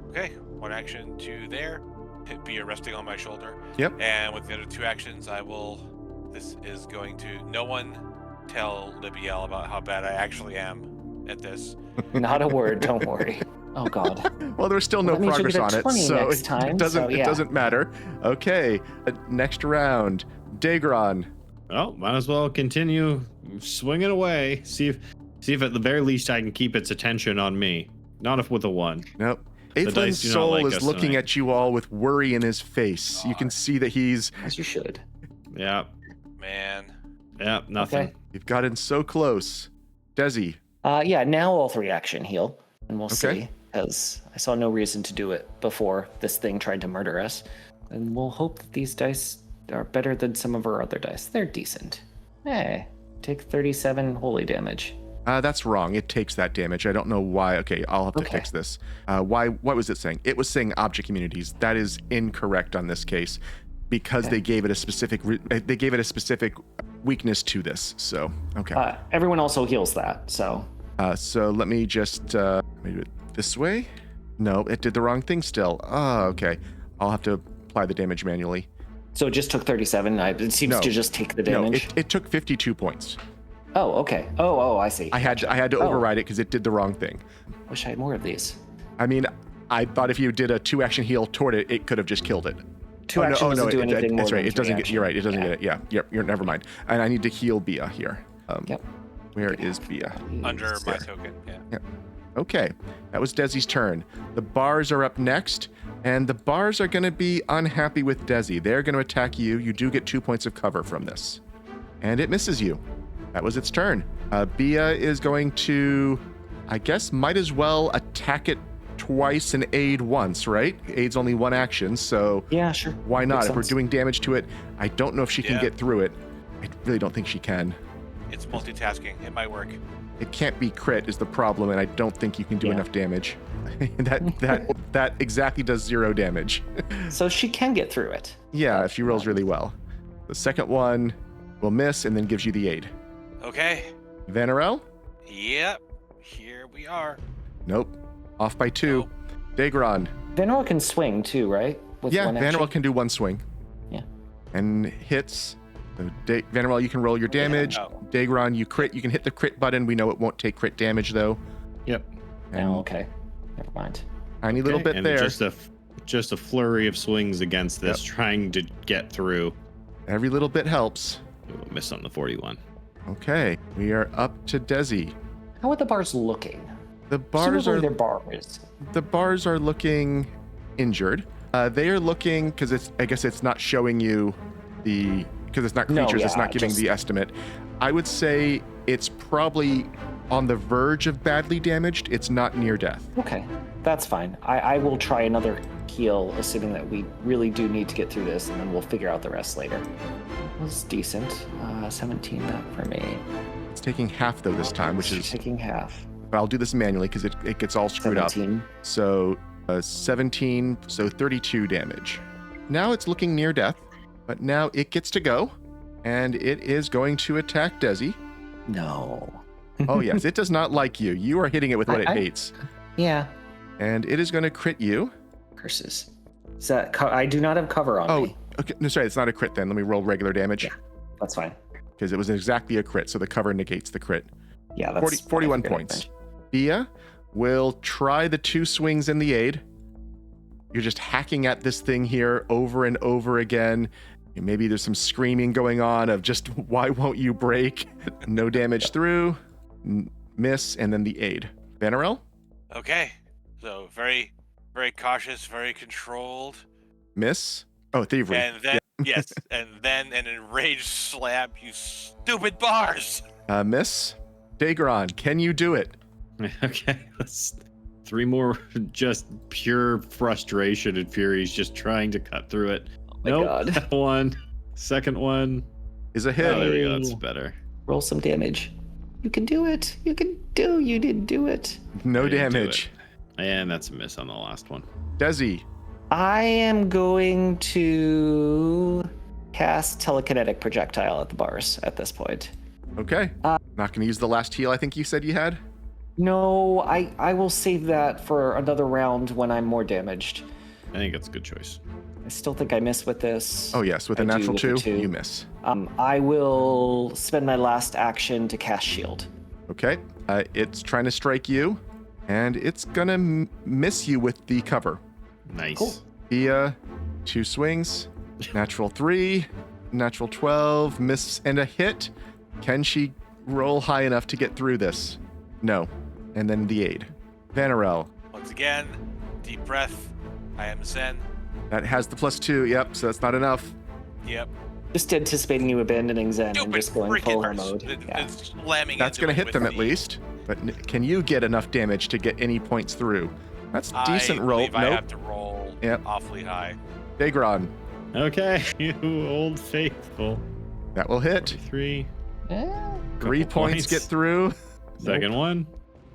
Speaker 4: Okay. 1 action to there. Hit Bea resting on my shoulder.
Speaker 1: Yep.
Speaker 4: And with the other 2 actions, I will. This is going to. No one tell Libiel about how bad I actually am at this.
Speaker 3: Not a word. Don't worry. Oh God.
Speaker 1: Well, there's still no
Speaker 3: That means you'll
Speaker 1: progress
Speaker 3: get a
Speaker 1: on it,
Speaker 3: 20
Speaker 1: so
Speaker 3: next time,
Speaker 1: it doesn't
Speaker 3: so, yeah.
Speaker 1: it doesn't matter. Okay, next round, Daegron.
Speaker 2: Well, might as well continue swinging away. See if at the very least I can keep its attention on me. Not if with a 1.
Speaker 1: Nope.
Speaker 2: dice
Speaker 1: Aethlyn's
Speaker 2: do not
Speaker 1: soul
Speaker 2: like
Speaker 1: is
Speaker 2: us
Speaker 1: looking
Speaker 2: tonight.
Speaker 1: at you all with worry in his face. You can see that he's.
Speaker 3: As you should.
Speaker 2: Yeah.
Speaker 4: Man.
Speaker 2: Yeah. Nothing.
Speaker 3: Okay.
Speaker 1: You've gotten so close. Dezi.
Speaker 3: Yeah, now all 3 action heal, and we'll
Speaker 1: Okay.
Speaker 3: see, because I saw no reason to do it before this thing tried to murder us. And we'll hope that these dice are better than some of our other dice. They're decent. Hey, take 37 holy damage.
Speaker 1: That's wrong. It takes that damage. I don't know why. Okay, I'll have to
Speaker 3: Okay.
Speaker 1: fix this. Why? What was it saying? It was saying object immunities. That is incorrect on this case, because
Speaker 3: Okay.
Speaker 1: they gave it a specific. They gave it a specific weakness to this. So okay.
Speaker 3: Everyone also heals that, so.
Speaker 1: So let me just maybe do it this way. No, it did the wrong thing still. Oh, okay. I'll have to apply the damage manually.
Speaker 3: So it just took 37. It seems
Speaker 1: No.
Speaker 3: to just take the
Speaker 1: No,
Speaker 3: damage.
Speaker 1: it took 52 points.
Speaker 3: Oh, okay. Oh, I see.
Speaker 1: I had to
Speaker 3: Oh.
Speaker 1: override it because it did the wrong thing.
Speaker 3: Wish I had more of these.
Speaker 1: I mean, I thought if you did a 2-action heal toward it, it could have just killed it.
Speaker 3: Two action doesn't do anything more
Speaker 1: That's right.
Speaker 3: than
Speaker 1: It doesn't
Speaker 3: 3
Speaker 1: get. You're right. It doesn't
Speaker 3: action.
Speaker 1: get it. Yeah. You're never mind. And I need to heal Bea here.
Speaker 3: Yep.
Speaker 1: Where is Bea?
Speaker 4: Under my
Speaker 1: There.
Speaker 4: token. Yeah.
Speaker 1: Okay, that was Dezi's turn. The bars are up next, and the bars are going to be unhappy with Dezi. They're going to attack you. You do get 2 points of cover from this. And it misses you. That was its turn. Bea is going to, I guess, might as well attack it twice and aid once, right? Aid's only one action, so
Speaker 3: Yeah, sure.
Speaker 1: why not?
Speaker 3: Makes
Speaker 1: If we're
Speaker 3: sense.
Speaker 1: doing damage to it, I don't know if she can
Speaker 4: Yeah.
Speaker 1: get through it. I really don't think she can.
Speaker 4: It's multitasking. It might work.
Speaker 1: It can't be crit is the problem, and I don't think you can do
Speaker 3: Yeah.
Speaker 1: enough damage. that exactly does 0 damage.
Speaker 3: So she can get through it.
Speaker 1: Yeah, if she rolls really well. The second one will miss and then gives you the aid.
Speaker 4: Okay.
Speaker 1: Vanarel?
Speaker 4: Yep. Here we are.
Speaker 1: Nope. Off by 2.
Speaker 4: Nope.
Speaker 1: Daegron.
Speaker 3: Vanarel can swing too, right? With
Speaker 1: Yeah,
Speaker 3: one action?
Speaker 1: Vanarel can do 1 swing.
Speaker 3: Yeah.
Speaker 1: And hits. So Vanarel, you can roll your damage.
Speaker 4: Oh.
Speaker 1: Daegron, you crit. You can hit the crit button. We know it won't take crit damage, though.
Speaker 2: Yep.
Speaker 1: And
Speaker 3: Oh, okay. Never mind.
Speaker 1: tiny little
Speaker 2: Okay,
Speaker 1: bit
Speaker 2: and
Speaker 1: there.
Speaker 2: Just a flurry of swings against this, trying to get through.
Speaker 1: Every little bit helps.
Speaker 2: We'll miss on the 41.
Speaker 1: Okay, we are up to Dezi.
Speaker 3: How are the bars looking?
Speaker 1: The bars
Speaker 3: Presumably
Speaker 1: are
Speaker 3: they're bars.
Speaker 1: the bars are looking injured. They are looking because I guess it's not showing you because it's not
Speaker 3: No,
Speaker 1: creatures. It's
Speaker 3: yeah,
Speaker 1: not giving
Speaker 3: just-
Speaker 1: the estimate. I would say it's probably on the verge of badly damaged. It's not near death.
Speaker 3: Okay, that's fine. I will try another heal, assuming that we really do need to get through this, and then we'll figure out the rest later. That's decent. 17 back for me.
Speaker 1: It's taking half though this time, which is.
Speaker 3: taking half.
Speaker 1: But I'll do this manually because it gets all screwed
Speaker 3: 17.
Speaker 1: up. So 17, so 32 damage. Now it's looking near death, but now it gets to go, and it is going to attack Dezi.
Speaker 3: No.
Speaker 1: Oh yes, it does not like you. You are hitting it with what it
Speaker 3: I-
Speaker 1: hates,
Speaker 3: Yeah.
Speaker 1: and it is going to crit you.
Speaker 3: Curses. Is that I do not have cover on
Speaker 1: Oh,
Speaker 3: me.
Speaker 1: okay. No, sorry, it's not a crit then. Let me roll regular damage
Speaker 3: Yeah. That's fine.
Speaker 1: because it was exactly a crit, so the cover negates the crit.
Speaker 3: Yeah, that's
Speaker 1: 41
Speaker 3: I figured
Speaker 1: points. Bea will try the 2 swings in the aid. You're just hacking at this thing here over and over again. Maybe there's some screaming going on of just, why won't you break? No damage through, miss, and then the aid. Vanarel,
Speaker 4: Okay. So very, very cautious, very controlled.
Speaker 1: miss. Oh, thievery.
Speaker 4: And then, yes, and then an enraged slap, you stupid bars!
Speaker 1: Miss. Daegron, can you do it?
Speaker 2: Okay, let's 3 more just pure frustration and fury. He's just trying to cut through it.
Speaker 3: my
Speaker 2: Nope.
Speaker 3: God.
Speaker 2: That one. Second one.
Speaker 1: Is a hit.
Speaker 2: Oh, there we go. That's
Speaker 3: Hey.
Speaker 2: better.
Speaker 3: Roll some damage. You can do it. You did do it.
Speaker 1: No
Speaker 2: I didn't do
Speaker 1: damage.
Speaker 2: And that's a miss on the last one.
Speaker 1: Dezi,
Speaker 3: I am going to cast telekinetic projectile at the bars at this point.
Speaker 1: okay. Not going to use the last heal I think you said you had?
Speaker 3: No, I will save that for another round when I'm more damaged.
Speaker 2: I think that's a good choice.
Speaker 3: I still think I miss with this.
Speaker 1: Oh, yes. With a
Speaker 3: I do
Speaker 1: natural
Speaker 3: with the
Speaker 1: 2,
Speaker 3: two.
Speaker 1: you miss.
Speaker 3: I will spend my last action to cast shield.
Speaker 1: Okay. It's trying to strike you, and it's going to miss you with the cover.
Speaker 2: Nice.
Speaker 3: Cool.
Speaker 1: Bea, 2 swings, natural 3, natural 12, miss and a hit. Can she roll high enough to get through this? No. And then the aid. Vanarel,
Speaker 4: Once again, deep breath. I am Zen.
Speaker 1: that has the +2. Yep, so that's not enough.
Speaker 4: Yep.
Speaker 3: Just anticipating you abandoning Zen and
Speaker 4: Stupid
Speaker 3: just going
Speaker 4: freaking
Speaker 3: full
Speaker 4: bars.
Speaker 3: mode. Yeah.
Speaker 4: It's slamming
Speaker 1: That's
Speaker 4: into
Speaker 1: going to
Speaker 4: it
Speaker 1: hit them
Speaker 4: with
Speaker 1: at
Speaker 4: the-
Speaker 1: least. But can you get enough damage to get any points through? That's a decent
Speaker 4: I
Speaker 1: roll.
Speaker 4: believe I
Speaker 1: Nope.
Speaker 4: have to roll
Speaker 1: Yep.
Speaker 4: awfully high.
Speaker 1: Daegron,
Speaker 2: Okay, you old faithful.
Speaker 1: that will hit.
Speaker 2: 43.
Speaker 3: Eh,
Speaker 1: 3
Speaker 2: Couple
Speaker 1: points get through.
Speaker 2: Second one.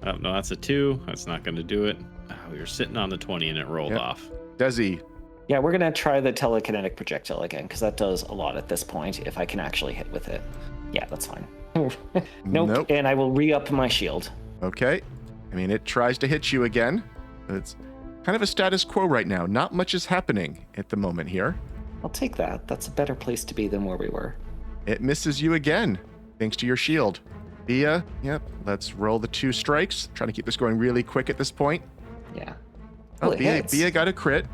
Speaker 2: Oh, no, that's a 2. That's not going to do it. Oh, we were sitting on the 20 and it rolled
Speaker 1: Yep.
Speaker 2: off.
Speaker 1: Dezi,
Speaker 3: Yeah, we're gonna try the telekinetic projectile again because that does a lot at this point. If I can actually hit with it, yeah, that's fine. Nope.
Speaker 1: Nope.
Speaker 3: And I will re-up my shield.
Speaker 1: okay. I mean, it tries to hit you again. It's kind of a status quo right now. Not much is happening at the moment here.
Speaker 3: I'll take that. That's a better place to be than where we were.
Speaker 1: It misses you again, thanks to your shield. Bea, yep, let's roll the 2 strikes. Trying to keep this going really quick at this point.
Speaker 3: Yeah.
Speaker 1: Oh,
Speaker 3: Well, it hits.
Speaker 1: Bea got a crit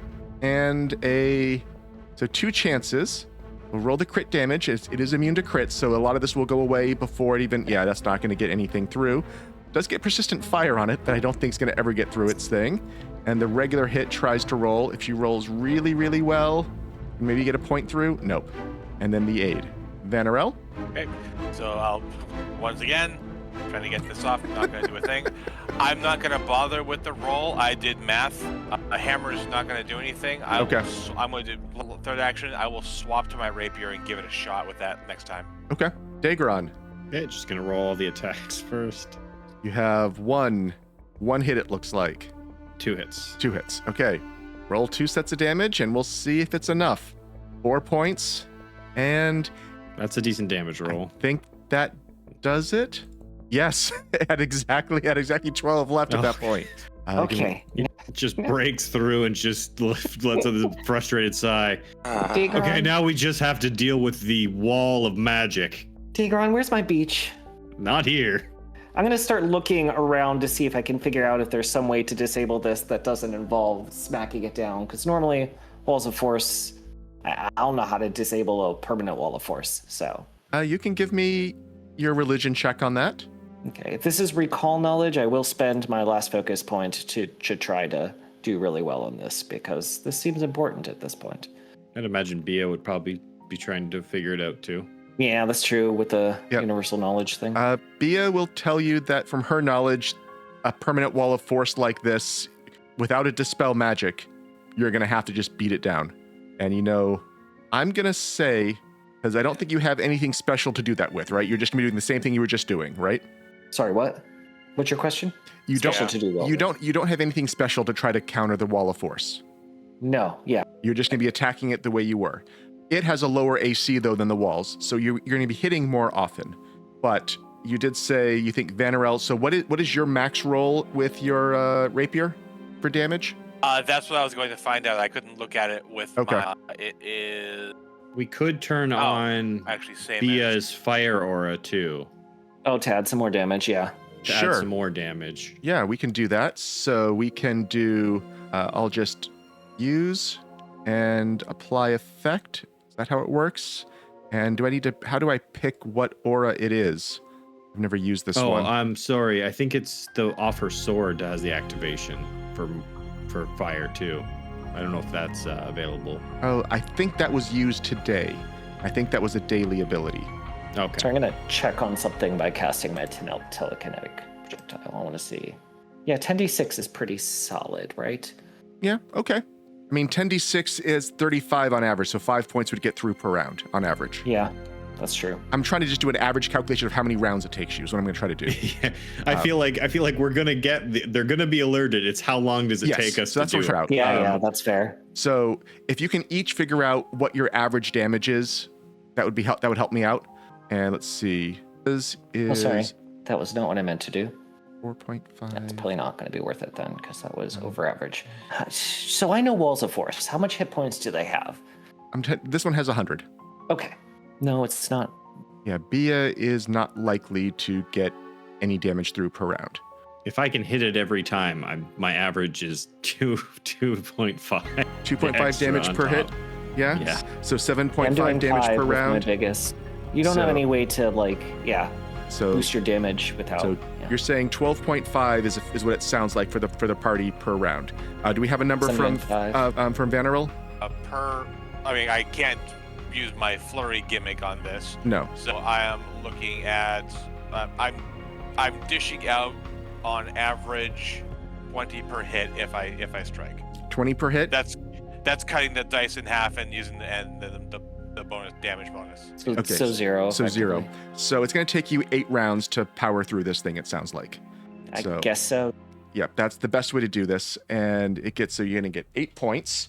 Speaker 1: and so 2 chances. We'll roll the crit damage. It is immune to crits, so a lot of this will go away before it even. Yeah, that's not going to get anything through. Does get persistent fire on it, that I don't think is going to ever get through its thing. And the regular hit tries to roll. If she rolls really, really well, maybe get a point through. Nope. And then the aid. Vanarel.
Speaker 4: Okay, so I'll once again trying to get this off. Not going to do a thing. I'm not going to bother with the roll. I did math. A hammer is not going to do anything. I'm going to do third action. I will swap to my rapier and give it a shot with that next time.
Speaker 1: Okay. Daegron.
Speaker 2: Okay, just gonna roll all the attacks first.
Speaker 1: You have one hit, it looks like.
Speaker 2: 2 hits.
Speaker 1: 2 hits. Okay. Roll 2 sets of damage, and we'll see if it's enough. 4 points, and
Speaker 2: That's a decent damage roll.
Speaker 1: I think that does it. Yes, at exactly 12 left at that point.
Speaker 3: Okay.
Speaker 2: It just breaks through and just lets out a frustrated sigh.
Speaker 3: Daegron,
Speaker 2: Okay, now we just have to deal with the wall of magic.
Speaker 3: Daegron, where's my beach?
Speaker 2: Not here.
Speaker 3: I'm going to start looking around to see if I can figure out if there's some way to disable this that doesn't involve smacking it down. Because normally, walls of force, I don't know how to disable a permanent wall of force. So,
Speaker 1: You can give me your religion check on that.
Speaker 3: okay. If this is recall knowledge, I will spend my last focus point to try to do really well on this, because this seems important at this point.
Speaker 2: I'd imagine Bea would probably be trying to figure it out too.
Speaker 3: Yeah, that's true with the
Speaker 1: Yep.
Speaker 3: universal knowledge thing.
Speaker 1: Bea will tell you that from her knowledge, a permanent wall of force like this, without a dispel magic, you're going to have to just beat it down. And I'm going to say, because I don't think you have anything special to do that with, right? You're just going to be doing the same thing you were just doing, right?
Speaker 3: Sorry, what? What's your question?
Speaker 1: You
Speaker 3: Special
Speaker 1: don't
Speaker 3: to do well
Speaker 1: you
Speaker 3: with.
Speaker 1: don't have anything special to try to counter the wall of force.
Speaker 3: No, yeah.
Speaker 1: You're just going to be attacking it the way you were. It has a lower AC though than the walls, so you're going to be hitting more often. But you did say you think Vanarel. So what is your max roll with your rapier for damage?
Speaker 4: That's what I was going to find out. I couldn't look at it with
Speaker 1: Okay.
Speaker 4: my. It is
Speaker 2: We could turn on
Speaker 4: actually same.
Speaker 2: Bea's fire aura too.
Speaker 3: Oh, to add some more damage, yeah.
Speaker 2: To add some more damage.
Speaker 1: Yeah, we can do that. So we can do. I'll just use and apply effect. Is that how it works? And do I need to? How do I pick what aura it is? I've never used this one.
Speaker 2: I'm sorry. I think it's the offer sword that has the activation for fire too. I don't know if that's available.
Speaker 1: Oh, I think that was used today. I think that was a daily ability.
Speaker 2: Okay.
Speaker 3: So I'm going to check on something by casting my telekinetic projectile. I want to see. Yeah, 10d6 is pretty solid, right?
Speaker 1: Yeah, okay. I mean, 10d6 is 35 on average, so 5 points would get through per round on average.
Speaker 3: Yeah, that's true.
Speaker 1: I'm trying to just do an average calculation of how many rounds it takes you is what I'm going to try to do.
Speaker 2: Yeah, I feel like we're gonna they're gonna be alerted. It's how long does it
Speaker 1: Yes,
Speaker 2: take us
Speaker 1: so that's
Speaker 2: to
Speaker 1: what
Speaker 2: do
Speaker 1: we're
Speaker 2: it?
Speaker 1: out.
Speaker 3: Yeah, that's fair.
Speaker 1: So if you can each figure out what your average damage is, that would help me out. And let's see. This is
Speaker 3: Oh, sorry. That was not what I meant to do.
Speaker 1: 4.5.
Speaker 3: That's probably not going to be worth it then, because that was over average. So I know walls of force. How much hit points do they have?
Speaker 1: This one has 100.
Speaker 3: Okay. No, it's not.
Speaker 1: Yeah, Bea is not likely to get any damage through per round.
Speaker 2: If I can hit it every time, my average is 2.5.
Speaker 1: 2.5
Speaker 2: Extra
Speaker 1: damage
Speaker 2: on
Speaker 1: per hit.
Speaker 2: top.
Speaker 1: Yeah.
Speaker 2: Yeah.
Speaker 1: So
Speaker 3: I'm
Speaker 1: 7.5
Speaker 3: doing
Speaker 1: damage
Speaker 3: 5
Speaker 1: per
Speaker 3: with
Speaker 1: round.
Speaker 3: My biggest. You don't have
Speaker 1: So-
Speaker 3: any way to
Speaker 1: So
Speaker 3: boost your damage without.
Speaker 1: So
Speaker 3: yeah.
Speaker 1: you're saying 12.5 is what it sounds like for the party per round. Do we have a number from
Speaker 3: 7.5.
Speaker 1: Vanarel?
Speaker 4: I can't use my flurry gimmick on this,
Speaker 1: No.
Speaker 4: so I am looking at. I'm dishing out on average 20 per hit if I strike.
Speaker 1: 20 per hit.
Speaker 4: That's cutting the dice in half and using the bonus damage bonus.
Speaker 3: So,
Speaker 1: Okay,
Speaker 3: so 0.
Speaker 1: So 0.
Speaker 3: effectively.
Speaker 1: So it's going to take you 8 rounds to power through this thing. It sounds like.
Speaker 3: I
Speaker 1: So-
Speaker 3: guess so.
Speaker 1: Yep, that's the best way to do this, and you're going to get 8 points.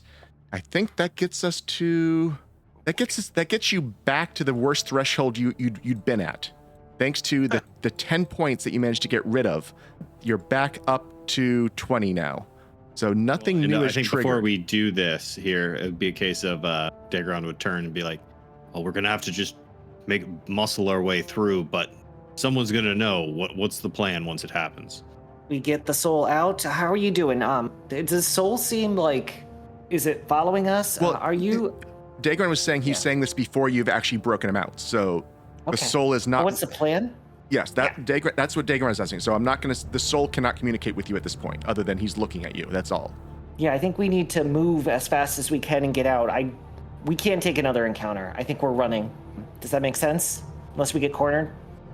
Speaker 1: I think that gets us to. That gets you back to the worst threshold you'd been at. Thanks to the 10 points that you managed to get rid of, you're back up to 20 now. So nothing
Speaker 2: And
Speaker 1: new
Speaker 2: I
Speaker 1: is
Speaker 2: think
Speaker 1: triggered.
Speaker 2: before we do this here, it'd be a case of Daegron would turn and be like, "Well, we're gonna have to just muscle our way through, but someone's gonna know what's the plan once it happens."
Speaker 3: We get the soul out. How are you doing? Does soul seem like? Is it following us?
Speaker 1: Well,
Speaker 3: Are you?
Speaker 1: Daegron was saying he's
Speaker 3: Yeah.
Speaker 1: saying this before you've actually broken him out. So the
Speaker 3: Okay.
Speaker 1: soul is not.
Speaker 3: What's the plan?
Speaker 1: Yes, that's what Daegron is asking. So I'm not going to. The soul cannot communicate with you at this point, other than he's looking at you. That's all.
Speaker 3: Yeah, I think we need to move as fast as we can and get out. We can't take another encounter. I think we're running. Does that make sense? Unless we get cornered,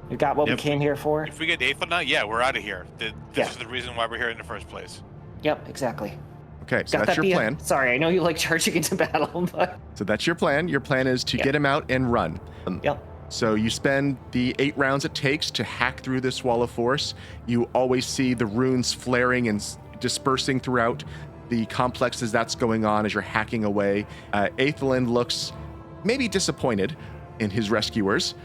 Speaker 3: we got what we came here for.
Speaker 4: If we get eighth now, yeah, we're out of here. This
Speaker 3: Yeah.
Speaker 4: is the reason why we're here in the first place.
Speaker 3: Yep, exactly.
Speaker 1: Okay, so
Speaker 3: Got
Speaker 1: that's
Speaker 3: that,
Speaker 1: your
Speaker 3: Bea?
Speaker 1: plan.
Speaker 3: Sorry, I know you like charging into battle, but
Speaker 1: So that's your plan. Your plan is to
Speaker 3: Yeah.
Speaker 1: get him out and run.
Speaker 3: yep.
Speaker 1: So you spend the 8 rounds it takes to hack through this wall of force. You always see the runes flaring and dispersing throughout the complex as that's going on as you're hacking away. Aelthian looks maybe disappointed in his rescuers.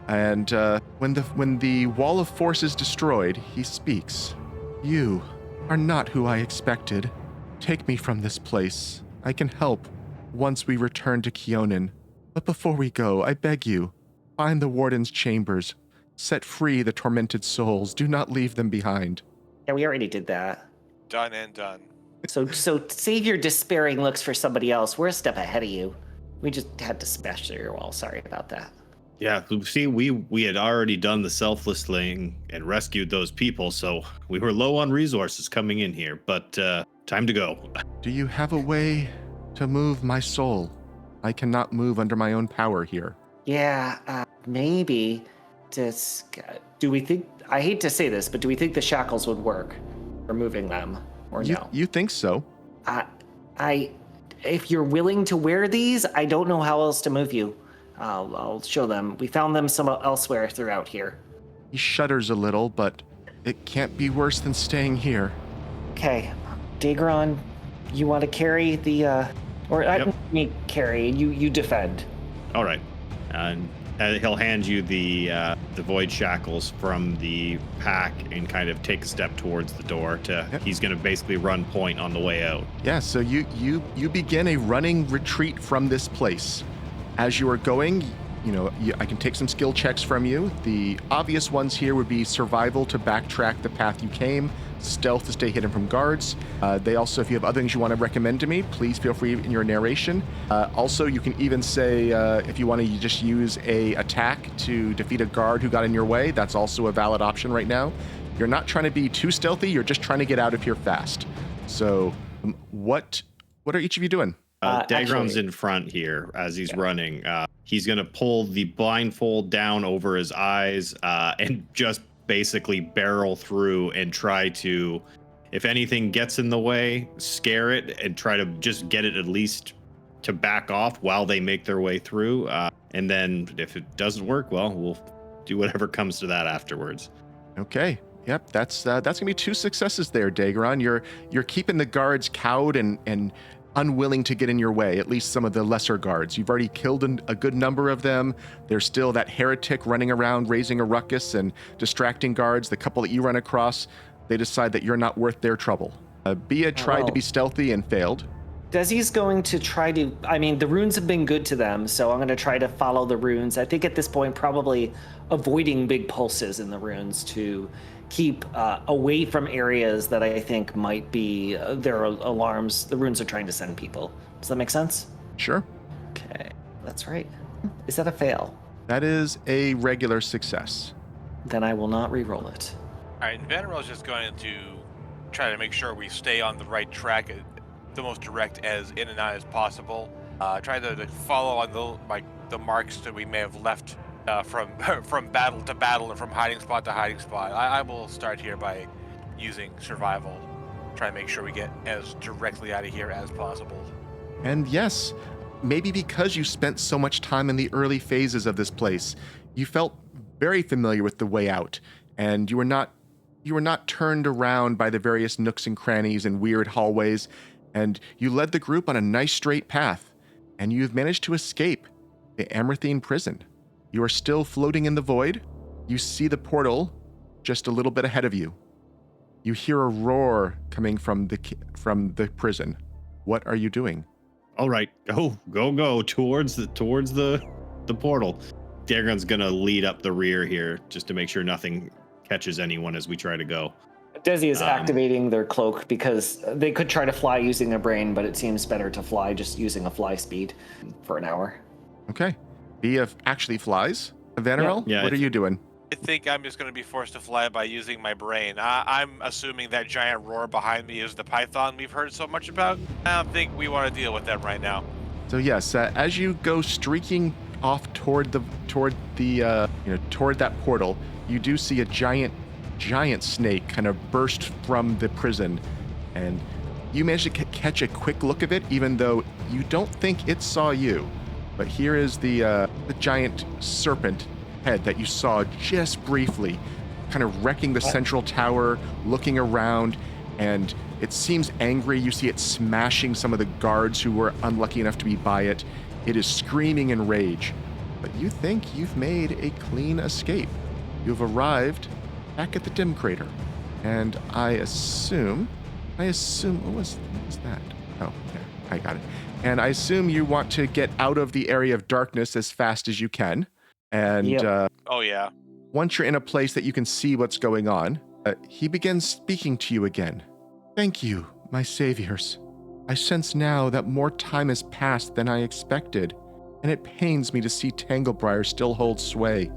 Speaker 1: And when the wall of force is destroyed, he speaks. You are not who I expected. Take me from this place. I can help once we return to Keonan. But before we go, I beg you, find the warden's chambers. Set free the tormented souls. Do not leave them behind.
Speaker 3: Yeah, we already did that.
Speaker 4: Done and done.
Speaker 3: So save your despairing looks for somebody else. We're a step ahead of you. We just had to smash through your wall. Sorry about that.
Speaker 2: Yeah, see, we had already done the selfless thing and rescued those people, so we were low on resources coming in here, but time to go.
Speaker 1: Do you have a way to move my soul? I cannot move under my own power here.
Speaker 3: Yeah, maybe. Do we think? I hate to say this, but do we think the shackles would work? Removing them, or no?
Speaker 1: You think so?
Speaker 3: If you're willing to wear these, I don't know how else to move you. I'll show them. We found them some elsewhere throughout here.
Speaker 1: He shudders a little, but it can't be worse than staying here.
Speaker 3: Okay, Daegron, you want to carry the,
Speaker 2: Yep.
Speaker 3: me carry. You defend.
Speaker 2: All right, and he'll hand you the void shackles from the pack and kind of take a step towards the door.
Speaker 1: Yep.
Speaker 2: He's going to basically run point on the way out.
Speaker 1: Yeah, so you begin a running retreat from this place. As you are going, I can take some skill checks from you. The obvious ones here would be survival to backtrack the path you came, stealth to stay hidden from guards. They also, if you have other things you want to recommend to me, please feel free in your narration. Also, you can even say if you want to just use a attack to defeat a guard who got in your way, that's also a valid option right now. You're not trying to be too stealthy, you're just trying to get out of here fast. So what are each of you doing?
Speaker 2: Daegron's
Speaker 3: actually-
Speaker 2: in front here as he's running. He's going to pull the blindfold down over his eyes and just basically barrel through and try to, if anything gets in the way, scare it and try to just get it at least to back off while they make their way through. And then if it doesn't work, well, we'll do whatever comes to that afterwards.
Speaker 1: Okay. Yep, that's gonna be 2 successes there, Daegron. You're keeping the guards cowed and unwilling to get in your way, at least some of the lesser guards. You've already killed a good number of them. There's still that heretic running around raising a ruckus and distracting guards. The couple that you run across, they decide that you're not worth their trouble. Bea tried to be stealthy and failed.
Speaker 3: Dezi's going to try to, the runes have been good to them, so I'm going to try to follow the runes. I think at this point, probably avoiding big pulses in the runes to keep away from areas that I think might be their alarms. The runes are trying to send people. Does that make sense?
Speaker 1: Sure.
Speaker 3: Okay, that's right. Is that a fail?
Speaker 1: That is a regular success.
Speaker 3: Then I will not re-roll it.
Speaker 4: All right, and Vanarel's just going to try to make sure we stay on the right track, the most direct as in and out as possible. Try to follow on the marks that we may have left from battle to battle and from hiding spot to hiding spot. I will start here by using survival. Try and make sure we get as directly out of here as possible.
Speaker 1: And yes, maybe because you spent so much time in the early phases of this place, you felt very familiar with the way out, and you were not turned around by the various nooks and crannies and weird hallways, and you led the group on a nice straight path, and you've managed to escape the Amerthine prison. You are still floating in the void. You see the portal just a little bit ahead of you. You hear a roar coming from the prison. What are you doing?
Speaker 2: All right, go towards the portal. Daegron's gonna lead up the rear here just to make sure nothing catches anyone as we try to go.
Speaker 3: Dezi is activating their cloak because they could try to fly using their brain, but it seems better to fly just using a fly speed for an hour.
Speaker 1: Okay. Bea actually flies. Vanarel,
Speaker 2: Yeah,
Speaker 1: what are you doing?
Speaker 4: I think I'm just going to be forced to fly by using my brain. I'm assuming that giant roar behind me is the python we've heard so much about. I don't think we want to deal with that right now.
Speaker 1: So yes, as you go streaking off toward that portal, you do see a giant snake kind of burst from the prison, and you manage to catch a quick look of it, even though you don't think it saw you. But here is the giant serpent head that you saw just briefly, kind of wrecking the central tower, looking around, and it seems angry. You see it smashing some of the guards who were unlucky enough to be by it. It is screaming in rage, but you think you've made a clean escape. You've arrived back at the Dim Crater, and I assume, what was that? Oh, yeah, I got it. And I assume you want to get out of the area of darkness as fast as you can. And
Speaker 3: Yep.
Speaker 4: Oh yeah.
Speaker 1: once you're in a place that you can see what's going on, he begins speaking to you again. Thank you, my saviors. I sense now that more time has passed than I expected, and it pains me to see Tanglebriar still hold sway.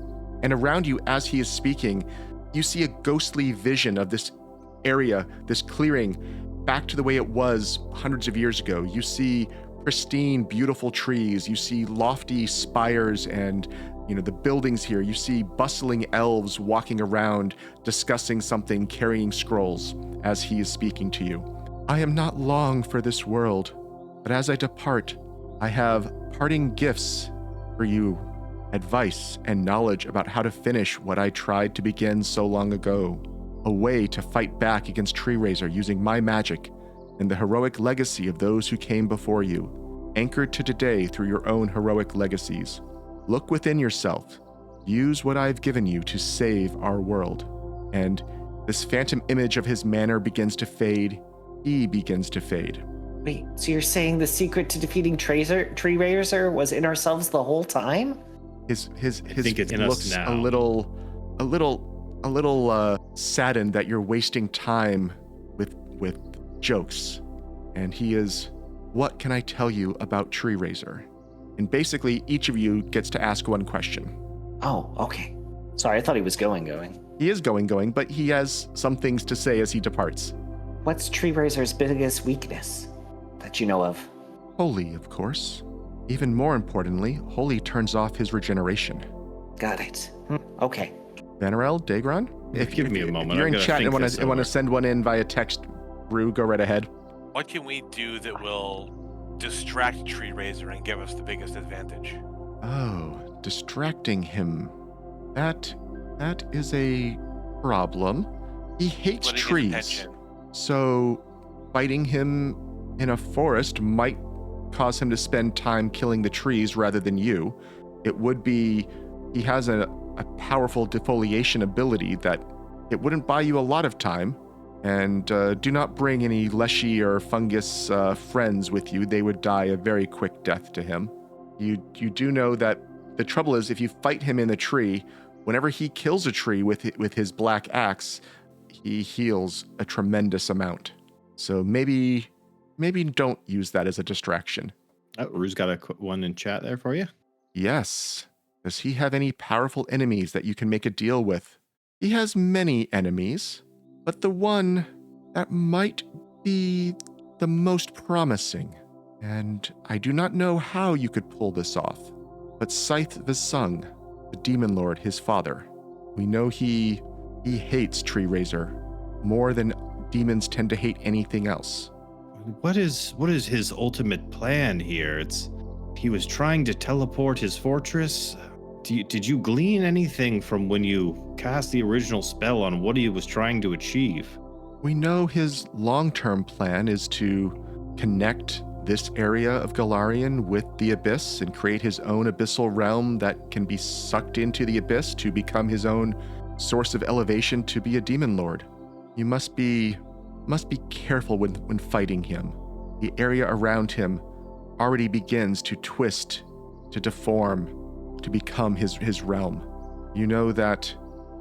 Speaker 1: And around you, as he is speaking, you see a ghostly vision of this area, this clearing, back to the way it was hundreds of years ago. You see pristine, beautiful trees. You see lofty spires and, the buildings here. You see bustling elves walking around, discussing something, carrying scrolls as he is speaking to you. I am not long for this world, but as I depart, I have parting gifts for you, advice and knowledge about how to finish what I tried to begin so long ago. A way to fight back against Tree Razor using my magic and the heroic legacy of those who came before you, anchored to today through your own heroic legacies. Look within yourself. Use what I've given you to save our world. And this phantom image of his manner begins to fade. He begins to fade.
Speaker 3: Wait, so you're saying the secret to defeating Tree Razor was in ourselves the whole time?
Speaker 1: His
Speaker 2: think it's in us
Speaker 1: looks
Speaker 2: now.
Speaker 1: a little saddened that you're wasting time with jokes. And he is, what can I tell you about Tree Razor? And basically, each of you gets to ask one question.
Speaker 3: Oh, okay. Sorry, I thought he was going.
Speaker 1: He is going, but he has some things to say as he departs.
Speaker 3: What's Tree Razor's biggest weakness that you know of?
Speaker 1: Holy, of course. Even more importantly, Holy turns off his regeneration.
Speaker 3: Got it. Okay.
Speaker 1: Vanarel, Daegron?
Speaker 2: Give me a moment.
Speaker 1: If you're
Speaker 2: I'm
Speaker 1: in
Speaker 2: gonna
Speaker 1: chat and
Speaker 2: think
Speaker 1: want
Speaker 2: this
Speaker 1: to
Speaker 2: over.
Speaker 1: send one in via text, Rue, go right ahead.
Speaker 4: What can we do that will distract Tree Razor and give us the biggest advantage?
Speaker 1: Oh, distracting him. That is a problem. He hates
Speaker 4: Splitting his
Speaker 1: trees.
Speaker 4: attention.
Speaker 1: So fighting him in a forest might cause him to spend time killing the trees rather than you. It would be, he has a powerful defoliation ability that it wouldn't buy you a lot of time. And do not bring any leshy or fungus friends with you. They would die a very quick death to him. You do know that the trouble is if you fight him in the tree, whenever he kills a tree with his black axe, he heals a tremendous amount. So maybe don't use that as a distraction.
Speaker 2: Oh, Rue's got one in chat there for you.
Speaker 1: Yes. Does he have any powerful enemies that you can make a deal with? He has many enemies, but the one that might be the most promising, and I do not know how you could pull this off, but Scythe Visung, the Demon Lord, his father. We know he hates Tree Razor more than demons tend to hate anything else.
Speaker 2: What is his ultimate plan here? He was trying to teleport his fortress. Did you glean anything from when you cast the original spell on what he was trying to achieve?
Speaker 1: We know his long-term plan is to connect this area of Golarion with the Abyss and create his own abyssal realm that can be sucked into the Abyss to become his own source of elevation to be a demon lord. You must be careful when fighting him. The area around him already begins to twist, to deform, to become his realm. You know that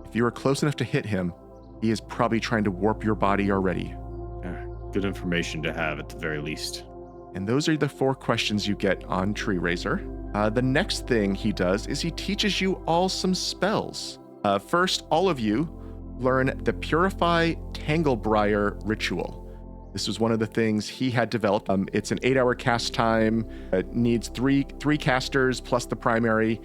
Speaker 1: if you are close enough to hit him, he is probably trying to warp your body already.
Speaker 2: Good information to have at the very least.
Speaker 1: And those are the 4 questions you get on Tree Razor. The next thing he does is he teaches you all some spells. First, all of you learn the Purify Tanglebriar ritual. This was one of the things he had developed. It's an 8-hour cast time. It needs three casters plus the primary,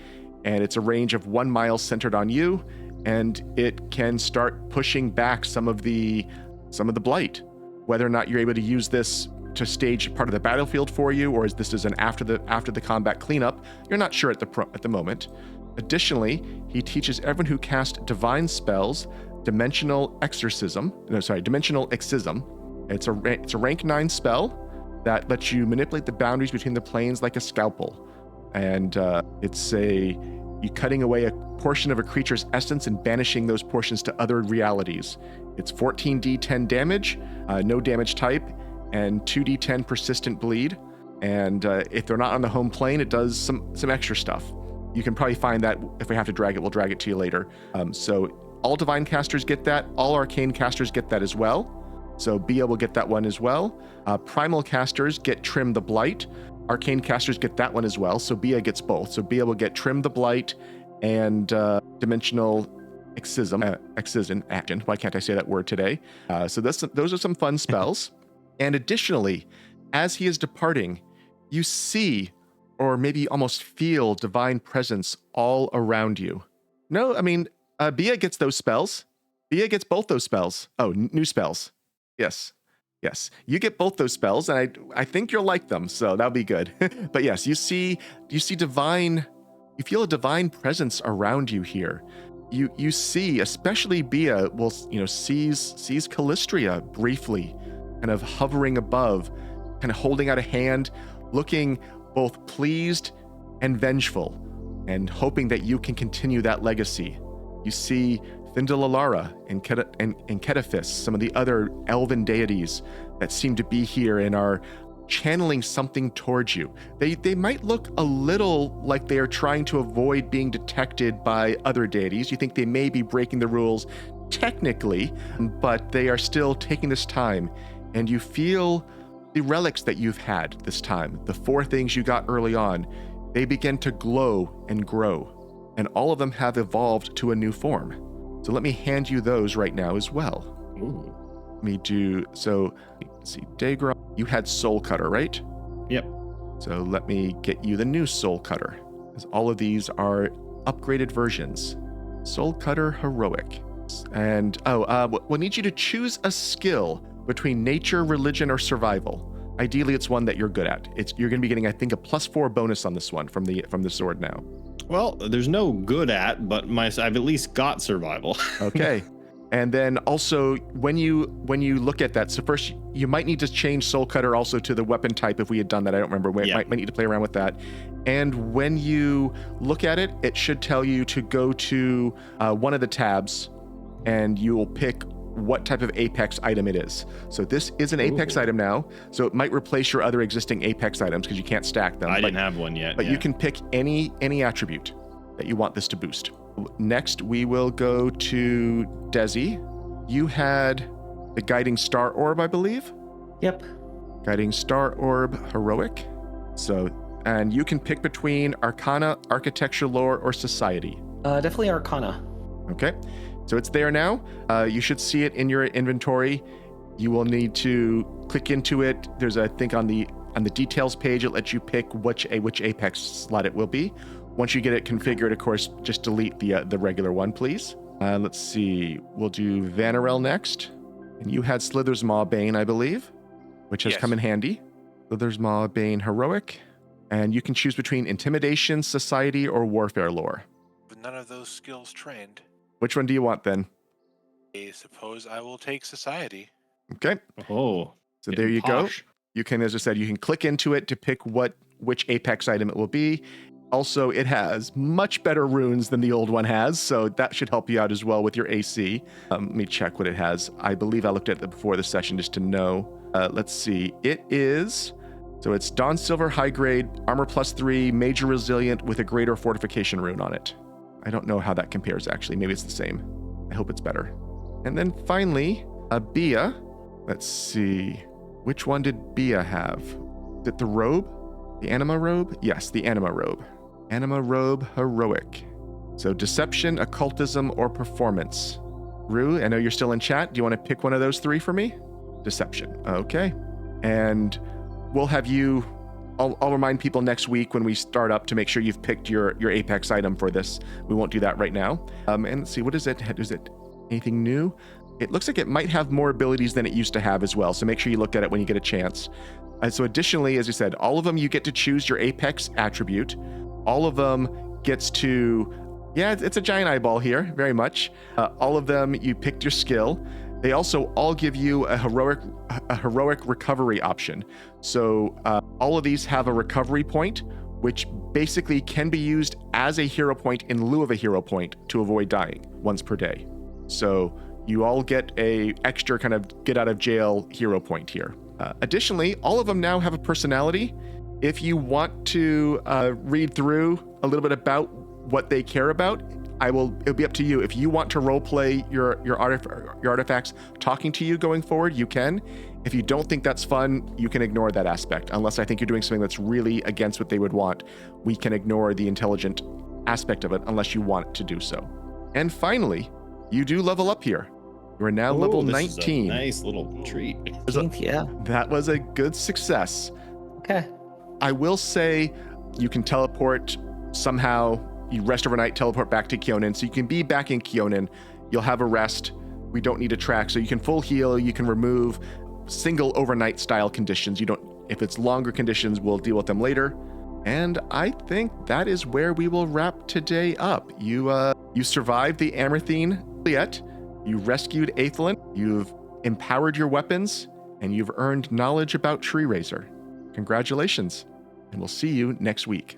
Speaker 1: and it's a range of 1 mile centered on you, and it can start pushing back some of the blight. Whether or not you're able to use this to stage part of the battlefield for you, or is this is an after the combat cleanup, you're not sure at the moment. Additionally, he teaches everyone who casts divine spells dimensional excism. It's a rank 9 spell that lets you manipulate the boundaries between the planes like a scalpel, and it's you cutting away a portion of a creature's essence and banishing those portions to other realities. It's 14d10 damage, no damage type, and 2d10 persistent bleed. And if they're not on the home plane, it does some extra stuff. You can probably find that. If we have to drag it, we'll drag it to you later. So all divine casters get that. All arcane casters get that as well. So Bea will get that one as well. Primal casters get Trim the Blight. Arcane casters get that one as well. So Bea gets both. So Bea will get Trim the Blight and Dimensional Excism. Action. Why can't I say that word today? So those are some fun spells. And additionally, as he is departing, you see, or maybe almost feel, divine presence all around you. No, I mean, Bea gets those spells. Bea gets both those spells. Oh, new spells. Yes. You get both those spells, and I think you'll like them, so that'll be good. But yes, you feel a divine presence around you here. You see, especially Bea sees Callistria briefly, kind of hovering above, kind of holding out a hand, looking both pleased and vengeful, and hoping that you can continue that legacy. You see Thindalalara and Kedifis, some of the other elven deities that seem to be here and are channeling something towards you. They might look a little like they are trying to avoid being detected by other deities. You think they may be breaking the rules technically, but they are still taking this time. And you feel the relics that you've had this time, the 4 things you got early on, they begin to glow and grow, and all of them have evolved to a new form. So let me hand you those right now as well.
Speaker 2: Ooh.
Speaker 1: Let's see, Daegron, you had Soul Cutter, right?
Speaker 2: Yep.
Speaker 1: So let me get you the new Soul Cutter, because all of these are upgraded versions. Soul Cutter Heroic. And we'll need you to choose a skill between nature, religion, or survival. Ideally, it's one that you're good at. You're going to be getting, I think, a +4 bonus on this one from the sword now.
Speaker 2: Well, there's no good at, but I've at least got survival.
Speaker 1: Okay. And then also, when you look at that, so first you might need to change Soul Cutter also to the weapon type if we had done that. I don't remember. Might need to play around with that. And when you look at it, it should tell you to go to one of the tabs, and you will pick what type of Apex item it is. So this is an Apex item now, so it might replace your other existing Apex items because you can't stack them.
Speaker 2: I didn't have one yet.
Speaker 1: But you can pick any attribute that you want this to boost. Next, we will go to Dezi. You had the Guiding Star Orb, I believe?
Speaker 3: Yep.
Speaker 1: Guiding Star Orb Heroic. So, and you can pick between Arcana, Architecture, Lore, or Society.
Speaker 3: Definitely Arcana.
Speaker 1: Okay. So it's there now. You should see it in your inventory. You will need to click into it. There's, I think, on the details page, it lets you pick which Apex slot it will be. Once you get it configured, of course, just delete the regular one, please. Let's see. We'll do Vanarel next. And you had Slither's Maw Bane, I believe, which has come in handy. Slither's Maw Bane Heroic. And you can choose between Intimidation, Society, or Warfare Lore.
Speaker 4: None of those skills trained.
Speaker 1: Which one do you want then?
Speaker 4: I suppose I will take Society.
Speaker 1: Okay.
Speaker 2: Oh.
Speaker 1: So there you go.
Speaker 2: Posh.
Speaker 1: You can, as I said, you can click into it to pick which Apex item it will be. Also, it has much better runes than the old one has, so that should help you out as well with your AC. Let me check what it has. I believe I looked at it before the session just to know. Let's see. It is... So it's Dawn Silver High Grade, Armor +3, Major Resilient with a Greater Fortification rune on it. I don't know how that compares, actually. Maybe it's the same. I hope it's better. And then finally, Bea. Let's see. Which one did Bea have? Is it the robe? The Anima robe? Yes, the Anima robe. Anima robe Heroic. So Deception, Occultism, or Performance. Rue, I know you're still in chat. Do you want to pick one of those 3 for me? Deception. Okay. And we'll have you, I'll remind people next week when we start up to make sure you've picked your Apex item for this. We won't do that right now. And let's see, what is it? Is it anything new? It looks like it might have more abilities than it used to have as well. So make sure you look at it when you get a chance. So additionally, as you said, all of them, you get to choose your Apex attribute. All of them gets to, yeah, it's a giant eyeball here, very much. All of them, you picked your skill. They also all give you a heroic recovery option. So all of these have a recovery point, which basically can be used as a hero point in lieu of a hero point to avoid dying once per day. So you all get a extra kind of get out of jail hero point here. Additionally, all of them now have a personality. If you want to read through a little bit about what they care about, it'll be up to you. If you want to roleplay your artifacts talking to you going forward, you can. If you don't think that's fun, you can ignore that aspect. Unless I think you're doing something that's really against what they would want, we can ignore the intelligent aspect of it unless you want to do so. And finally, you do level up here. You are now level 19.
Speaker 2: Nice little treat.
Speaker 3: Yeah.
Speaker 1: That was a good success.
Speaker 3: Okay.
Speaker 1: I will say you can teleport somehow. You rest overnight, teleport back to Kyonin. So you can be back in Kyonin. You'll have a rest. We don't need a track. So you can full heal. You can remove single overnight style conditions. If it's longer conditions, we'll deal with them later. And I think that is where we will wrap today up. You survived the Amarthine Liet. You rescued Aelthian. You've empowered your weapons, and you've earned knowledge about Tree Razor. Congratulations, and we'll see you next week.